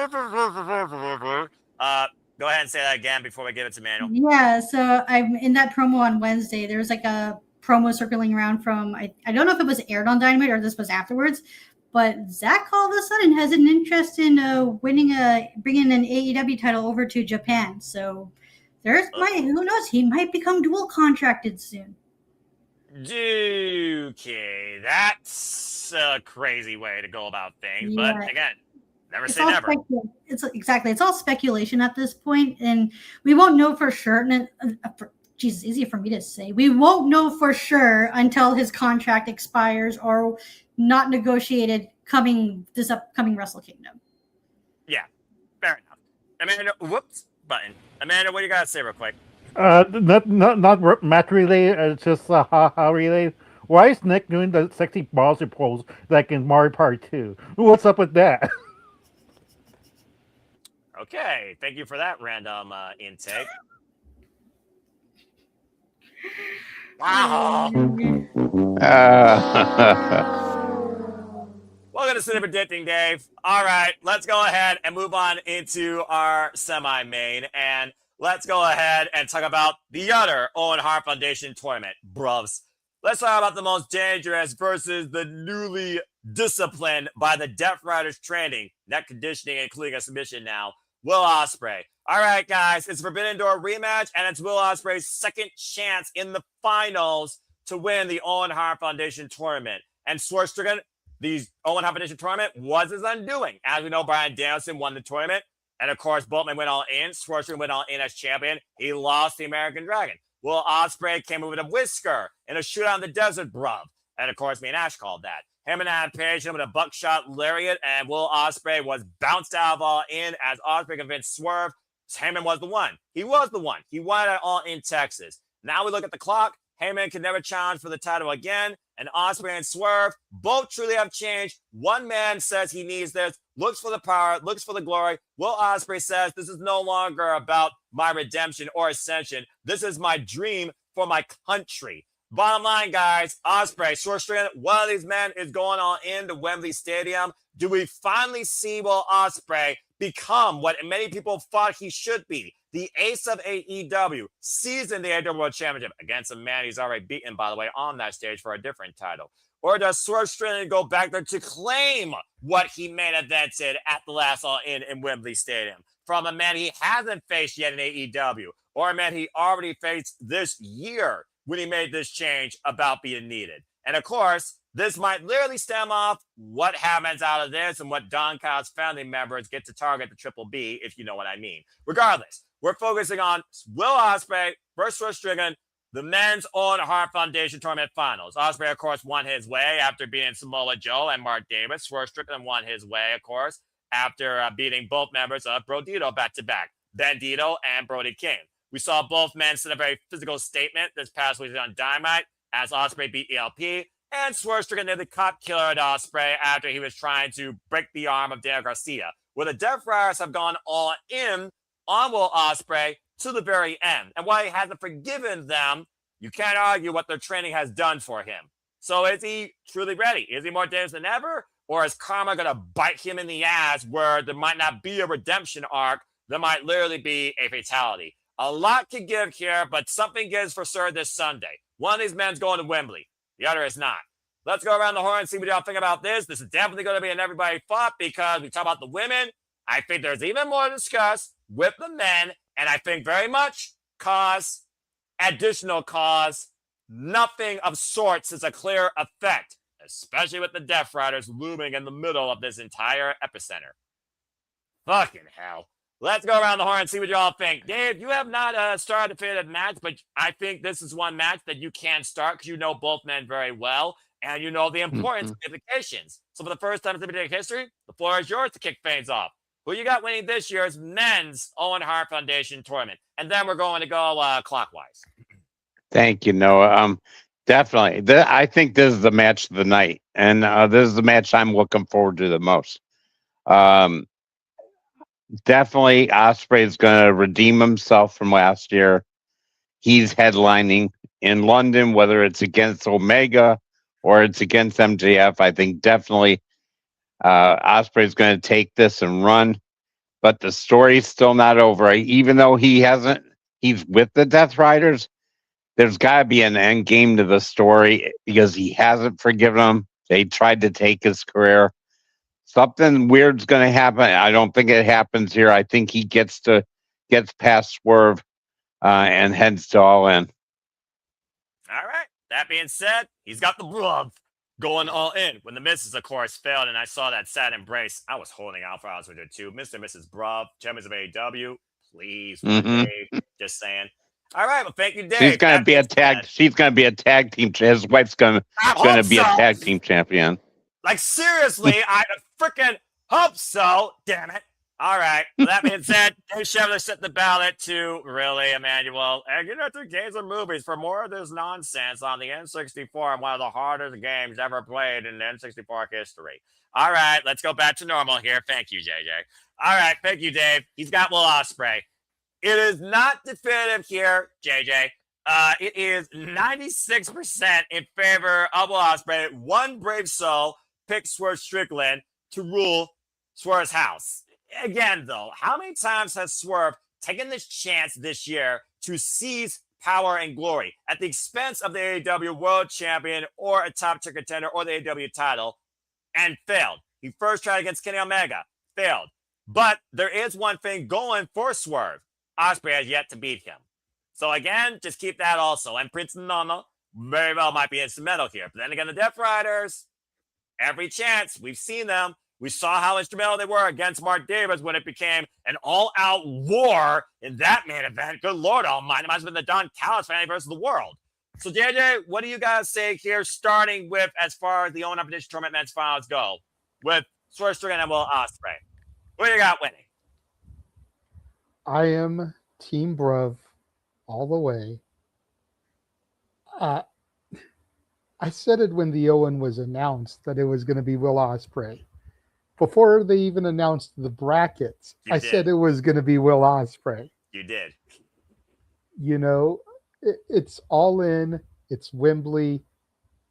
ahead and say that again before we give it to Manuel. Yeah, so I'm in that promo on Wednesday. There was like a promo circling around from I don't know if it was aired on Dynamite or this was afterwards, but Zack all of a sudden has an interest in bringing an AEW title over to Japan. So who knows, he might become dual contracted soon. Okay, that's a crazy way to go about things, but again, never say never. It's all speculation at this point, and we won't know for sure. Jesus, easy for me to say. We won't know for sure until his contract expires or not negotiated this upcoming Wrestle Kingdom. Yeah, fair enough. Amanda, Amanda, what do you got to say real quick? Not match related. It's just ha related. Why is Nick doing the sexy balls pose like in Mario Party 2? What's up with that? Okay, thank you for that random intake. Wow. Welcome to Cinema Predicting, Dave. All right, let's go ahead and move on into our semi-main, and let's go ahead and talk about the other Owen Hart Foundation tournament, bruvs. Let's talk about the most dangerous versus the newly disciplined by the Death Riders training, net conditioning, including a submission now, Will Ospreay. All right, guys, it's a Forbidden Door rematch, and it's Will Ospreay's 2nd chance in the finals to win the Owen Hart Foundation tournament. And Swerve Strickland, the Owen Hart Foundation tournament was his undoing. As we know, Bryan Danielson won the tournament, and of course, Boltman went all in. Swerve Strickland went all in as champion. He lost the American Dragon. Will Ospreay came in with a whisker in a shootout in the desert, bruv. And of course, me and Ash called that. Him and Adam Page hit him with a buckshot lariat, and Will Ospreay was bounced out of All In as Ospreay convinced Swerve Heyman was the one. He was the one. He won it All In Texas. Now we look at the clock. Heyman can never challenge for the title again. And Ospreay and Swerve both truly have changed. One man says he needs this, looks for the power, looks for the glory. Will Ospreay says this is no longer about my redemption or ascension. This is my dream for my country. Bottom line, guys, Ospreay, Strickland, one of these men is going on into Wembley Stadium. Do we finally see Will Ospreay become what many people thought he should be? The ace of AEW, seizing the AEW World Championship against a man he's already beaten, by the way, on that stage for a different title. Or does Strickland go back there to claim what he main evented at the last All In Wembley Stadium from a man he hasn't faced yet in AEW, or a man he already faced this year when he made this change about being needed? And of course, this might literally stem off what happens out of this and what Don Kyle's family members get to target the Triple B, if you know what I mean. Regardless, we're focusing on Will Ospreay versus Strickland, the men's own Hart Foundation Tournament Finals. Ospreay, of course, won his way after beating Samoa Joe and Mark Davis. Where Strickland won his way, of course, after beating both members of Brodito back-to-back, Bandito and Brody King. We saw both men send a very physical statement this past week on Dynamite as Ospreay beat ELP, and Swerve Strickland did the cop killer at Ospreay after he was trying to break the arm of Daniel Garcia, where the Death Riders have gone all in on Will Ospreay to the very end. And while he hasn't forgiven them, you can't argue what their training has done for him. So is he truly ready? Is he more dangerous than ever? Or is karma going to bite him in the ass where there might not be a redemption arc? There might literally be a fatality. A lot to give here, but something gives for sure this Sunday. One of these men's going to Wembley. The other is not. Let's go around the horn and see what y'all think about this. This is definitely going to be an everybody fought because we talk about the women. I think there's even more to discuss with the men, and I think very much additional cause, nothing of sorts is a clear effect, especially with the Death Riders looming in the middle of this entire epicenter. Fucking hell. Let's go around the horn and see what y'all think. Dave, you have not started a definitive match, but I think this is one match that you can start because you know both men very well, and you know the importance of implications. So for the first time in Sympathetic history, the floor is yours to kick things off. Who you got winning this year's men's Owen Hart Foundation tournament? And then we're going to go clockwise. Thank you, Noah. Definitely. I think this is the match of the night, and this is the match I'm looking forward to the most. Definitely, Ospreay is going to redeem himself from last year. He's headlining in London, whether it's against Omega or it's against MJF. I think definitely Ospreay is going to take this and run. But the story's still not over. Even though he's with the Death Riders, there's got to be an end game to the story because he hasn't forgiven them. They tried to take his career. Something weird's going to happen. I don't think it happens here. I think he gets past Swerve and heads to All In. All right. That being said, he's got the love going all in. When the misses, of course, failed, and I saw that sad embrace, I was holding out for hours with it too. Mr. and Mrs. Bruv, champions of AEW, please, Dave. Just saying. All right, well, thank you, Dave. She's going to be a tag. She's going to be a tag team. His wife's going to be a tag team champion. Like, seriously, I freaking hope so. Damn it. All right. Well, that being said, Dave Chevrolet set the ballot to really, Emmanuel. And you know, through games and movies for more of this nonsense on the N64 and one of the hardest games ever played in the N64 history. All right. Let's go back to normal here. Thank you, JJ. All right. Thank you, Dave. He's got Will Ospreay. It is not definitive here, JJ. It is 96% in favor of Will Ospreay. One brave soul picked Swerve Strickland to rule Swerve's house. Again, though, how many times has Swerve taken this chance this year to seize power and glory at the expense of the AEW World Champion or a top-tier contender or the AEW title and failed? He first tried against Kenny Omega, failed. But there is one thing going for Swerve. Ospreay has yet to beat him. So again, just keep that also. And Prince Nana very well might be instrumental here. But then again, the Death Riders, every chance, we've seen them. We saw how instrumental they were against Mark Davis when it became an all-out war in that main event. Good Lord Almighty, it might have been the Don Callis family versus the world. So, JJ, what do you guys say here, starting with as far as the Owen Competition Tournament men's finals go, with Swerve, Strickland, and Will Ospreay? Who do you got winning? I am Team Bruv all the way. I said it when the Owen was announced that it was going to be Will Ospreay. Before they even announced the brackets, I said it was going to be Will Ospreay. You did. You know, it's all in. It's Wembley.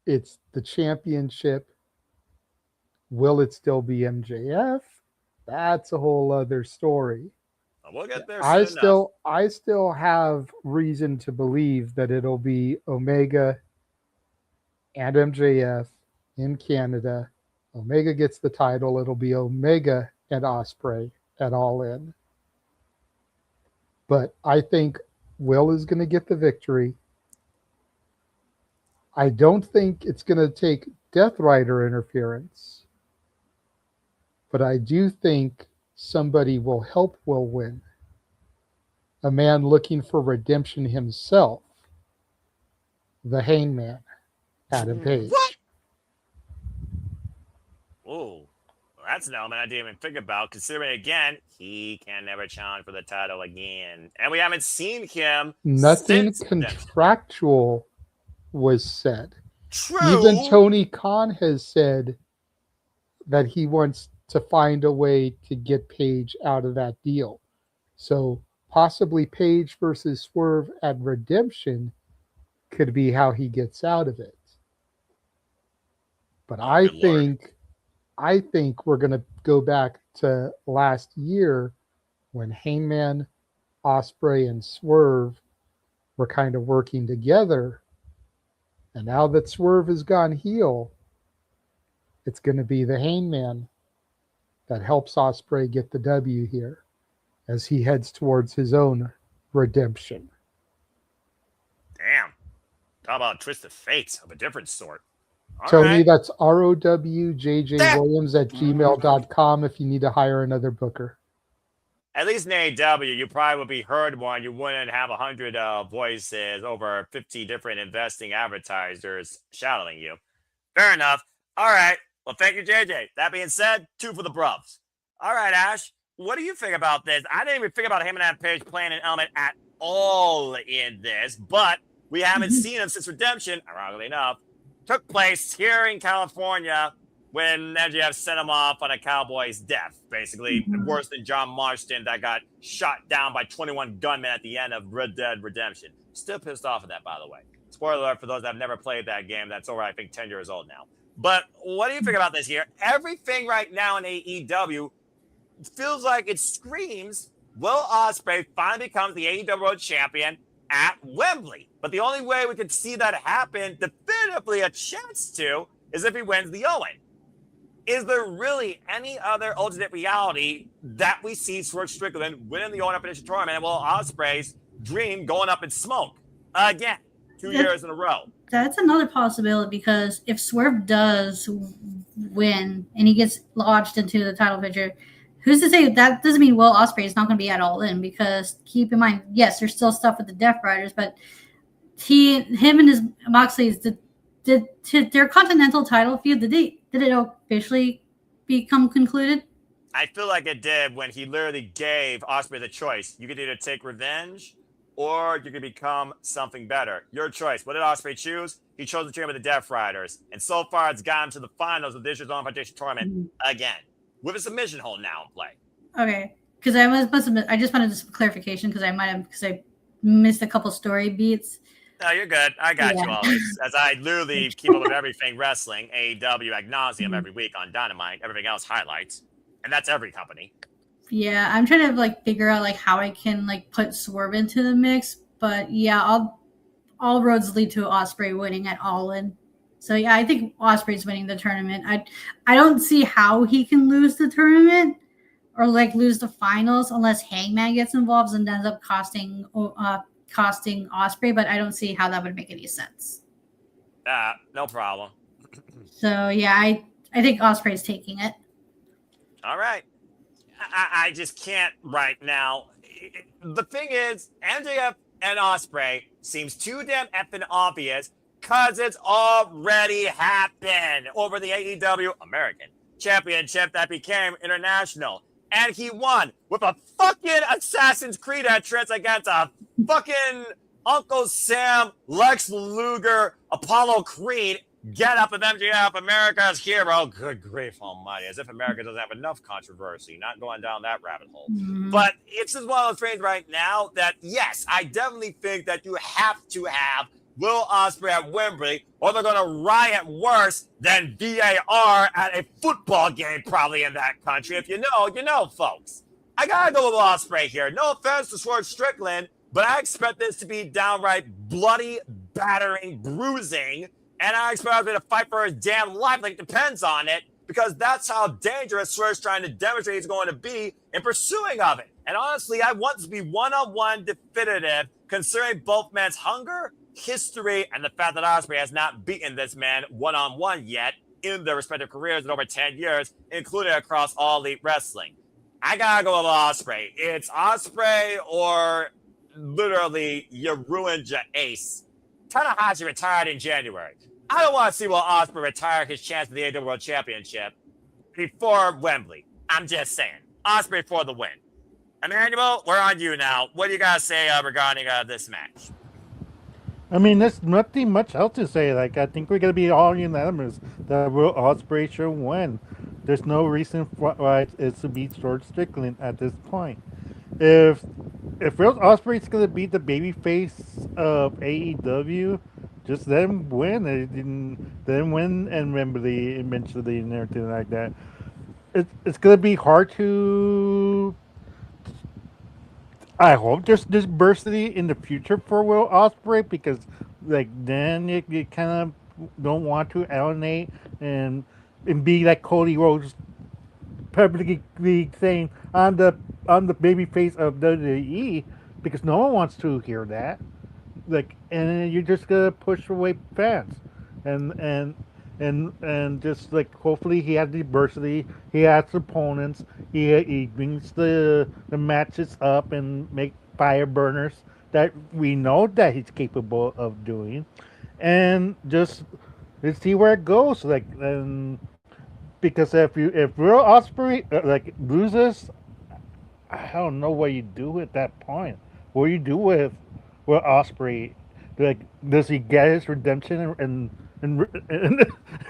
It's the championship. Will it still be MJF? That's a whole other story. We'll get there I still have reason to believe that it'll be Omega and MJF in Canada. Omega gets the title. It'll be Omega and Ospreay at All In. But I think Will is going to get the victory. I don't think it's going to take Death Rider interference. But I do think somebody will help Will win. A man looking for redemption himself. The Hangman, Adam Page. What? Oh, that's an element I didn't even think about, considering, again, he can never challenge for the title again. And we haven't seen him. Nothing contractual was said. True. Even Tony Khan has said that he wants to find a way to get Page out of that deal. So possibly Page versus Swerve at Redemption could be how he gets out of it. But I think we're going to go back to last year when Hangman, Ospreay, and Swerve were kind of working together. And now that Swerve has gone heel, it's going to be the Hangman that helps Ospreay get the W here as he heads towards his own redemption. Damn. Talk about a twist of fate of a different sort. All Tony, right. that's ROWJJWilliams@gmail.com if you need to hire another booker. At least in AEW, you probably would be heard one. You wouldn't have 100 voices over 50 different investing advertisers shadowing you. Fair enough. All right. Well, thank you, JJ. That being said, 2 for the Bruvs. All right, Ash. What do you think about this? I didn't even think about him and that Page playing an element at all in this, but we haven't seen him since Redemption, ironically enough, took place here in California when MJF sent him off on a Cowboy's death, basically worse than John Marston that got shot down by 21 gunmen at the end of Red Dead Redemption. Still pissed off at that, by the way. Spoiler alert for those that have never played that game. That's over, I think, 10 years old now. But what do you think about this here? Everything right now in AEW feels like it screams Will Ospreay finally becomes the AEW World Champion at Wembley. But the only way we could see that happen, definitively a chance to, is if he wins the Owen. Is there really any other alternate reality that we see Swerve Strickland winning the Owen Competition Tournament and Will Ospreay's dream going up in smoke again 2 years in a row? That's another possibility, because if Swerve does win and he gets lodged into the title picture, who's to say that doesn't mean Will Ospreay is not going to be at All In? Because keep in mind, yes, there's still stuff with the Death Riders, but him and his Moxley's their Continental title feud, did it officially become concluded? I feel like it did when he literally gave Ospreay the choice. You could either take revenge or you could become something better. Your choice. What did Ospreay choose? He chose to train with the Death Riders. And so far, it's gotten to the finals of this year's Owen Foundation Tournament again, with a submission hold now in play. Okay. Because I just wanted some clarification because I missed a couple story beats. No, you're good. I got you always. As I literally keep up with everything wrestling, AEW ad nauseum every week on Dynamite, everything else highlights. And that's every company. Yeah, I'm trying to figure out how I can put Swerve into the mix, but yeah, all roads lead to Ospreay winning at All In. So yeah, I think Ospreay's winning the tournament. I don't see how he can lose the tournament or lose the finals unless Hangman gets involved and ends up costing Ospreay, but I don't see how that would make any sense. No problem. So yeah, I think Ospreay's taking it. All right. I just can't right now. The thing is, MJF and Ospreay seems too damn effing obvious because it's already happened over the AEW American Championship that became international. And he won with a fucking Assassin's Creed entrance against a fucking Uncle Sam, Lex Luger, Apollo Creed, get up of MJF, America's hero. Good grief almighty, as if America doesn't have enough controversy, not going down that rabbit hole. But it's just one of those things right now that, yes, I definitely think that you have to have Will Ospreay at Wembley, or they're going to riot worse than VAR at a football game probably in that country. If you know, you know, folks. I got to go with Ospreay here. No offense to Swerve Strickland, but I expect this to be downright bloody, battering, bruising, and I expect him to fight for his damn life like it depends on it, because that's how dangerous Swerve's trying to demonstrate he's going to be in pursuing of it. And honestly, I want it to be one-on-one definitive, considering both men's hunger, history, and the fact that Ospreay has not beaten this man one-on-one yet in their respective careers in over 10 years, including across all elite wrestling. I gotta go with Ospreay. It's Ospreay or literally you ruined your ace. Tanahashi retired in January. I don't want to see Will Ospreay retire his chance at the AEW World Championship before Wembley. I'm just saying. Ospreay for the win. Emmanuel, we're on you now. What do you got to say regarding this match? I mean, there's nothing much else to say. Like, I think we're going to be all unanimous that Will Ospreay should win. There's no reason why it's to beat George Strickland at this point. If Will Ospreay's going to beat the babyface of AEW, just let him win. Then win and Wembley eventually and everything like that. It's going to be hard to... I hope there's diversity in the future for Will Ospreay, because like then you kind of don't want to alienate and be like Cody Rhodes publicly saying I'm the baby face of WWE, because no one wants to hear that. Like, and you're just gonna push away fans, and just like hopefully he has diversity, he has opponents, he brings the matches up and make fire burners that we know that he's capable of doing, and just let's see where it goes. Like, because if Will Ospreay like loses, I don't know what you do at that point. What do you do with Ospreay? Like, does he get his redemption and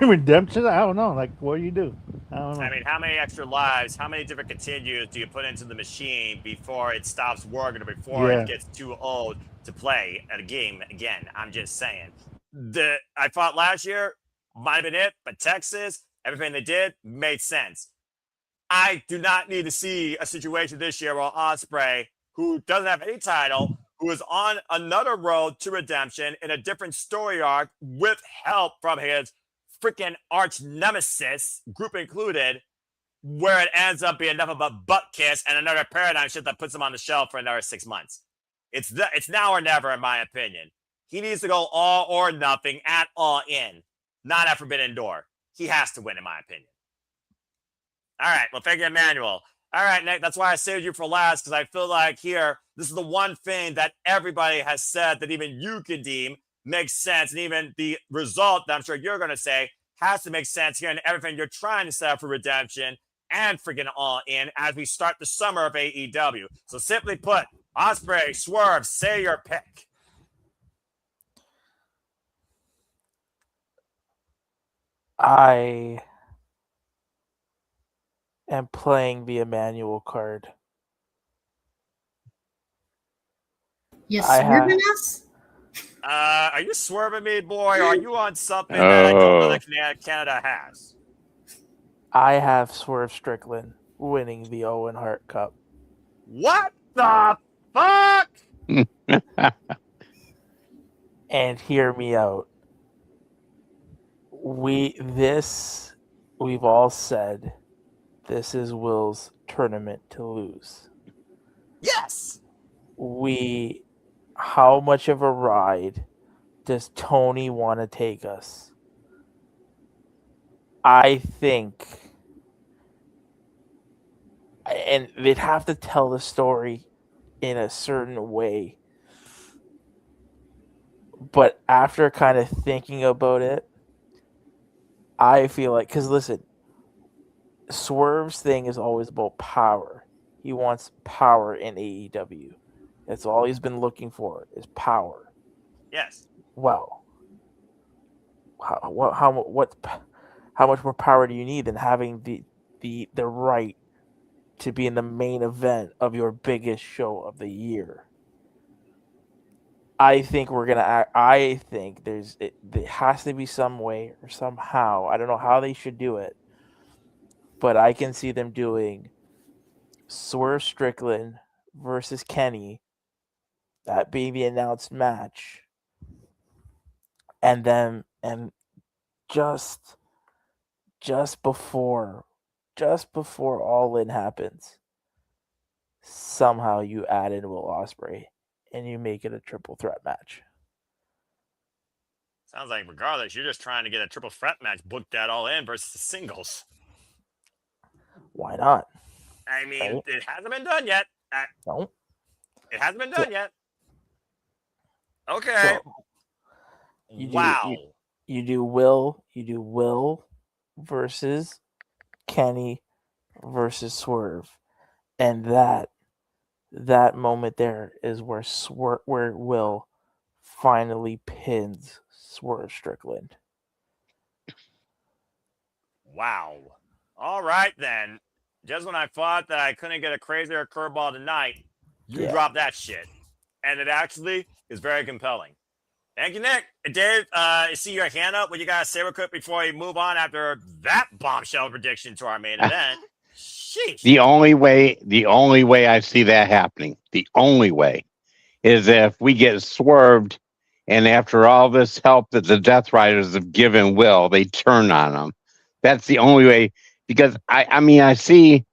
redemption? I don't know. Like, what do you do? I don't know. I mean, how many extra lives, how many different continues do you put into the machine before it stops working or before it gets too old to play at a game again? I'm just saying. I thought last year might have been it, but Texas, everything they did made sense. I do not need to see a situation this year where Ospreay, who doesn't have any title, who is on another road to redemption in a different story arc with help from his freaking arch nemesis, group included, where it ends up being nothing but butt kiss and another paradigm shift that puts him on the shelf for another 6 months. It's now or never, in my opinion. He needs to go all or nothing at all in, not at Forbidden Door. He has to win, in my opinion. All right, well, thank you, Emmanuel. All right, Nick, that's why I saved you for last, because I feel like here, this is the one thing that everybody has said that even you can deem makes sense, and even the result that I'm sure you're going to say has to make sense here, and everything you're trying to set up for redemption and freaking all in as we start the summer of AEW. So simply put, Ospreay, Swerve, say your pick. I am playing the Emmanuel card. You swerving us? Are you swerving me, boy? Or are you on something that I don't know that Canada has? I have Swerve Strickland winning the Owen Hart Cup. What the fuck? And hear me out. We've all said this is Will's tournament to lose. Yes. How much of a ride does Tony want to take us? I think, and they'd have to tell the story in a certain way. But after kind of thinking about it, I feel like, because listen, Swerve's thing is always about power. He wants power in AEW. That's all he's been looking for is power. Yes. Well, how much more power do you need than having the right to be in the main event of your biggest show of the year? I think there has to be some way or somehow. I don't know how they should do it, but I can see them doing Swerve Strickland versus Kenny, that being the announced match, and just before All In happens, somehow you add in Will Ospreay and you make it a triple threat match. Sounds like regardless, you're just trying to get a triple threat match booked at All In versus the singles. Why not? I mean, right? It hasn't been done yet. No. It hasn't been done yet. Okay. So you do Will versus Kenny versus Swerve. And that moment there is where Will finally pins Swerve Strickland. Wow. All right, then. Just when I thought that I couldn't get a crazier curveball tonight, you dropped that shit. And it actually is very compelling. Thank you, Nick. Dave, I see your hand up. What you got to say real quick before we move on after that bombshell prediction to our main event? Sheesh. The only way I see that happening, the only way, is if we get swerved, and after all this help that the Death Riders have given Will, they turn on him. That's the only way, because I see,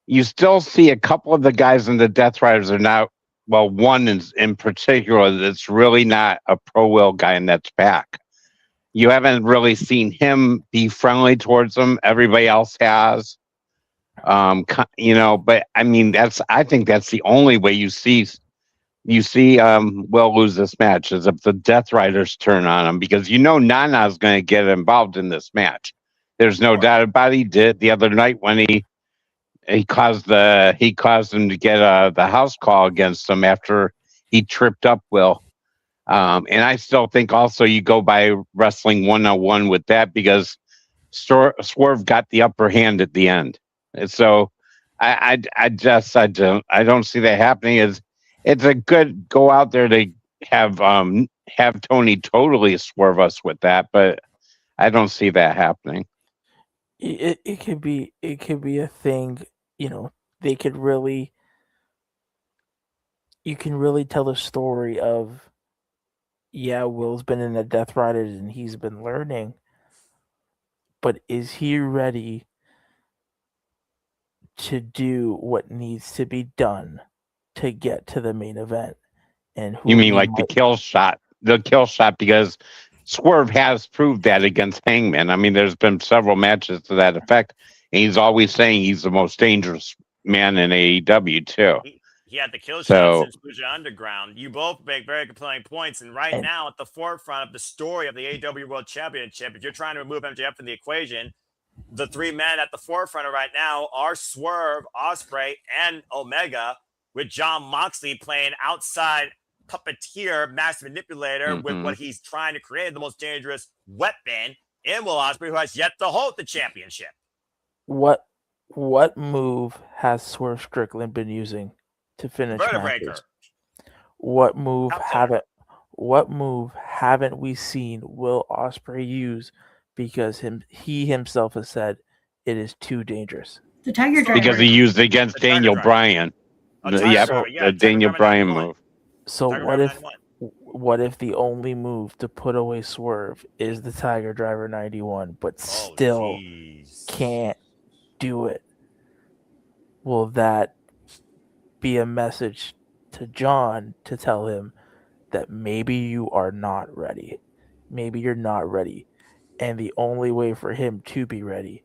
you still see a couple of the guys in the Death Riders are not, well, one in particular that's really not a pro Will guy, and that's back. You haven't really seen him be friendly towards them. Everybody else has. But I mean, I think that's the only way you see Will lose this match, is if the Death Riders turn on him, because Nana's going to get involved in this match. There's no doubt about it. He did the other night when he caused him to get the house call against him after he tripped up Will. And I still think also you go by wrestling 101 with that, because Swerve got the upper hand at the end. And so I don't see that happening. It's a good go out there to have Tony totally swerve us with that, but I don't see that happening. It could be a thing, they could really, you can really tell the story of, Will's been in the Death Riders and he's been learning, but is he ready to do what needs to be done to get to the main event? And who you mean like the kill shot, because Swerve has proved that against Hangman. I mean, there's been several matches to that effect, and he's always saying he's the most dangerous man in AEW too. He had the kill shot since Lucha Underground. You both make very compelling points, and now at the forefront of the story of the AEW World Championship, if you're trying to remove MJF from the equation, the three men at the forefront right now are Swerve, Ospreay, and Omega, with Jon Moxley playing outside puppeteer, master manipulator with what he's trying to create, the most dangerous weapon in Will Ospreay, who has yet to hold the championship. What move has Swerve Strickland been using to finish matches? What move haven't we seen Will Ospreay use, because he himself has said it is too dangerous? The Tiger Driver. Because he used it against Daniel Bryan. The Daniel Bryan move. So what if the only move to put away Swerve is the Tiger Driver 91, but still can't do it? Will that be a message to John to tell him that maybe you are not ready? Maybe you're not ready. And the only way for him to be ready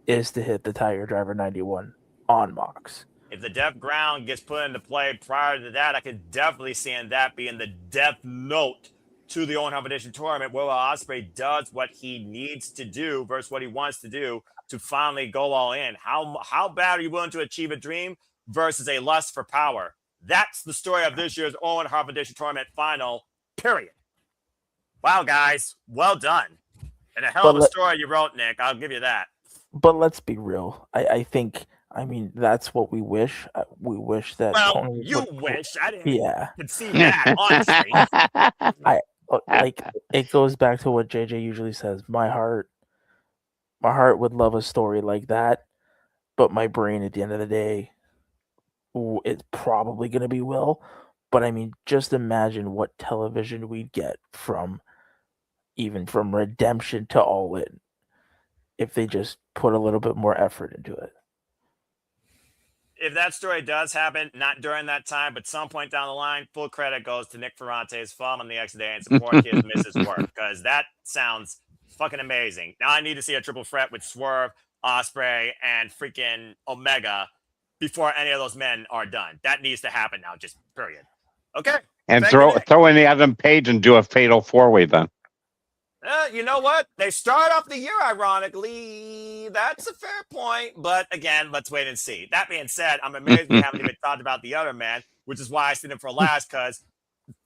is to hit the Tiger Driver 91 on Mox. If the Death Ground gets put into play prior to that, I could definitely see that being the death note to the Owen Hart Foundation tournament, Will Ospreay does what he needs to do versus what he wants to do to finally go all in. How bad are you willing to achieve a dream versus a lust for power? That's the story of this year's Owen Hart Foundation tournament final, period. Wow, guys, well done. And a hell of a story you wrote, Nick. I'll give you that. But let's be real. I mean, that's what we wish. We wish that. Well, Tony you wish. I didn't Yeah. conceive that, honestly. Like, it goes back to what JJ usually says. My heart would love a story like that, but my brain, at the end of the day, it's probably going to be Will. But I mean, just imagine what television we'd get from Redemption to All In if they just put a little bit more effort into it. If that story does happen, not during that time, but some point down the line, full credit goes to Nick Ferrante's follow on the X Day and support his missus' work, because that sounds fucking amazing. Now I need to see a triple threat with Swerve, Ospreay, and freaking Omega before any of those men are done. That needs to happen now, just period. Okay. And throw in the Adam Page and do a fatal 4-way then. You know what? They start off the year, ironically. That's a fair point. But again, let's wait and see. That being said, I'm amazed we haven't even talked about the other man, which is why I saved him for last, because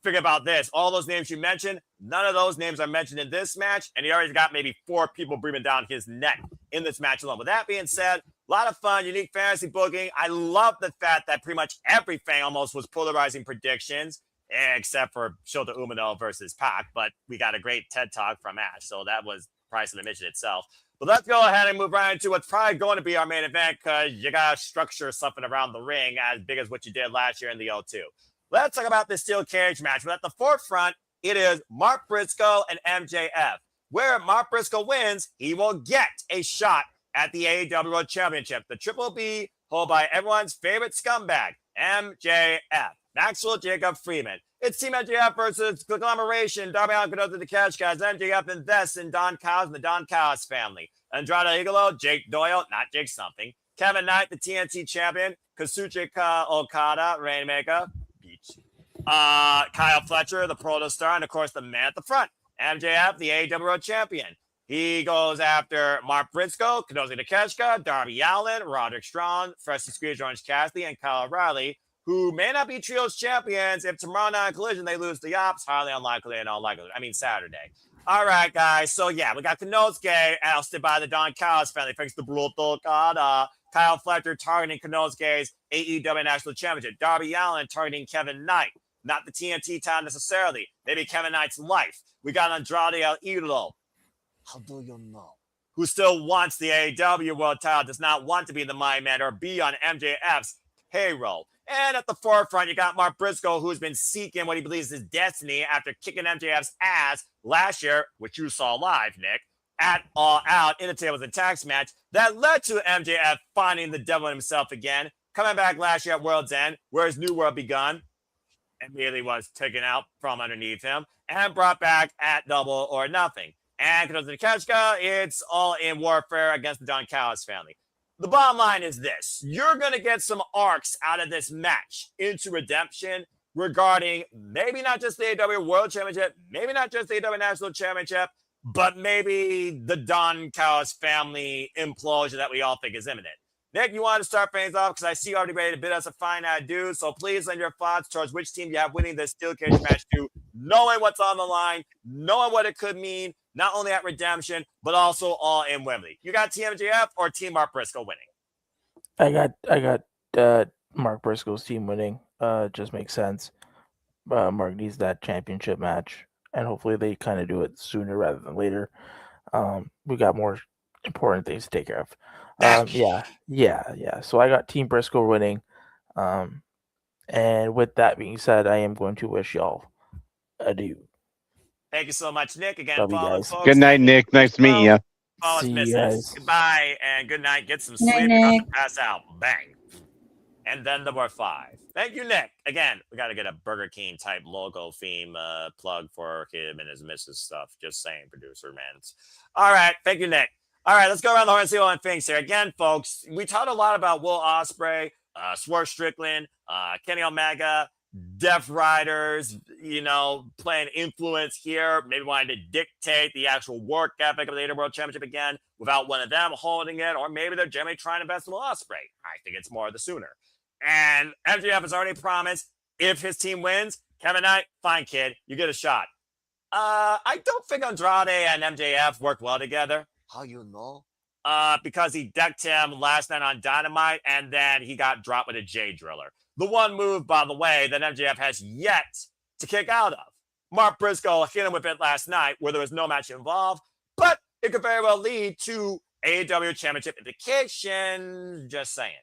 figure about this. All those names you mentioned, none of those names are mentioned in this match, and he already got maybe 4 people breathing down his neck in this match alone. With that being said, a lot of fun, unique fantasy booking. I love the fact that pretty much everything almost was polarizing predictions, except for Shota Umino versus Pac, but we got a great TED Talk from Ash, so that was price of admission itself. But let's go ahead and move right into what's probably going to be our main event, because you got to structure something around the ring as big as what you did last year in the O2. Let's talk about this steel cage match. But at the forefront, it is Mark Briscoe and MJF. Where Mark Briscoe wins, he will get a shot at the AEW World Championship. The Triple B, held by everyone's favorite scumbag, MJF. Maxwell Jacob Freeman. It's Team MJF versus Conglomeration, Darby Allin, the Cash Guys, MJF invests in Don Callis and the Don Callis family. Andrade Igalo, Jake Doyle, not Jake something. Kevin Knight, the TNT champion. Kazuchika Okada, Rainmaker. Beach. Kyle Fletcher, the Proto Star, and of course the man at the front, MJF, the AEW World Champion. He goes after Mark Briscoe, Kadozi Takeshita, Darby Allin, Roderick Strong, Freshly Squeezed Orange Cassidy, and Kyle O'Reilly, who may not be trios champions if tomorrow night Collision they lose the Ops. Highly unlikely and unlikely. I mean, Saturday. All right, guys. So, yeah, we got Konosuke ousted by the Don Callis family. Thanks to Brutal Okada. Kyle Fletcher targeting Konosuke's AEW National Championship. Darby Allin targeting Kevin Knight. Not the TNT time necessarily. Maybe Kevin Knight's life. We got Andrade El Idolo. How do you know? Who still wants the AEW World title, does not want to be the Mighty Man or be on MJF's payroll. And at the forefront, you got Mark Briscoe, who's been seeking what he believes is destiny after kicking MJF's ass last year, which you saw live, Nick, at All Out in a Tables and Tax match that led to MJF finding the devil in himself again, coming back last year at World's End, where his new world begun, immediately was taken out from underneath him and brought back at Double or Nothing. And Kadozi Takeshita, it's all in warfare against the Don Callis family. The bottom line is this. You're going to get some arcs out of this match into Redemption regarding maybe not just the AEW World Championship, maybe not just the AEW National Championship, but maybe the Don Callis family implosion that we all think is imminent. Nick, you want to start things off? Because I see you already ready to bid us a fine-eyed dude. So please send your thoughts towards which team you have winning this steel cage match to, knowing what's on the line, knowing what it could mean, not only at Redemption, but also all in Wembley. You got Team MJF or Team Mark Briscoe winning? I got Mark Briscoe's team winning. Just makes sense. Mark needs that championship match, and hopefully they kind of do it sooner rather than later. We got more important things to take care of. Yeah. So I got Team Briscoe winning. And with that being said, I am going to wish y'all adieu. Thank you so much, Nick. Again, Love you follow guys. folks. Good night, Nick. Nice to meet you. Follow us, See you missus. guys. Goodbye and good night. Get some Night, sleep. You're about Nick. to pass out. Bang. And then number 5. Thank you, Nick. Again, we got to get a Burger King type logo theme plug for him and his missus stuff. Just saying, producer man. All right. Thank you, Nick. All right, let's go around the horn and see what things here. Again, folks, we talked a lot about Will Ospreay, Swerve Strickland, Kenny Omega, Deaf Riders, playing influence here, maybe wanting to dictate the actual work ethic of the AEW World Championship again without one of them holding it, or maybe they're generally trying to best of Ospreay. I think it's more of the sooner. And MJF has already promised if his team wins, Kevin Knight, fine kid, you get a shot. I don't think Andrade and MJF work well together. How you know? Because he decked him last night on Dynamite, and then he got dropped with a J Driller. The one move, by the way, that MJF has yet to kick out of. Mark Briscoe hit him with it last night where there was no match involved, but it could very well lead to AEW Championship implications. Just saying.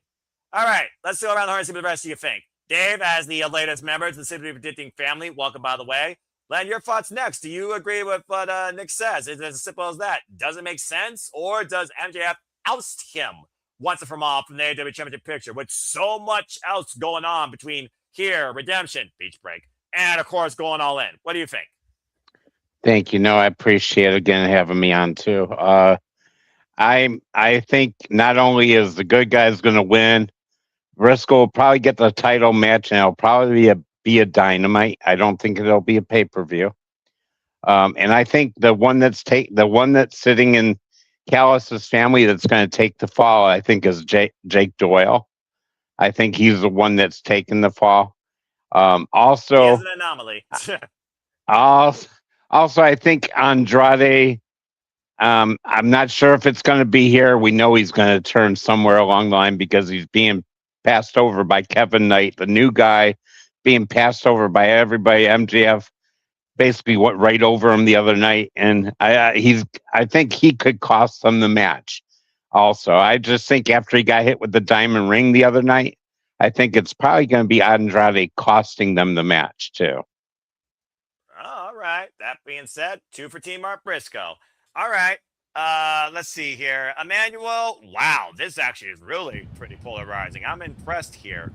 All right, let's go around the horn and see what the rest of you think. Dave, as the latest member to the Simply Predicting family, welcome, by the way. Len, your thoughts next. Do you agree with what Nick says? Is it as simple as that? Does it make sense? Or does MJF oust him once and for all from the AEW Championship picture with so much else going on between here, Redemption, Beach Break, and, of course, going all in? What do you think? Thank you. No, I appreciate again having me on too. I think not only is the good guys going to win, Briscoe will probably get the title match, and it'll probably be a Dynamite. I don't think it'll be a pay-per-view. And I think the one that's sitting in Callis's family that's going to take the fall, I think, is Jake Doyle. I think he's the one that's taking the fall. Also, he is an anomaly. also, I think Andrade. I'm not sure if it's going to be here. We know he's going to turn somewhere along the line because he's being passed over by Kevin Knight, the new guy, being passed over by everybody. MJF basically went right over him the other night, and I think he could cost them the match. Also, I just think after he got hit with the diamond ring the other night, I think it's probably going to be Andrade costing them the match too. All right. That being said, 2 for Team Mark Briscoe. All right. Let's see here. Emmanuel. Wow, this actually is really pretty polarizing. I'm impressed here.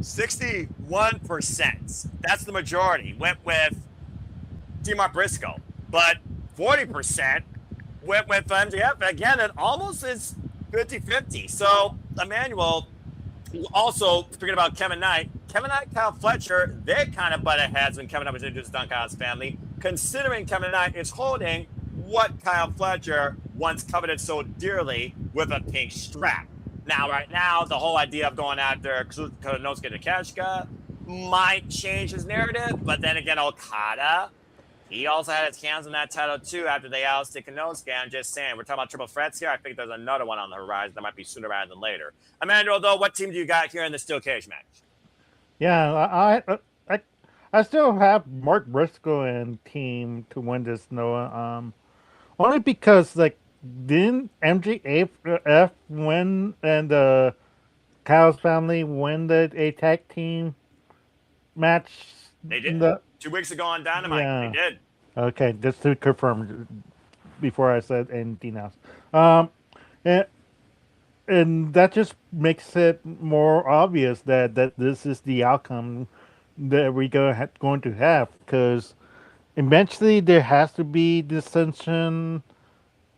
61%. That's the majority. Went with Team Mark Briscoe. But 40% went with MJF. Again, it almost is 50-50. So, Emmanuel, also, speaking about Kevin Knight, Kyle Fletcher, they kind of butted heads when Kevin Knight was introduced to Don Kyle's family, considering Kevin Knight is holding what Kyle Fletcher once coveted so dearly with a pink strap. Now, right now, the whole idea of going after Konosuke Takeshita might change his narrative, but then again, Okada, he also had his hands on that title too after they ousted Konosuke. I'm just saying, we're talking about triple threats here. I think there's another one on the horizon that might be sooner rather than later. Emmanuel, though, what team do you got here in the steel cage match? Yeah, I still have Mark Briscoe and team to win this, Noah. Only because, didn't MJF win and the Kyle's family win the tag team match? They did. 2 weeks ago on Dynamite. Yeah. They did. Okay, just to confirm before I said anything else. And that just makes it more obvious that this is the outcome that we're going to have, because eventually there has to be dissension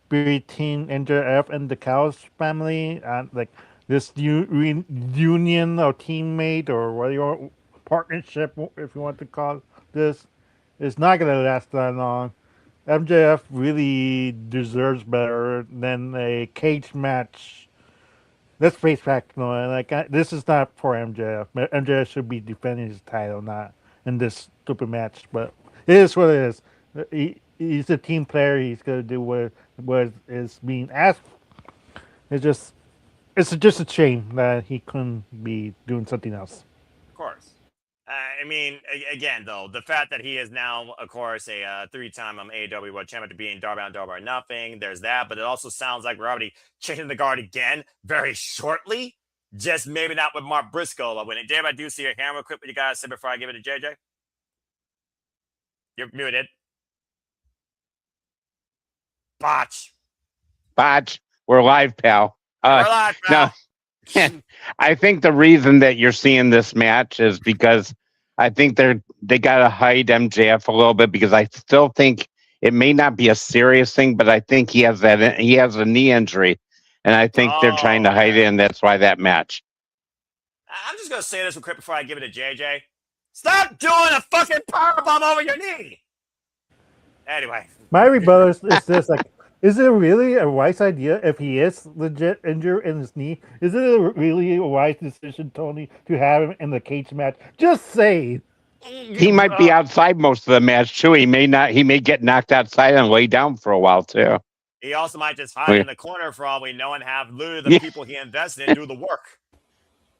between MJF and the Kyle's family, this union or teammate or whatever partnership, if you want to call this, is not going to last that long. MJF really deserves better than a cage match. Let's face facts, this is not for MJF. MJF should be defending his title, not in this stupid match. But it is what it is. He's a team player. He's going to do what is being asked. It's just a shame that he couldn't be doing something else. Of course. I mean, again, though, the fact that he is now, of course, a 3-time AEW World Champion to being Darby on Darby or nothing, there's that. But it also sounds like we're already changing the guard again very shortly. Just maybe not with Mark Briscoe. When Dave, I do see your hand real quick. What you guys say before I give it to JJ? You're muted. Botch. We're live, pal. We're live, pal. No. I think the reason that you're seeing this match is because I think they gotta hide MJF a little bit, because I still think it may not be a serious thing, but I think he has a knee injury, and I think they're trying to hide it, and that's why that match. I'm just gonna say this real quick before I give it to JJ. Stop doing a fucking powerbomb over your knee. Anyway. My rebuttal is this: like, is it really a wise idea if he is legit injured in his knee? Is it really a wise decision, Tony, to have him in the cage match? Just say. He might be outside most of the match too. He may not. He may get knocked outside and lay down for a while too. He also might just hide in the corner for all we know and have literally the people he invested in do the work.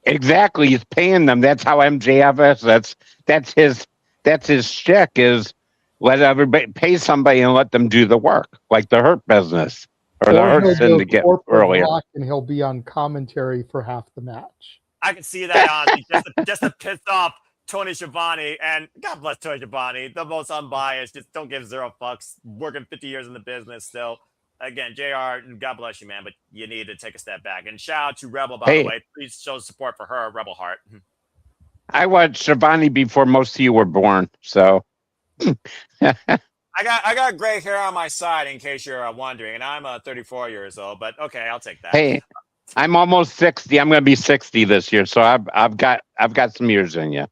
Exactly. He's paying them. That's how MJF is. That's his shtick is let everybody pay somebody and let them do the work, like the Hurt Business or the Hurt Syndicate earlier. And he'll be on commentary for half the match. I can see that honestly, just to piss off Tony Schiavone, and God bless Tony Schiavone, the most unbiased, just don't give zero fucks, working 50 years in the business still. Again, JR, God bless you, man, but you need to take a step back. And shout out to Rebel, by the way. Please show support for her, Rebel Hart. I watched Schiavone before most of you were born, so. I got gray hair on my side, in case you're wondering, and I'm 34 years old, but okay, I'll take that. Hey, I'm almost 60. I'm going to be 60 this year, so I've got some years in you.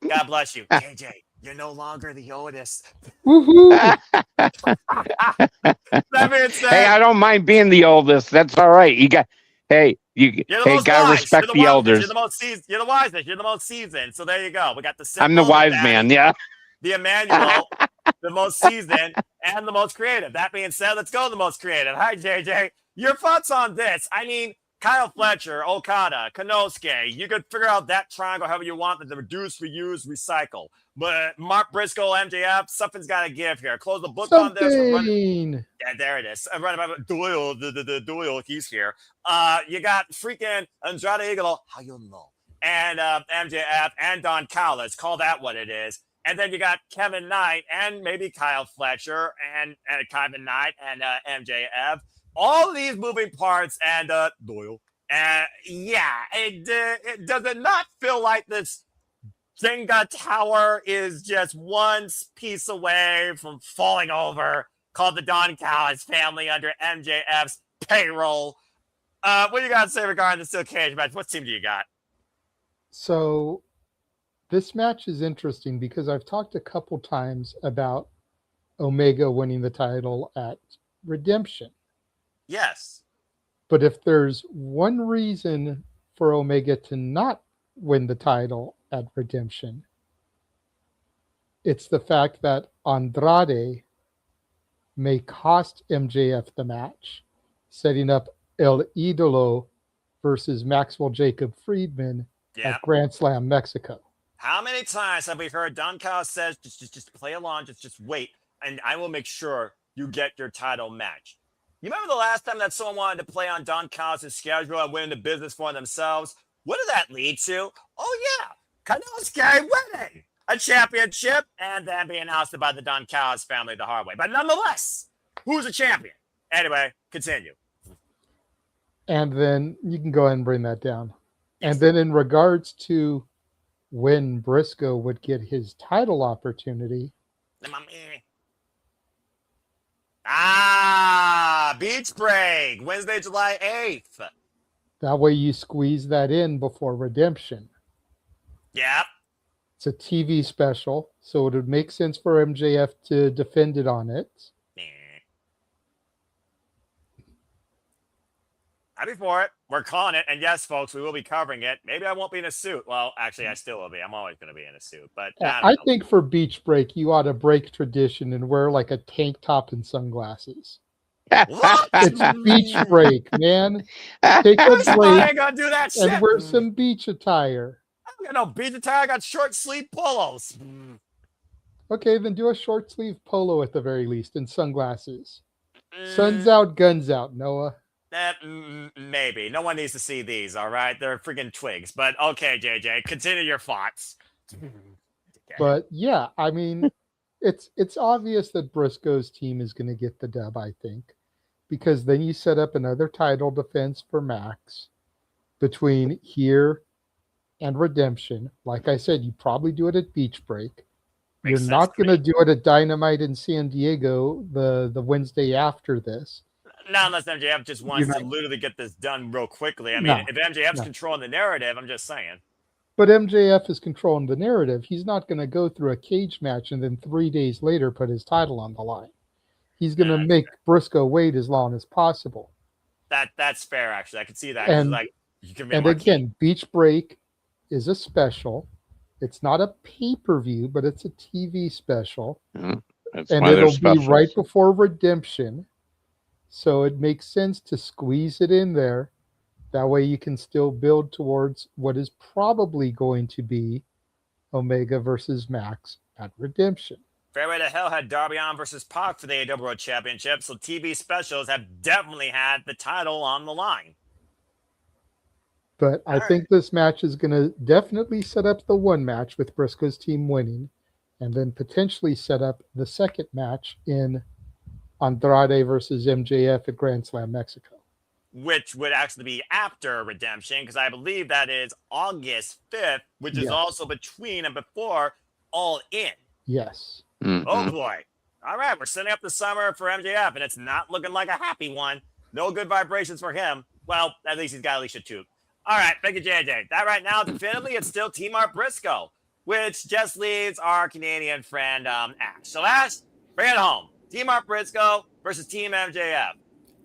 God bless you, KJ. You're no longer the oldest. Woohoo! That being said, hey, I don't mind being the oldest. That's all right. You got. Hey, gotta respect the elders. You're the most seasoned. You're the wisest. You're the most seasoned. So there you go. We got the. I'm the wise man. Yeah. The Emmanuel, the most seasoned and the most creative. That being said, let's go to the most creative. Hi, JJ. Your thoughts on this? I mean, Kyle Fletcher, Okada, Konosuke. You could figure out that triangle however you want. The reduce, reuse, recycle. But Mark Briscoe, MJF, something's got to give here. Close the book on this. Yeah, there it is. I'm running about Doyle. The Doyle, he's here. You got freaking Andrade Eagle. How you know? And MJF and Don Callis. Call that what it is. And then you got Kevin Knight and maybe Kyle Fletcher and Kevin Knight and MJF. All of these moving parts and Doyle. Yeah, does it not feel like this Jenga tower is just one piece away from falling over, called the Don Callis family under MJF's payroll? What do you got to say regarding the steel cage match? What team do you got? So this match is interesting because I've talked a couple times about Omega winning the title at Redemption. Yes. But if there's one reason for Omega to not win the title at Redemption, it's the fact that Andrade may cost MJF the match, setting up El Idolo versus Maxwell Jacob Friedman at Grand Slam Mexico. How many times have we heard Don Callis says, just play along, just wait, and I will make sure you get your title match. You remember the last time that someone wanted to play on Don Callis' schedule and win the business for themselves? What did that lead to? Oh, yeah. Konosuke winning a championship and then being ousted by the Don Callis family the hard way. But nonetheless, who's a champion? Anyway, continue. And then you can go ahead and bring that down. Yes. And then in regards to when Briscoe would get his title opportunity. Beach break, Wednesday, July 8th. That way you squeeze that in before Redemption. Yeah. It's a TV special, so it would make sense for MJF to defend it on it. Happy for it. We're calling it. And yes, folks, we will be covering it. Maybe I won't be in a suit. Well, actually, I still will be. I'm always going to be in a suit. But I think for Beach Break, you ought to break tradition and wear like a tank top and sunglasses. What? It's Beach Break, man. Take a break I ain't gonna do that shit. And wear some beach attire. I don't got no beach attire. I got short sleeve polos. Okay, then do a short sleeve polo at the very least and sunglasses. Sun's out, guns out, Noah. Maybe. No one needs to see these, all right? They're freaking twigs. But okay, JJ, continue your thoughts. But yeah, I mean, it's obvious that Briscoe's team is going to get the dub, I think, because then you set up another title defense for Max between here and Redemption. Like I said, you probably do it at Beach Break. You're not going to do it at Dynamite in San Diego the Wednesday after this. Not unless MJF just wants to literally get this done real quickly. I mean, if MJF's controlling the narrative, I'm just saying. But MJF is controlling the narrative. He's not going to go through a cage match and then 3 days later put his title on the line. He's going to make Briscoe wait as long as possible. That's fair, actually. I can see that. And, like, you can and again, Beach Break is a special. It's not a pay-per-view, but it's a TV special. And it'll be right before Redemption. So it makes sense to squeeze it in there. That way you can still build towards what is probably going to be Omega versus Max at Redemption. Fairway to Hell had Darby Allin versus Pac for the AEW World Championship, so TV specials have definitely had the title on the line. But I think this match is going to definitely set up the one match with Briscoe's team winning, and then potentially set up the second match in Andrade versus MJF at Grand Slam Mexico. Which would actually be after Redemption, because I believe that is August 5th, which is also between and before All In. Yes. Mm-hmm. Oh boy. All right, we're setting up the summer for MJF, and it's not looking like a happy one. No good vibrations for him. Well, at least he's got Alicia too. All right, thank you, JJ. That right now, definitively, it's still Team Art Briscoe, which just leaves our Canadian friend Ash. So Ash, bring it home. Team Art Briscoe versus Team MJF.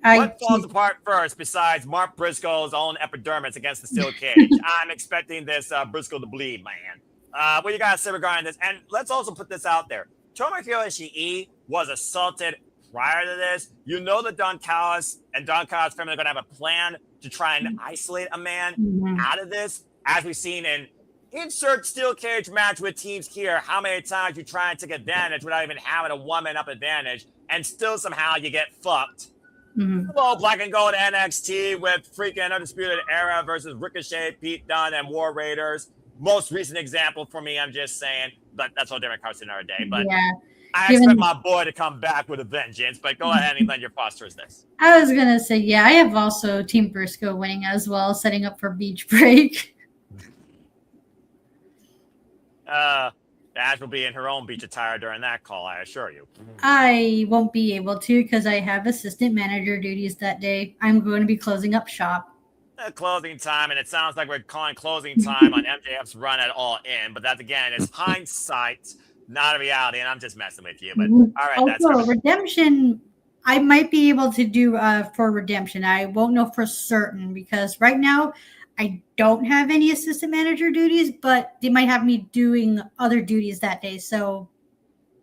What falls apart first besides Mark Briscoe's own epidermis against the steel cage? I'm expecting this Briscoe to bleed, man. What you got to say regarding this? And let's also put this out there. Tomohiro Ishii was assaulted prior to this. You know that Don Callis and Don Callis' family are going to have a plan to try and isolate a man out of this. As we've seen in insert steel cage match with teams here, how many times you try and take advantage without even having a woman up advantage, and still somehow you get fucked. Hello, Black and Gold NXT with freaking Undisputed Era versus Ricochet, Pete Dunne, and War Raiders. Most recent example for me, I'm just saying, but that's all different cards another day. But I expect my boy to come back with a vengeance. But go ahead and lend your posters this. I was gonna say, I have also Team Briscoe winning as well, setting up for Beach Break. Ash will be in her own beach attire during that call, I assure you. I won't be able to because I have assistant manager duties that day. I'm going to be closing up shop. Closing time, and it sounds like we're calling closing time on MJF's run at All In, but that again is hindsight, not a reality, and I'm just messing with you. But all right, also, that's Redemption. I might be able to do for Redemption. I won't know for certain because right now I don't have any assistant manager duties, but they might have me doing other duties that day. So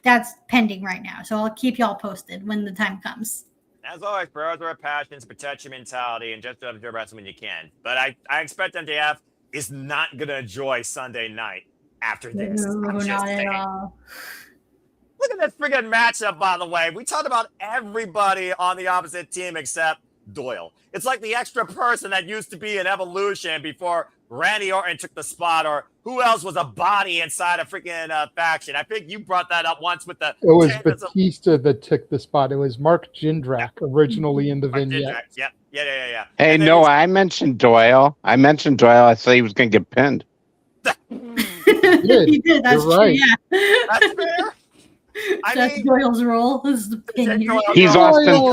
that's pending right now. So I'll keep y'all posted when the time comes. As always, pros are passions, protect your mentality, and just do your best when you can. But I expect MJF is not going to enjoy Sunday night after this. No, not at all. Look at this friggin' matchup, by the way. We talked about everybody on the opposite team except Doyle. It's like the extra person that used to be in Evolution before Randy Orton took the spot, or who else was a body inside a freaking faction. I think you brought that up once with the... It was Batista that took the spot. It was Mark Jindrak originally in the vignette. Yeah. Hey, no, I mentioned Doyle. I said he was going to get pinned. He did. That's true, right. Yeah. That's fair. That's Doyle's role. Is the pin. He's Austin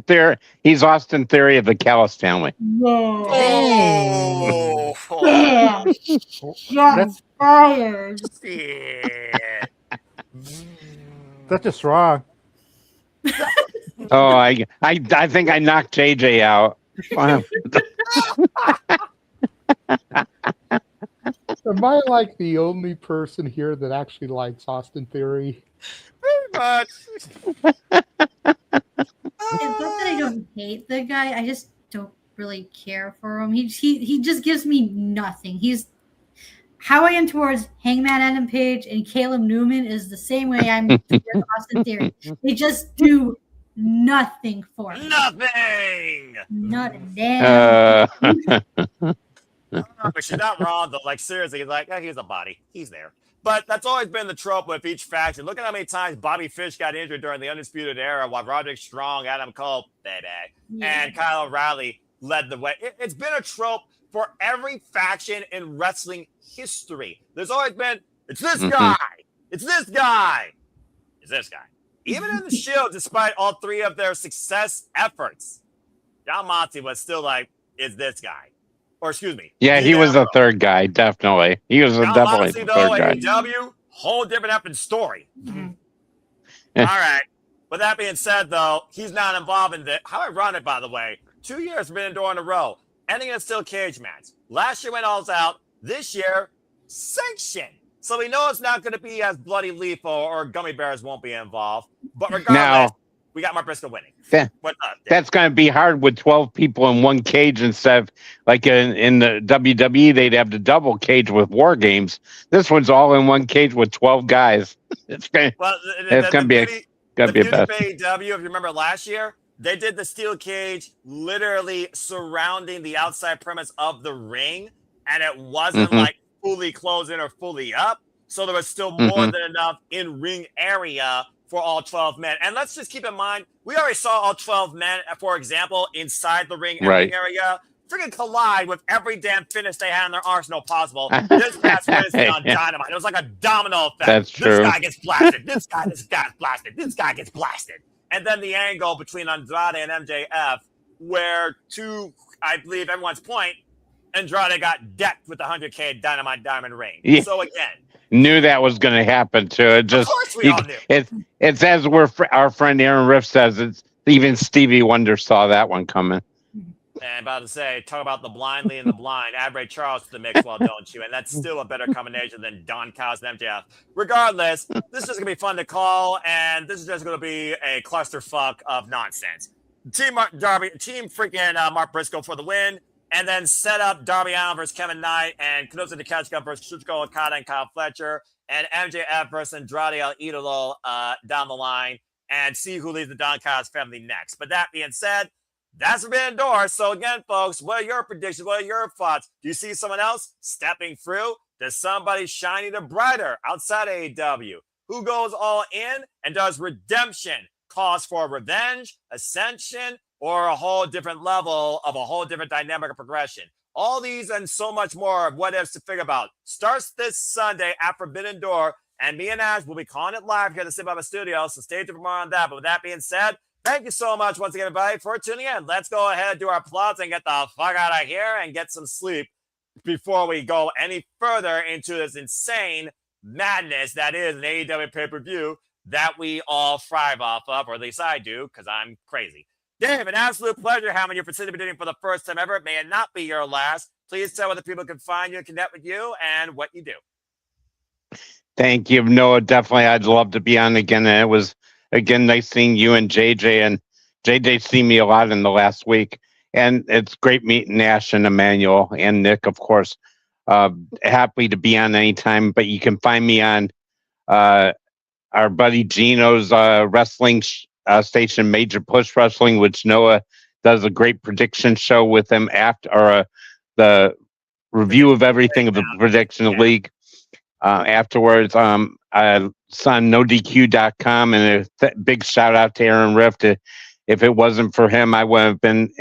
Theory. He's Austin Theory of the Callis family. No. Oh. That's fired. That's just wrong. Oh, I think I knocked JJ out. Am I like the only person here that actually likes Austin Theory? Pretty much. It's not that I don't hate the guy. I just don't really care for him. He just gives me nothing. He's how I am towards Hangman Adam Page and Caleb Newman is the same way I'm towards Austin Theory. They just do nothing for me. Nothing. Not a damn. But she's not wrong though. Like seriously, like he's a body. He's there. But that's always been the trope with each faction. Look at how many times Bobby Fish got injured during the Undisputed Era while Roderick Strong, Adam Cole, and Kyle O'Reilly led the way. It's been a trope for every faction in wrestling history. There's always been, it's this guy. It's this guy. It's this guy. Even in the Shield, despite all three of their success efforts, John Moxley was still like, it's this guy. or excuse me. Yeah, he Dean was the Ambrose. they're guy, definitely. He was Now, definitely honestly, the third though, guy. AEW, whole different effing story. Mhm. All right. With that being said, though, he's not involved in this. How ironic, by the way. 2 years been door in a row, ending in a steel cage match. Last year went all out. This year, sanction. So we know it's not going to be as bloody lethal, or gummy bears won't be involved. But regardless, we got Mark Briscoe winning. What's up, that's going to be hard with 12 people in one cage instead of like in the WWE, they'd have the double cage with War Games. This one's all in one cage with 12 guys. It's going to be a best. AEW, if you remember last year, they did the steel cage literally surrounding the outside premise of the ring, and it wasn't like fully closed in or fully up. So there was still more than enough in ring area for all 12 men. And let's just keep in mind, we already saw all 12 men, for example, inside the ring area, freaking collide with every damn finish they had in their arsenal possible. This past Wednesday on Dynamite, it was like a domino effect. That's true. This guy gets blasted. This guy gets blasted. This guy gets blasted. And then the angle between Andrade and MJF, where to, I believe, everyone's point, Andrade got decked with the 100K Dynamite Diamond ring. Yeah. So again, knew that was going to happen too. It just, of course we all knew. It's as our friend Aaron Riff says, it's even Stevie Wonder saw that one coming. And about to say, talk about the blind leading the blind. Add Ray Charles to the mix, well, don't you? And that's still a better combination than Don Callis and MJF. Regardless, this is just going to be fun to call, and this is just going to be a clusterfuck of nonsense. Team freaking Mark Briscoe for the win, and then set up Darby Allin versus Kevin Knight, and Kanusa Takeshita versus Shuchiko Okada and Kyle Fletcher, and MJF versus Andrade El Idolo down the line, and see who leads the Don Callis family next. But that being said, that's Forbidden Door. So again, folks, what are your predictions? What are your thoughts? Do you see someone else stepping through? Does somebody shining the brighter outside AEW? Who goes all in and does redemption cause for revenge, ascension, or a whole different level of a whole different dynamic of progression? All these and so much more of what ifs to figure about starts this Sunday at Forbidden Door, and me and Ash will be calling it live here at the Sit Baba Studio, so stay tuned for more on that. But with that being said, thank you so much once again, everybody, for tuning in. Let's go ahead and do our plots and get the fuck out of here and get some sleep before we go any further into this insane madness that is an AEW pay-per-view that we all thrive off of, or at least I do, because I'm crazy. Dave, an absolute pleasure having you participating for the first time ever. May it not be your last. Please tell where the people can find you and connect with you and what you do. Thank you, Noah. Definitely, I'd love to be on again. And it was, again, nice seeing you and JJ. And JJ seen me a lot in the last week. And it's great meeting Ash and Emmanuel and Nick, of course. Happy to be on anytime. But you can find me on our buddy Gino's wrestling station, Major Push Wrestling, which Noah does a great prediction show with him after the review of everything of the Prediction League. Afterwards, son nodq.com, and a big shout out to Aaron Rift. If it wasn't for him, I would have been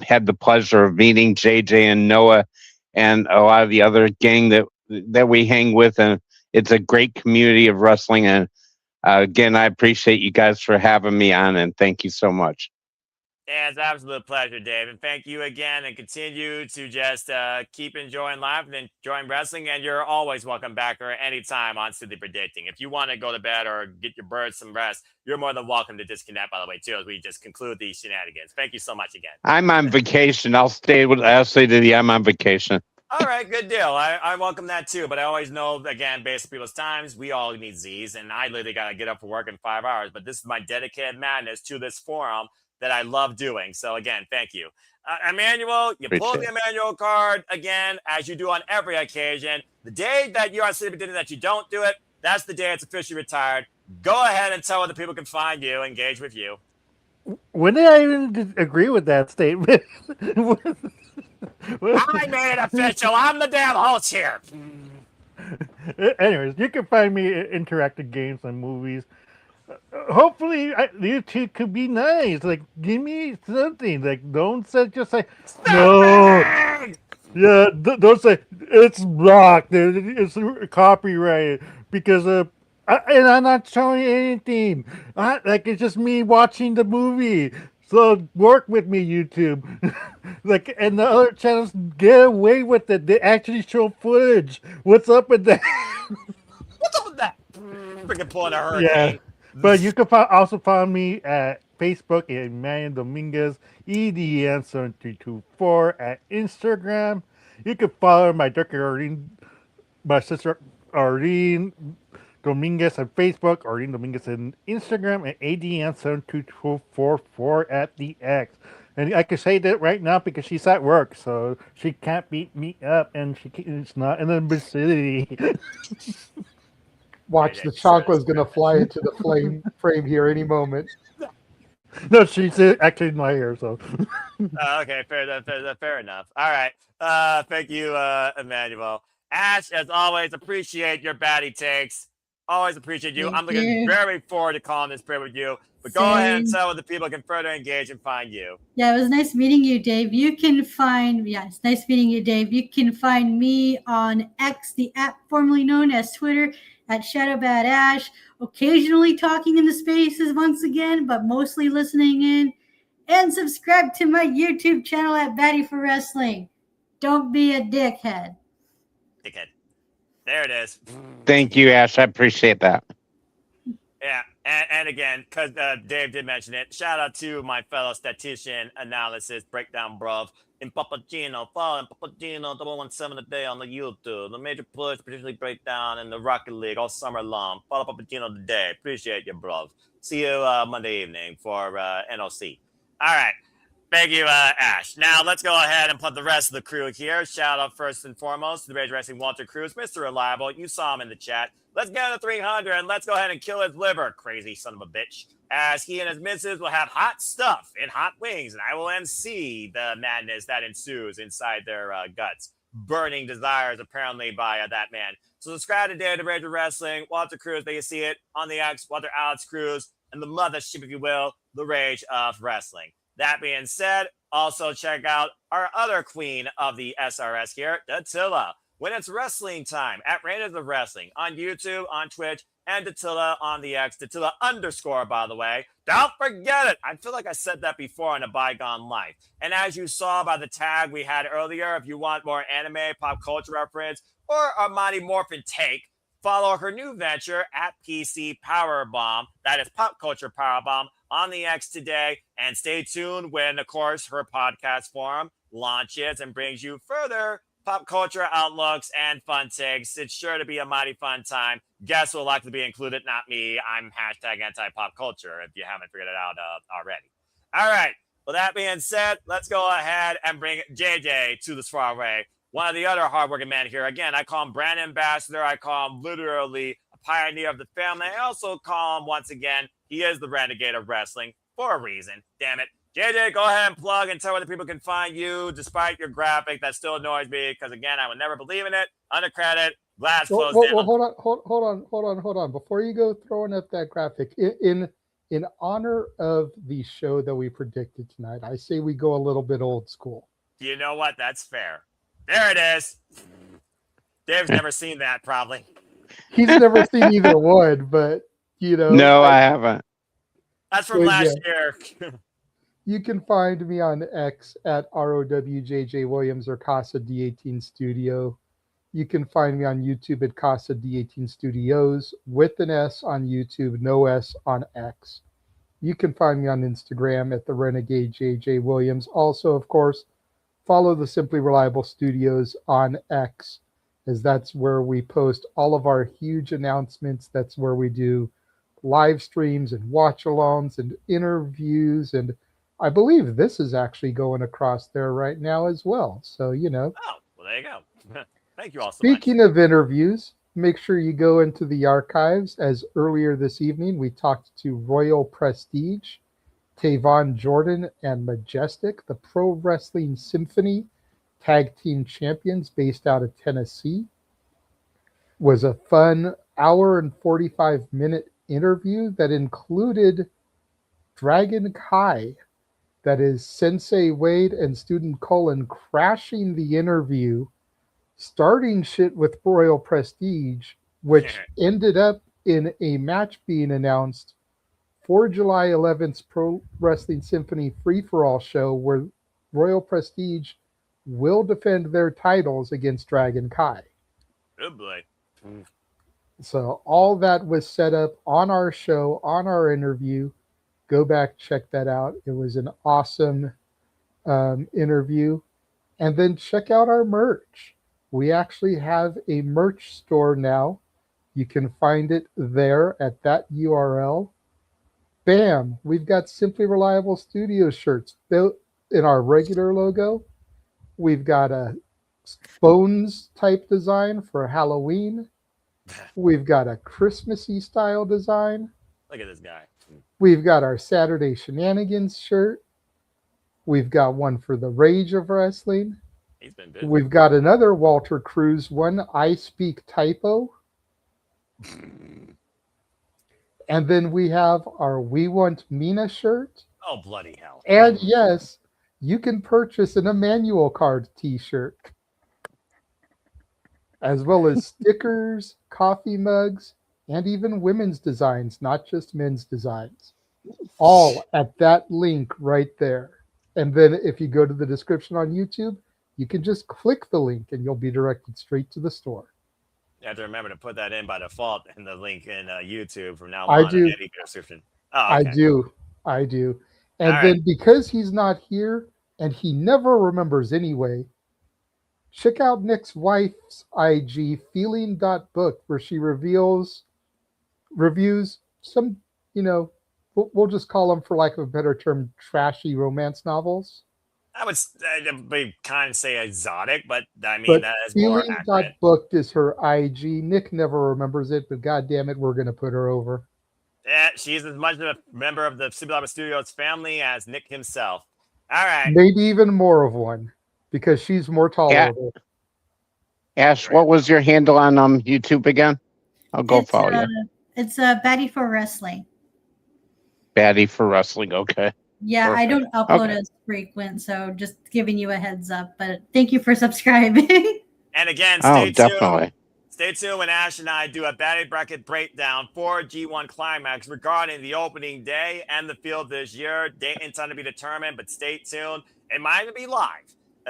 had the pleasure of meeting JJ and Noah and a lot of the other gang that we hang with, and it's a great community of wrestling. And again, I appreciate you guys for having me on, and thank you so much. Yeah, it's an absolute pleasure, Dave. And thank you again, and continue to just keep enjoying life and enjoying wrestling. And you're always welcome back or anytime on Silly Predicting. If you want to go to bed or get your birds some rest, you're more than welcome to disconnect, by the way, too, as we just conclude these shenanigans. Thank you so much again. I'm on vacation. I'll say to you, I'm on vacation. All right, good deal. I welcome that too, but I always know, again, based on people's times, we all need Z's, and I literally got to get up for work in 5 hours, but this is my dedicated madness to this forum that I love doing. So again, thank you. Emmanuel, you pull the Emmanuel card again, as you do on every occasion. The day that you're on City Beginning that you don't do it, that's the day it's officially retired. Go ahead and tell where the people can find you, engage with you. When did I even agree with that statement? I made it official. I'm the damn host here. Anyways, you can find me in interactive games and movies. Hopefully, you two could be nice. Like, give me something. Like, don't say just say no. Yeah, don't say it's blocked. It's copyrighted because and I'm not showing anything. Like, it's just me watching the movie. So work with me, YouTube. Like, and the other channels get away with it. They actually show footage. What's up with that? What's up with that? Freaking pulling a Yeah. hurricane. But you can also find me at Facebook at Emmanuel Dominguez, EDM7324 at Instagram. You can follow my my sister Arlene Dominguez on Facebook, Arlene Dominguez on Instagram, and ADM7244 at the X. And I can say that right now because she's at work, so she can't beat me up, and it's not in the vicinity. Watch, the chocolate's going to fly into the frame here any moment. No, she's actually in my ear, so. Okay, fair enough. All right. Thank you, Emmanuel. Ash, as always, appreciate your baddie takes. Always appreciate you. I'm looking very forward to calling this prayer with you. But go ahead and tell the people can further engage and find you. Yeah, it was nice meeting you, Dave. It's nice meeting you, Dave. You can find me on X, the app formerly known as Twitter, at ShadowBadAsh, occasionally talking in the spaces once again, but mostly listening in. And subscribe to my YouTube channel at Baddie for Wrestling. Don't be a dickhead. There it is. Thank you, Ash. I appreciate that. Yeah, and again, because Dave did mention it, shout out to my fellow statistician analysis breakdown bruv in Papagino. Follow in Papagino 17 a day on the YouTube. The major push, particularly breakdown in the Rocket League all summer long. Follow Papagino today. Appreciate you, bruv. See you Monday evening for NOC. All right. Thank you, Ash. Now, let's go ahead and put the rest of the crew here. Shout out first and foremost to the Rage Wrestling Walter Cruz, Mr. Reliable. You saw him in the chat. Let's get to 300 and let's go ahead and kill his liver, crazy son of a bitch, as he and his missus will have hot stuff and hot wings, and I will MC the madness that ensues inside their guts. Burning desires, apparently, by that man. So subscribe today to Rage Wrestling, Walter Cruz. There you see it on the X, Walter Alex Cruz, and the mothership, if you will, the Rage of Wrestling. That being said, also check out our other queen of the SRS here, Thekla. When it's wrestling time at Raiders of Wrestling on YouTube, on Twitch, and Thekla on the X, Thekla _, by the way. Don't forget it. I feel like I said that before in a bygone life. And as you saw by the tag we had earlier, if you want more anime, pop culture reference, or a Mighty Morphin take, follow her new venture at PC Powerbomb. That is Pop Culture Powerbomb on the X today. And stay tuned when, of course, her podcast forum launches and brings you further pop culture outlooks and fun takes. It's sure to be a mighty fun time. Guests will likely be included, not me. I'm hashtag anti-pop culture if you haven't figured it out already. All right. Well, that being said, let's go ahead and bring JJ to the soiree. One of the other hardworking men here. Again, I call him brand ambassador. I call him literally a pioneer of the family. I also call him, once again, he is the renegade of wrestling for a reason. Damn it. JJ, go ahead and plug and tell where the people can find you, despite your graphic. That still annoys me because, again, I would never believe in it. Under credit, glass closed down. Well, hold on. Before you go throwing up that graphic, in honor of the show that we predicted tonight, I say we go a little bit old school. You know what? That's fair. There it is. Dave's never seen that, probably. He's never seen either one, but, you know. No, I haven't. That's from last year. You can find me on X at ROWJJ Williams or Casa D18 Studio. You can find me on YouTube at Casa D18 Studios with an S on YouTube, no S on X. You can find me on Instagram at the Renegade JJ Williams. Also, of course, follow the Simply Reliable Studios on X, as that's where we post all of our huge announcements. That's where we do live streams and watch-alongs and interviews, and I believe this is actually going across there right now as well. So, you know. Oh, well, there you go. Thank you all so Speaking of interviews, make sure you go into the archives, as earlier this evening we talked to Royal Prestige, Tavon Jordan, and Majestic, the Pro Wrestling Symphony Tag Team Champions based out of Tennessee. Was a fun hour and 45-minute interview that included Dragon Kai. That is Sensei Wade and Student Cullen crashing the interview, starting shit with Royal Prestige, which ended up in a match being announced for July 11th's Pro Wrestling Symphony Free-For-All show, where Royal Prestige will defend their titles against Dragon Kai. Oh boy. So all that was set up on our show, on our interview. Go back, check that out. It was an awesome interview. And then check out our merch. We actually have a merch store now. You can find it there at that URL. Bam! We've got Simply Reliable Studio shirts built in our regular logo. We've got a Bones type design for Halloween. We've got a Christmassy style design. Look at this guy. We've got our Saturday Shenanigans shirt. We've got one for the Rage of Wrestling. He's been busy. We've got another Walter Cruz one, I Speak Typo. And then we have our We Want Mina shirt. Oh, bloody hell. And yes, you can purchase an Emmanuel card t-shirt. As well as stickers, coffee mugs, and even women's designs, not just men's designs. All at that link right there. And then if you go to the description on YouTube, you can just click the link and you'll be directed straight to the store. You have to remember to put that in by default in the link in YouTube from now I on. do. In any description. Oh, okay. I do. And All then right. because he's not here and he never remembers anyway, check out Nick's wife's IG, feeling.book, where she reviews some, we'll just call them, for lack of a better term, trashy romance novels. I would be kind of say exotic, but I mean, But that is more accurate. feeling.booked is her IG. Nick never remembers it, but God damn it, we're going to put her over. Yeah, she's as much of a member of the Super Studios family as Nick himself. All right. Maybe even more of one, because she's more tolerable. Ash, what was your handle on YouTube again? I'll go follow you. It's Batty for Wrestling. Batty for Wrestling, okay. Yeah, Perfect. I don't upload Okay. as frequent, so just giving you a heads up. But thank you for subscribing. And again, Oh, stay tuned. definitely. Stay tuned when Ash and I do a batting bracket breakdown for G1 Climax regarding the opening day and the field this year. Date and time to be determined, but stay tuned. It might even be live.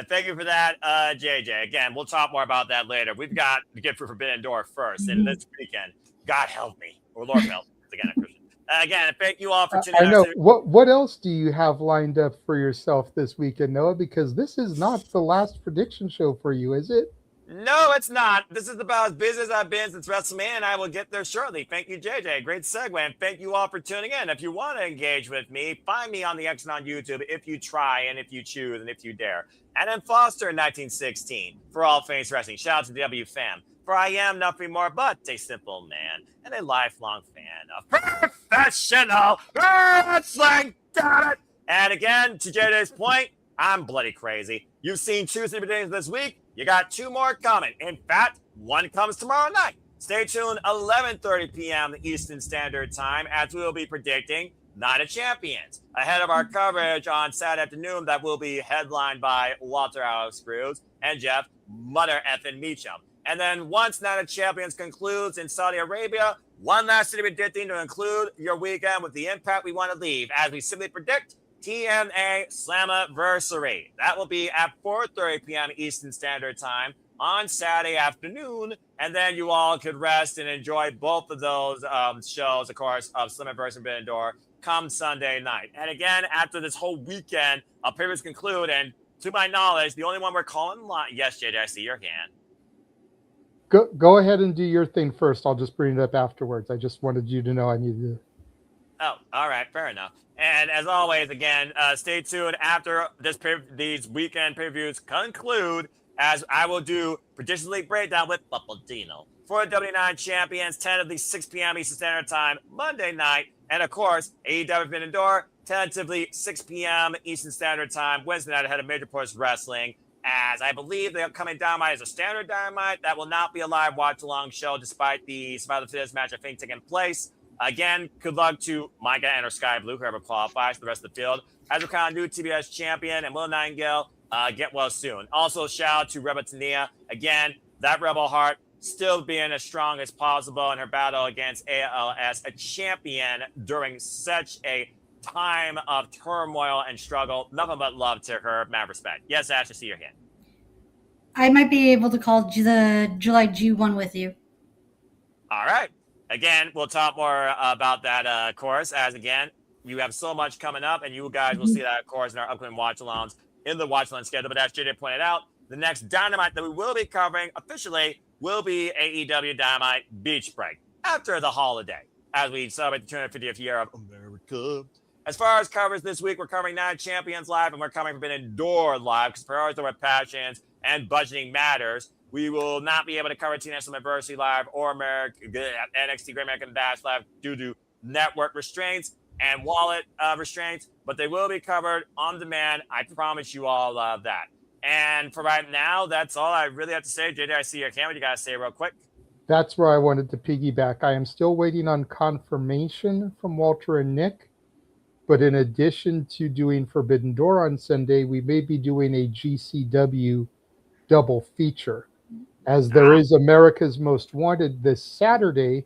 Thank you for that, JJ. Again, we'll talk more about that later. We've got to get through Forbidden Door first. And this weekend, God help me, or Lord help me. Again, I'm Christian. Again, thank you all for tuning in. I know. What else do you have lined up for yourself this weekend, Noah? Because this is not the last prediction show for you, is it? No, it's not. This is about as busy as I've been since WrestleMania, and I will get there shortly. Thank you, JJ. Great segue, and thank you all for tuning in. If you want to engage with me, find me on the X and on YouTube if you try and if you choose and if you dare. And then Foster in 1916 for all things wrestling. Shout out to the W fam. For I am nothing more but a simple man and a lifelong fan of professional wrestling. Damn it! And again, to JJ's point, I'm bloody crazy. You've seen 2 super days this week. You got 2 more coming. In fact, one comes tomorrow night. Stay tuned, 11:30 p.m. Eastern Standard Time, as we will be predicting Night of Champions, ahead of our coverage on Saturday afternoon that will be headlined by Walter Alex Cruz and Jeff Mother Effin Meacham. And then once Night of Champions concludes in Saudi Arabia, one last city predicting to include your weekend with the impact we want to leave, as we simply predict TNA Slammiversary. That will be at 4:30 p.m. Eastern Standard Time on Saturday afternoon, and then you all could rest and enjoy both of those shows, of course, of Slammiversary and Forbidden Door come Sunday night. And again, after this whole weekend, our previews conclude, and to my knowledge, the only one we're calling live. Yes, JJ, I see your hand. Go ahead and do your thing first. I'll just bring it up afterwards. I just wanted you to know I needed to. Oh, all right, fair enough. And as always, again, stay tuned after these weekend previews conclude, as I will do Prediction League breakdown with Papadino for W9 Champions, 10 of the 6 p.m. Eastern Standard Time Monday night, and of course AEW Forbidden Door, tentatively 6 p.m. Eastern Standard Time Wednesday night ahead of Major Force Wrestling. As I believe the upcoming Dynamite is a standard Dynamite that will not be a live watch-along show, despite the Survivor of the Fittest match I think taking place. Again, good luck to Micah and or Sky Blue, whoever qualifies for the rest of the field. As we crown new TBS champion and Will Nightingale, get well soon. Also, shout out to Rebel Tania. Again, that Rebel Hart still being as strong as possible in her battle against ALS, a champion during such a time of turmoil and struggle. Nothing but love to her. Mad respect. Yes, Ash, I see your hand. I might be able to call the July G1 with you. All right. Again, we'll talk more about that course, as again, you have so much coming up, and you guys will see that course in our upcoming watch-alongs in the watch-along schedule. But as JJ pointed out, the next Dynamite that we will be covering officially will be AEW Dynamite Beach Break after the holiday, as we celebrate the 250th year of America. As far as covers this week, we're covering Night Champions Live, and we're covering Forbidden Door Live, because priorities over passions and budgeting matters. We will not be able to cover T-National University Live or NXT Great American Bash Live due to network restraints and wallet restraints, but they will be covered on demand. I promise you all that. And for right now, that's all I really have to say. JJ, I see your camera. You got to say real quick. That's where I wanted to piggyback. I am still waiting on confirmation from Walter and Nick, but in addition to doing Forbidden Door on Sunday, we may be doing a GCW double feature, as there is America's Most Wanted this Saturday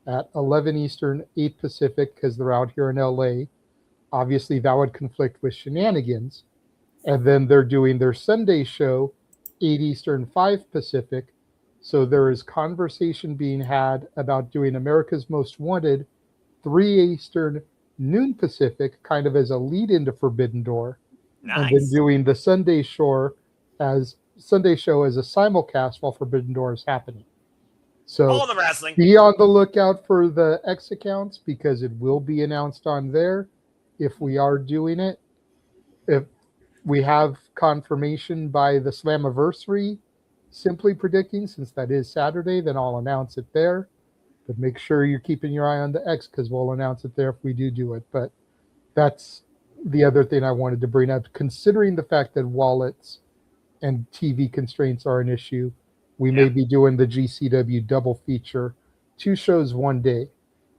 at 11 Eastern, 8 Pacific, because they're out here in LA. Obviously, that would conflict with Shenanigans. And then they're doing their Sunday show, 8 Eastern, 5 Pacific. So there is conversation being had about doing America's Most Wanted, 3 Eastern, noon Pacific, kind of as a lead into Forbidden Door. Nice. And then doing the Sunday show as a simulcast while Forbidden Door is happening. So all the wrestling. Be on the lookout for the X accounts, because it will be announced on there if we are doing it. If we have confirmation by the Slammiversary, simply predicting, since that is Saturday, then I'll announce it there. But make sure you're keeping your eye on the X, because we'll announce it there if we do it. But that's the other thing I wanted to bring up, considering the fact that wallets and TV constraints are an issue. We may be doing the GCW double feature, 2 shows one day.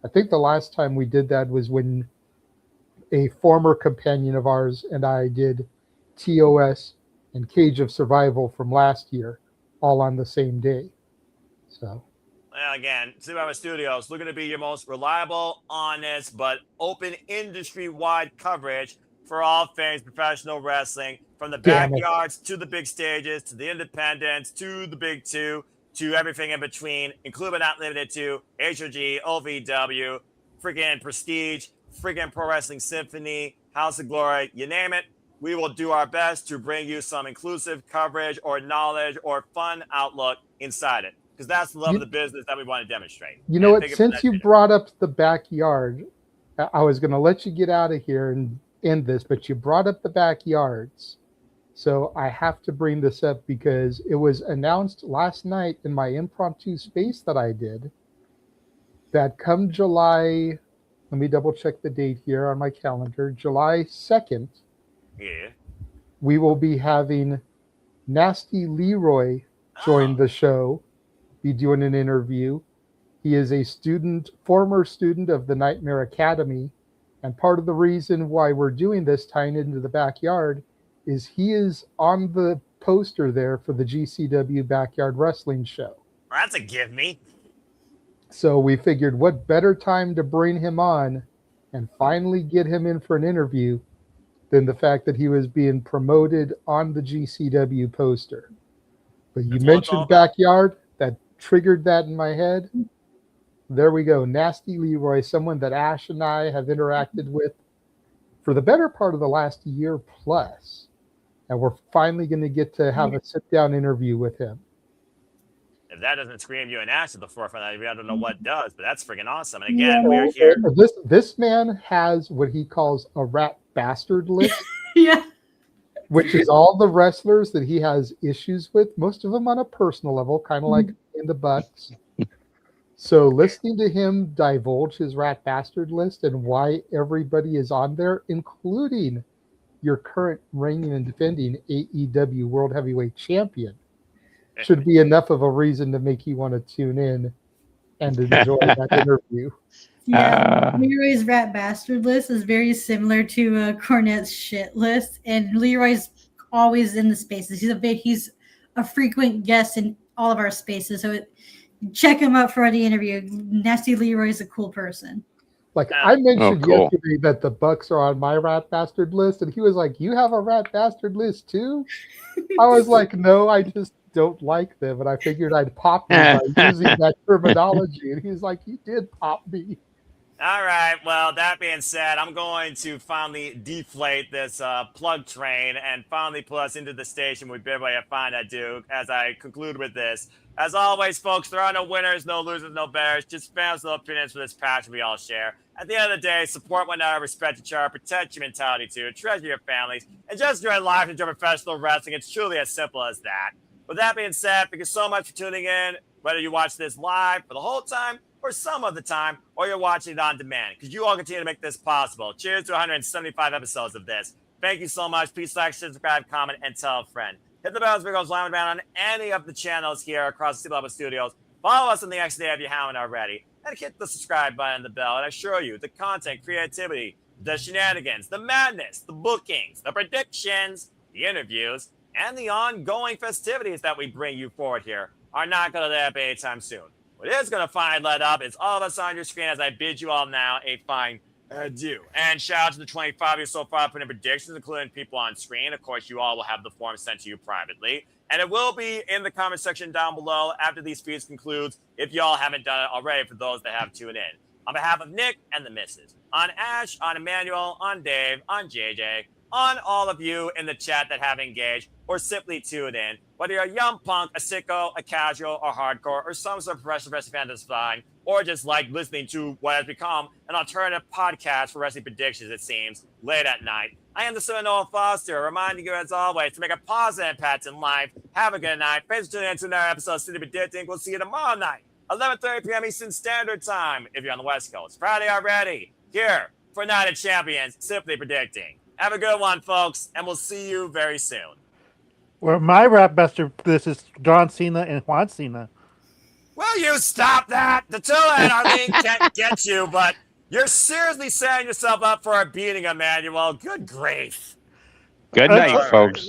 I think the last time we did that was when a former companion of ours and I did TOS and Cage of Survival from last year, all on the same day. So, well, again, Survivor Studios looking to be your most reliable, honest, but open industry-wide coverage for all things professional wrestling, from the backyards to the big stages, to the independents, to the big two, to everything in between, including but not limited to HOG, OVW, friggin' Prestige, friggin' Pro Wrestling Symphony, House of Glory, you name it. We will do our best to bring you some inclusive coverage or knowledge or fun outlook inside it, because that's the love of the business that we want to demonstrate. You know what? Since you brought up the backyard, I was going to let you get out of here and end this, but you brought up the backyards. So I have to bring this up because it was announced last night in my impromptu space that I did that come July, let me double check the date here on my calendar, July 2nd, we will be having Nasty Leroy join the show, be doing an interview. He is a former student of the Nightmare Academy, and part of the reason why we're doing this, tying into the backyard, is he is on the poster there for the GCW Backyard Wrestling Show. That's a give me. So we figured what better time to bring him on and finally get him in for an interview than the fact that he was being promoted on the GCW poster. But you mentioned backyard, that triggered that in my head. There we go. Nasty Leroy, someone that Ash and I have interacted with for the better part of the last year plus. And we're finally going to get to have a sit-down interview with him. If that doesn't scream you and Ash at the forefront, I don't know what does, but that's freaking awesome. And again, we're here. This man has what he calls a rat bastard list. Yeah. Which is all the wrestlers that he has issues with, most of them on a personal level, kind of like in the Bucks. So listening to him divulge his rat bastard list and why everybody is on there, including your current reigning and defending AEW World Heavyweight Champion, should be enough of a reason to make you want to tune in and enjoy that interview. Yeah, Leroy's rat bastard list is very similar to Cornette's shit list, and Leroy's always in the spaces. He's a frequent guest in all of our spaces, so check him out for the interview. Nasty Leroy's a cool person. Like I mentioned cool. yesterday that the Bucks are on my rat bastard list, and he was like, "You have a rat bastard list too?" I was like, "No, I just don't like them," and I figured I'd pop me by using that terminology. And he's like, "You did pop me." All right. Well, that being said, I'm going to finally deflate this plug train and finally put us into the station with Big Boy and Find That Duke as I conclude with this. As always, folks, there are no winners, no losers, no bears, just fans with opinions for this passion we all share. At the end of the day, support one another, respect each other, protect your mentality too, treasure your families, and just enjoy life, enjoy professional wrestling. It's truly as simple as that. With that being said, thank you so much for tuning in, whether you watch this live for the whole time or some of the time, or you're watching it on demand, because you all continue to make this possible. Cheers to 175 episodes of this. Thank you so much. Please like, subscribe, comment, and tell a friend. Hit the bell as it goes live on any of the channels here across the Level Studios. Follow us on the XD if you haven't already. And hit the subscribe button and the bell. And I assure you, the content, creativity, the shenanigans, the madness, the bookings, the predictions, the interviews, and the ongoing festivities that we bring you forward here are not going to let up anytime soon. What is going to finally let up is all of us on your screen as I bid you all now a fine adieu. And shout out to the 25 of you so far putting in predictions, including people on screen. Of course, you all will have the form sent to you privately. And it will be in the comment section down below after these feeds concludes, if y'all haven't done it already, for those that have tuned in. On behalf of Nick and the missus, on Ash, on Emmanuel, on Dave, on JJ, on all of you in the chat that have engaged or simply tuned in, whether you're a young punk, a sicko, a casual, or hardcore, or some sort of professional wrestling fan that's fine, or just like listening to what has become an alternative podcast for wrestling predictions, it seems, late at night. I am the son of Noah Foster, reminding you as always to make a positive impact in life. Have a good night. Thanks for tuning in to another episode of City Predicting. We'll see you tomorrow night, 11:30 p.m. Eastern Standard Time, if you're on the West Coast. Friday already, here for Night of Champions, Simply Predicting. Have a good one, folks, and we'll see you very soon. Well, my rap buster, this is John Cena and Juan Cena. Will you stop that? The two and Arlene can't get you, but you're seriously setting yourself up for a beating, Emmanuel. Good grief. Good night, folks.